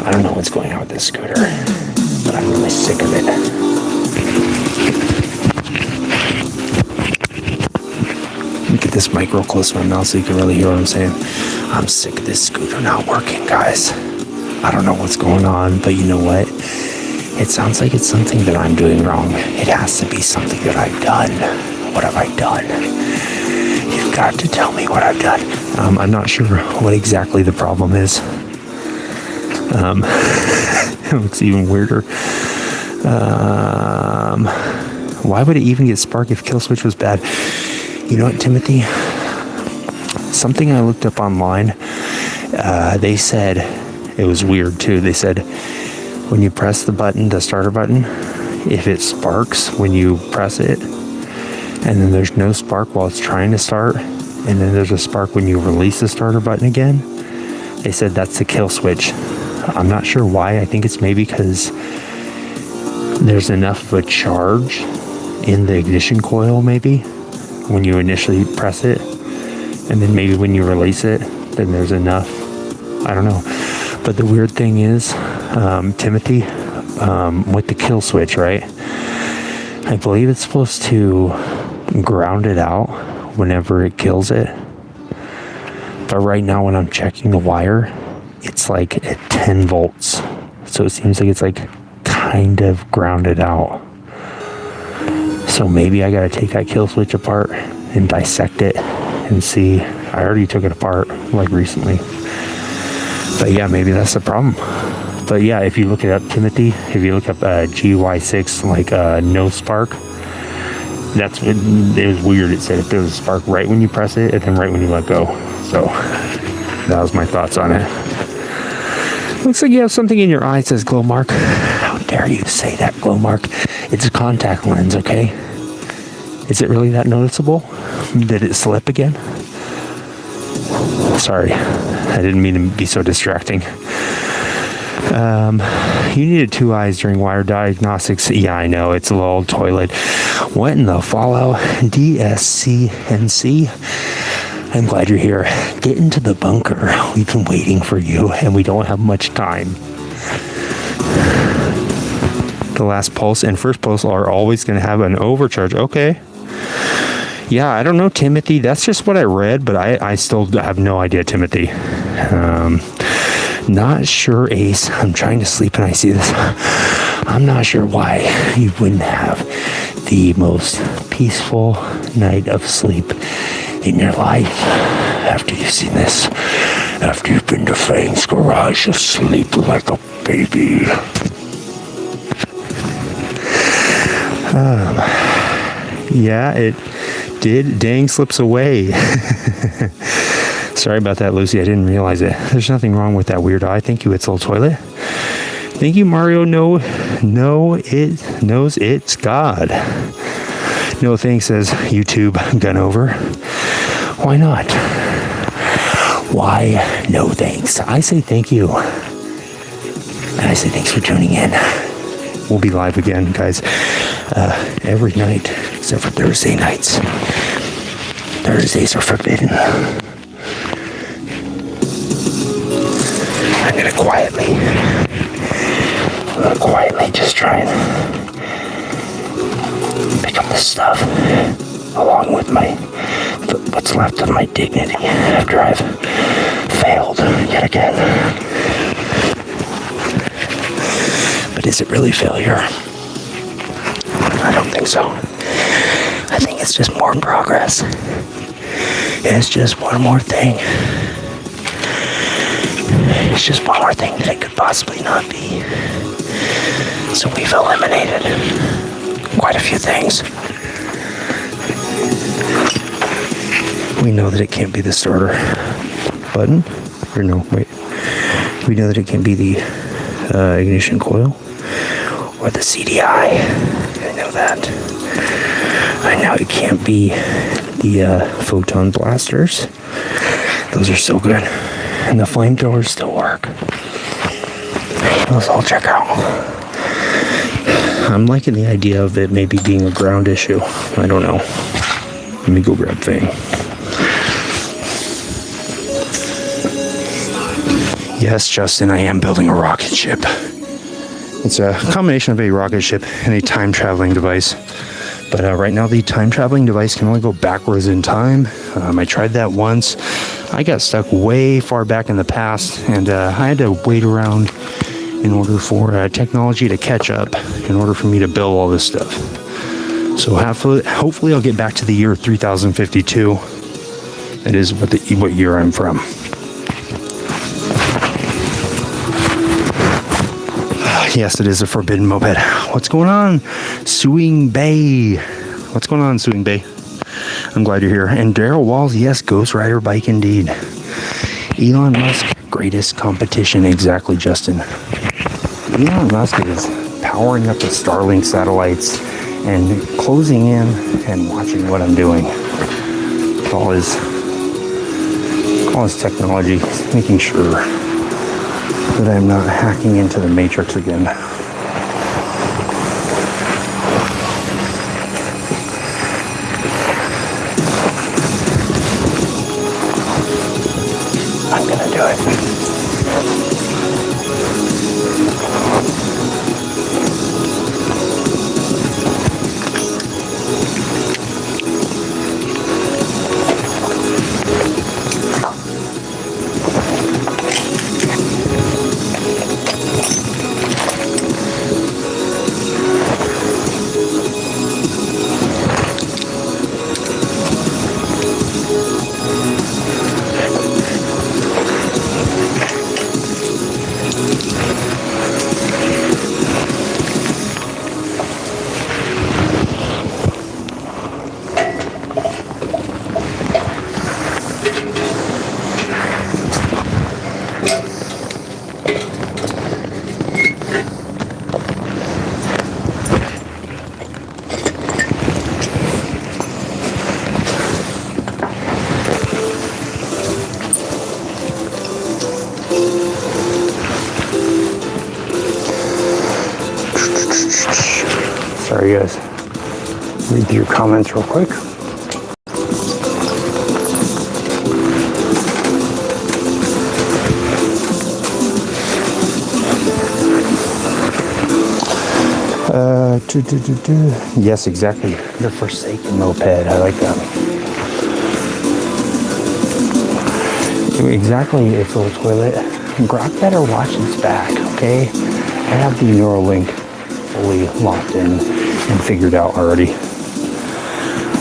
I don't know what's going on with this scooter, but I'm really sick of it. Let me get this mic real close to my mouth so you can really hear what I'm saying. I'm sick of this scooter not working, guys. I don't know what's going on, but you know what? It sounds like it's something that I'm doing wrong. It has to be something that I've done. What have I done? You've got to tell me what I've done. I'm not sure what exactly the problem is. It looks even weirder. Why would it even get spark if kill switch was bad? You know what, Timothy? Something I looked up online, they said, it was weird too. They said, when you press the button, the starter button, if it sparks when you press it, and then there's no spark while it's trying to start, and then there's a spark when you release the starter button again, they said that's the kill switch. I'm not sure why. I think it's maybe because there's enough of a charge in the ignition coil, maybe, when you initially press it, and then maybe when you release it, then there's enough. I don't know. But the weird thing is, Timothy, with the kill switch, right? I believe it's supposed to ground it out whenever it kills it. But right now when I'm checking the wire, it's like at 10 volts. So it seems like it's like kind of grounded out. So maybe I gotta take that kill switch apart and dissect it and see. I already took it apart like recently. But yeah, maybe that's the problem. But yeah, if you look it up, Timothy, if you look up GY6, like no spark, that's what, it was weird. It said if there was a spark right when you press it and then right when you let go. So that was my thoughts on it. Looks like you have something in your eye that says glow mark. How dare you say that, glow mark? It's a contact lens, okay? Is it really that noticeable? Did it slip again? Sorry, I didn't mean to be so distracting. You needed 2 eyes during wire diagnostics. Yeah, I know, it's a little toilet. What in the fallout? DSCNC? I'm glad you're here. Get into the bunker. We've been waiting for you, and we don't have much time. The last pulse and first pulse are always going to have an overcharge. Okay. Yeah, I don't know, Timothy. That's just what I read, but I still have no idea, Timothy. Not sure, Ace. I'm trying to sleep and I see this. I'm not sure why you wouldn't have the most peaceful night of sleep in your life after you've seen this. After you've been to Fang's garage, asleep like a baby. Yeah, it did. Dang slips away. Sorry about that, Lucy. I didn't realize it. There's nothing wrong with that weird eye. Thank you, It's Little Toilet. Thank you, Mario. No, it knows it's God. No thanks, says YouTube Gun Over. Why not? Why no thanks? I say thank you. And I say thanks for tuning in. We'll be live again, guys, every night except for Thursday nights. Thursdays are forbidden. I'm gonna quietly just try and pick up this stuff along with what's left of my dignity after I've failed yet again. But is it really failure? I don't think so. I think it's just more progress. It's just one more thing. It's just one more thing that it could possibly not be. So we've eliminated quite a few things. We know that it can't be the starter button. Or no, wait. We know that it can't be the ignition coil or the CDI. I know that. I know it can't be the photon blasters. Those are so good. And the flamethrowers still work. Those all check out. I'm liking the idea of it maybe being a ground issue. I don't know. Let me go grab Fang. Yes, Justin, I am building a rocket ship. It's a combination of a rocket ship and a time-traveling device. But right now, the time-traveling device can only go backwards in time. I tried that once. I got stuck way far back in the past, and I had to wait around in order for technology to catch up, in order for me to build all this stuff. So hopefully I'll get back to the year 3052. That is what year I'm from. Yes, it is a forbidden moped. What's going on, Suing Bay? What's going on, Suing Bay? I'm glad you're here. And Daryl Walls, yes, Ghost Rider bike indeed. Elon Musk, greatest competition. Exactly, Justin. Elon Musk is powering up the Starlink satellites and closing in and watching what I'm doing. All his technology, making sure that I'm not hacking into the Matrix again. I'm gonna do it. Sorry guys, read through your comments real quick. Yes, exactly. The Forsaken moped. I like that. Exactly, It's a Little Toilet. Grok better watch its back, okay? I have the Neuralink fully locked in and figured out already.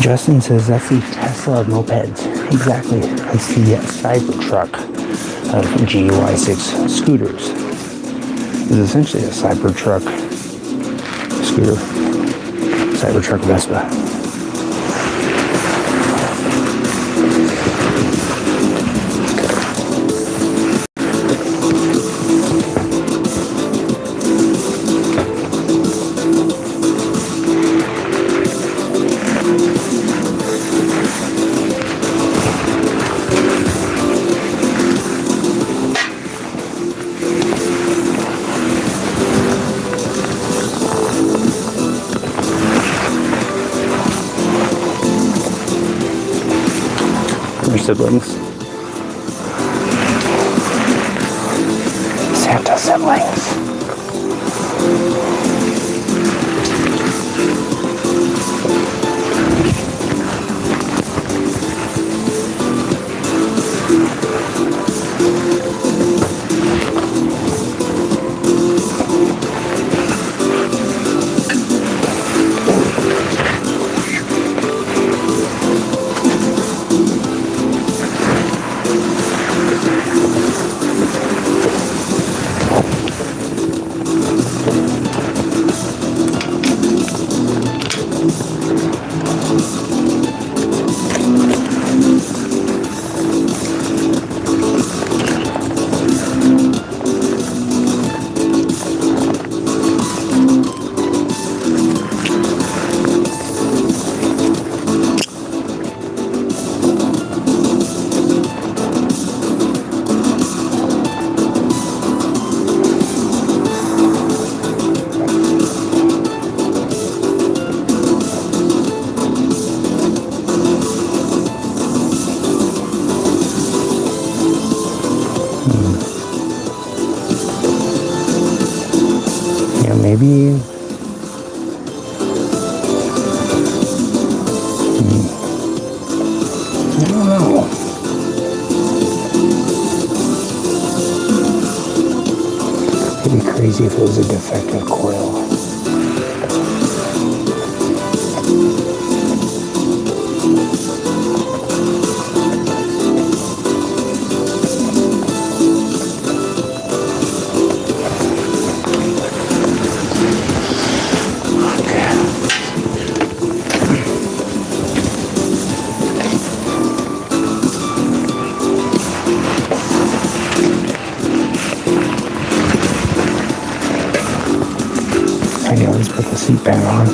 Justin says that's the Tesla of mopeds. Exactly. It's the Cybertruck of GUI6 scooters. It's essentially a Cybertruck scooter. Cybertruck Vespa. Your siblings. Santa siblings. Maybe I don't know. It'd be crazy if it was a defective coil. Let's put the seat back on.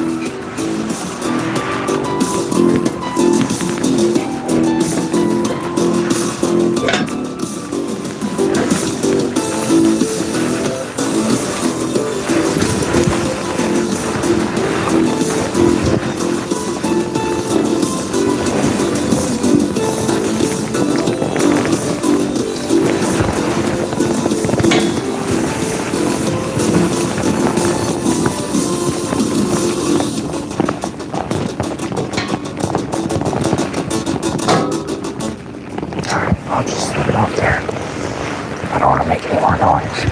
I'll just leave it up there. I don't want to make any more noise.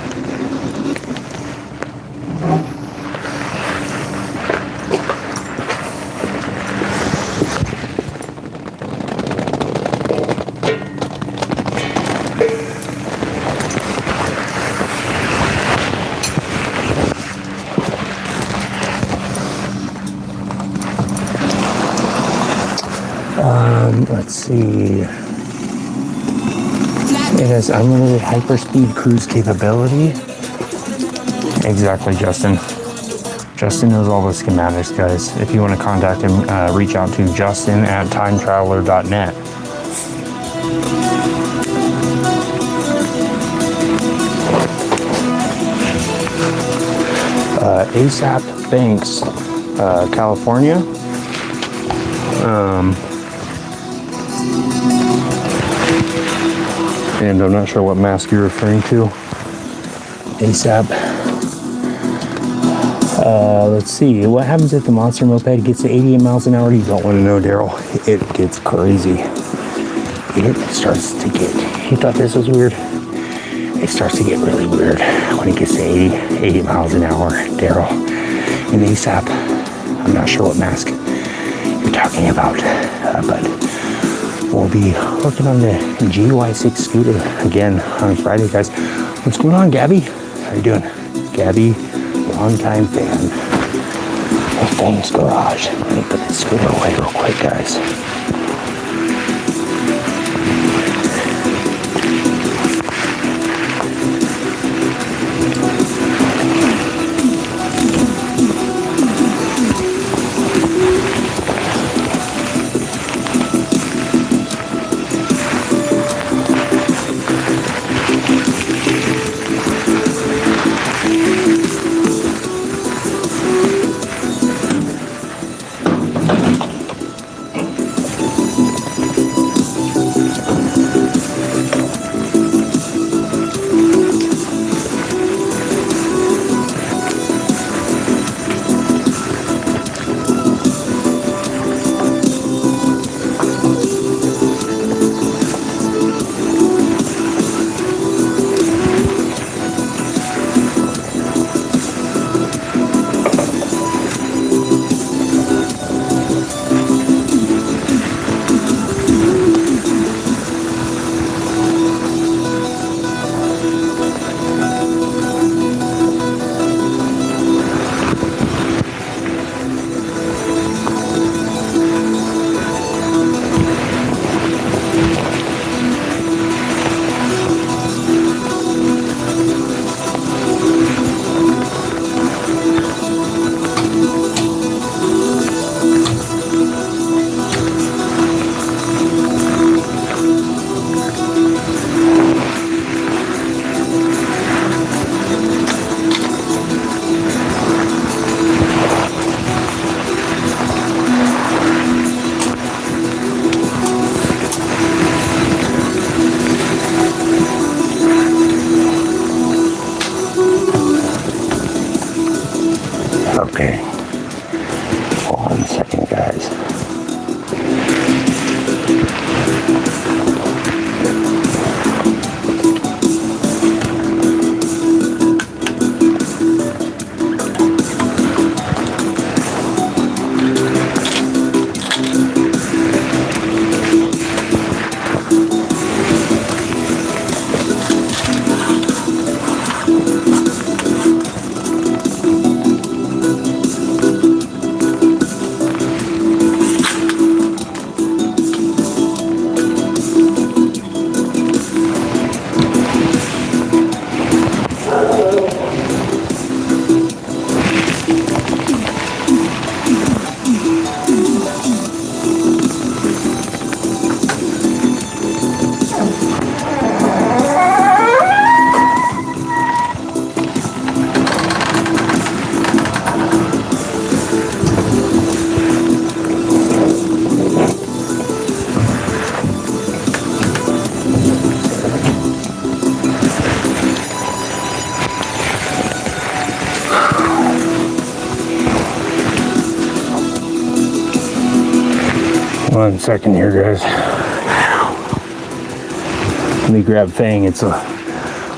Let's see. It has unlimited hyperspeed cruise capability. Exactly, Justin. Justin knows all the schematics, guys. If you want to contact him, reach out to Justin at timetraveler.net. ASAP Banks, California. And I'm not sure what mask you're referring to. ASAP. Let's see. What happens if the monster moped gets to 88 miles an hour? You don't want to know, Daryl. It gets crazy. It starts to get... You thought this was weird? It starts to get really weird when it gets to 80 miles an hour, Daryl. And ASAP, I'm not sure what mask you're talking about, but we'll be working on the GY6 scooter again on Friday, guys. What's going on, Gabby? How you doing? Gabby, longtime fan. Thanks, garage. Let me put this scooter away real quick, guys. Okay. Hold on a second, guys. One second here, guys. Let me grab Fang. It's a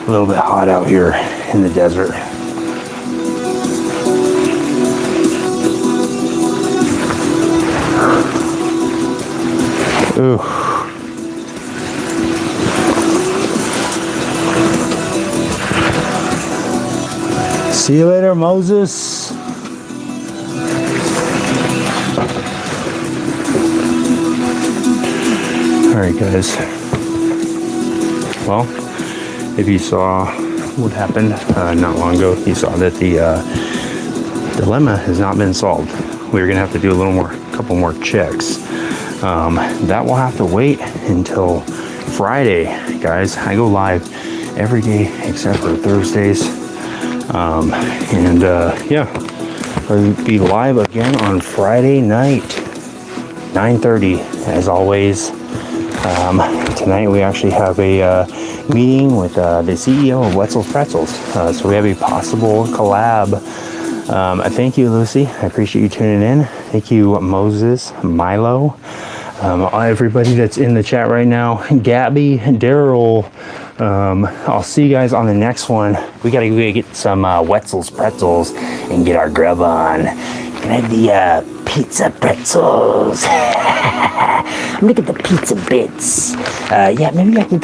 little bit hot out here in the desert. Ooh. See you later, Moses. All right, guys. Well, if you saw what happened not long ago, you saw that the dilemma has not been solved. We're gonna have to do a couple more checks. That will have to wait until Friday, guys. I go live every day except for Thursdays. Yeah, I'll be live again on Friday night, 9:30, as always. Tonight we actually have a meeting with the CEO of Wetzel's Pretzels. So we have a possible collab. Thank you, Lucy. I appreciate you tuning in. Thank you, Moses, Milo, everybody that's in the chat right now, Gabby, Daryl. I'll see you guys on the next one. We gotta go get some Wetzel's Pretzels and get our grub on. Can I have the pizza pretzels? I'm gonna get the pizza bits. Yeah, maybe I can get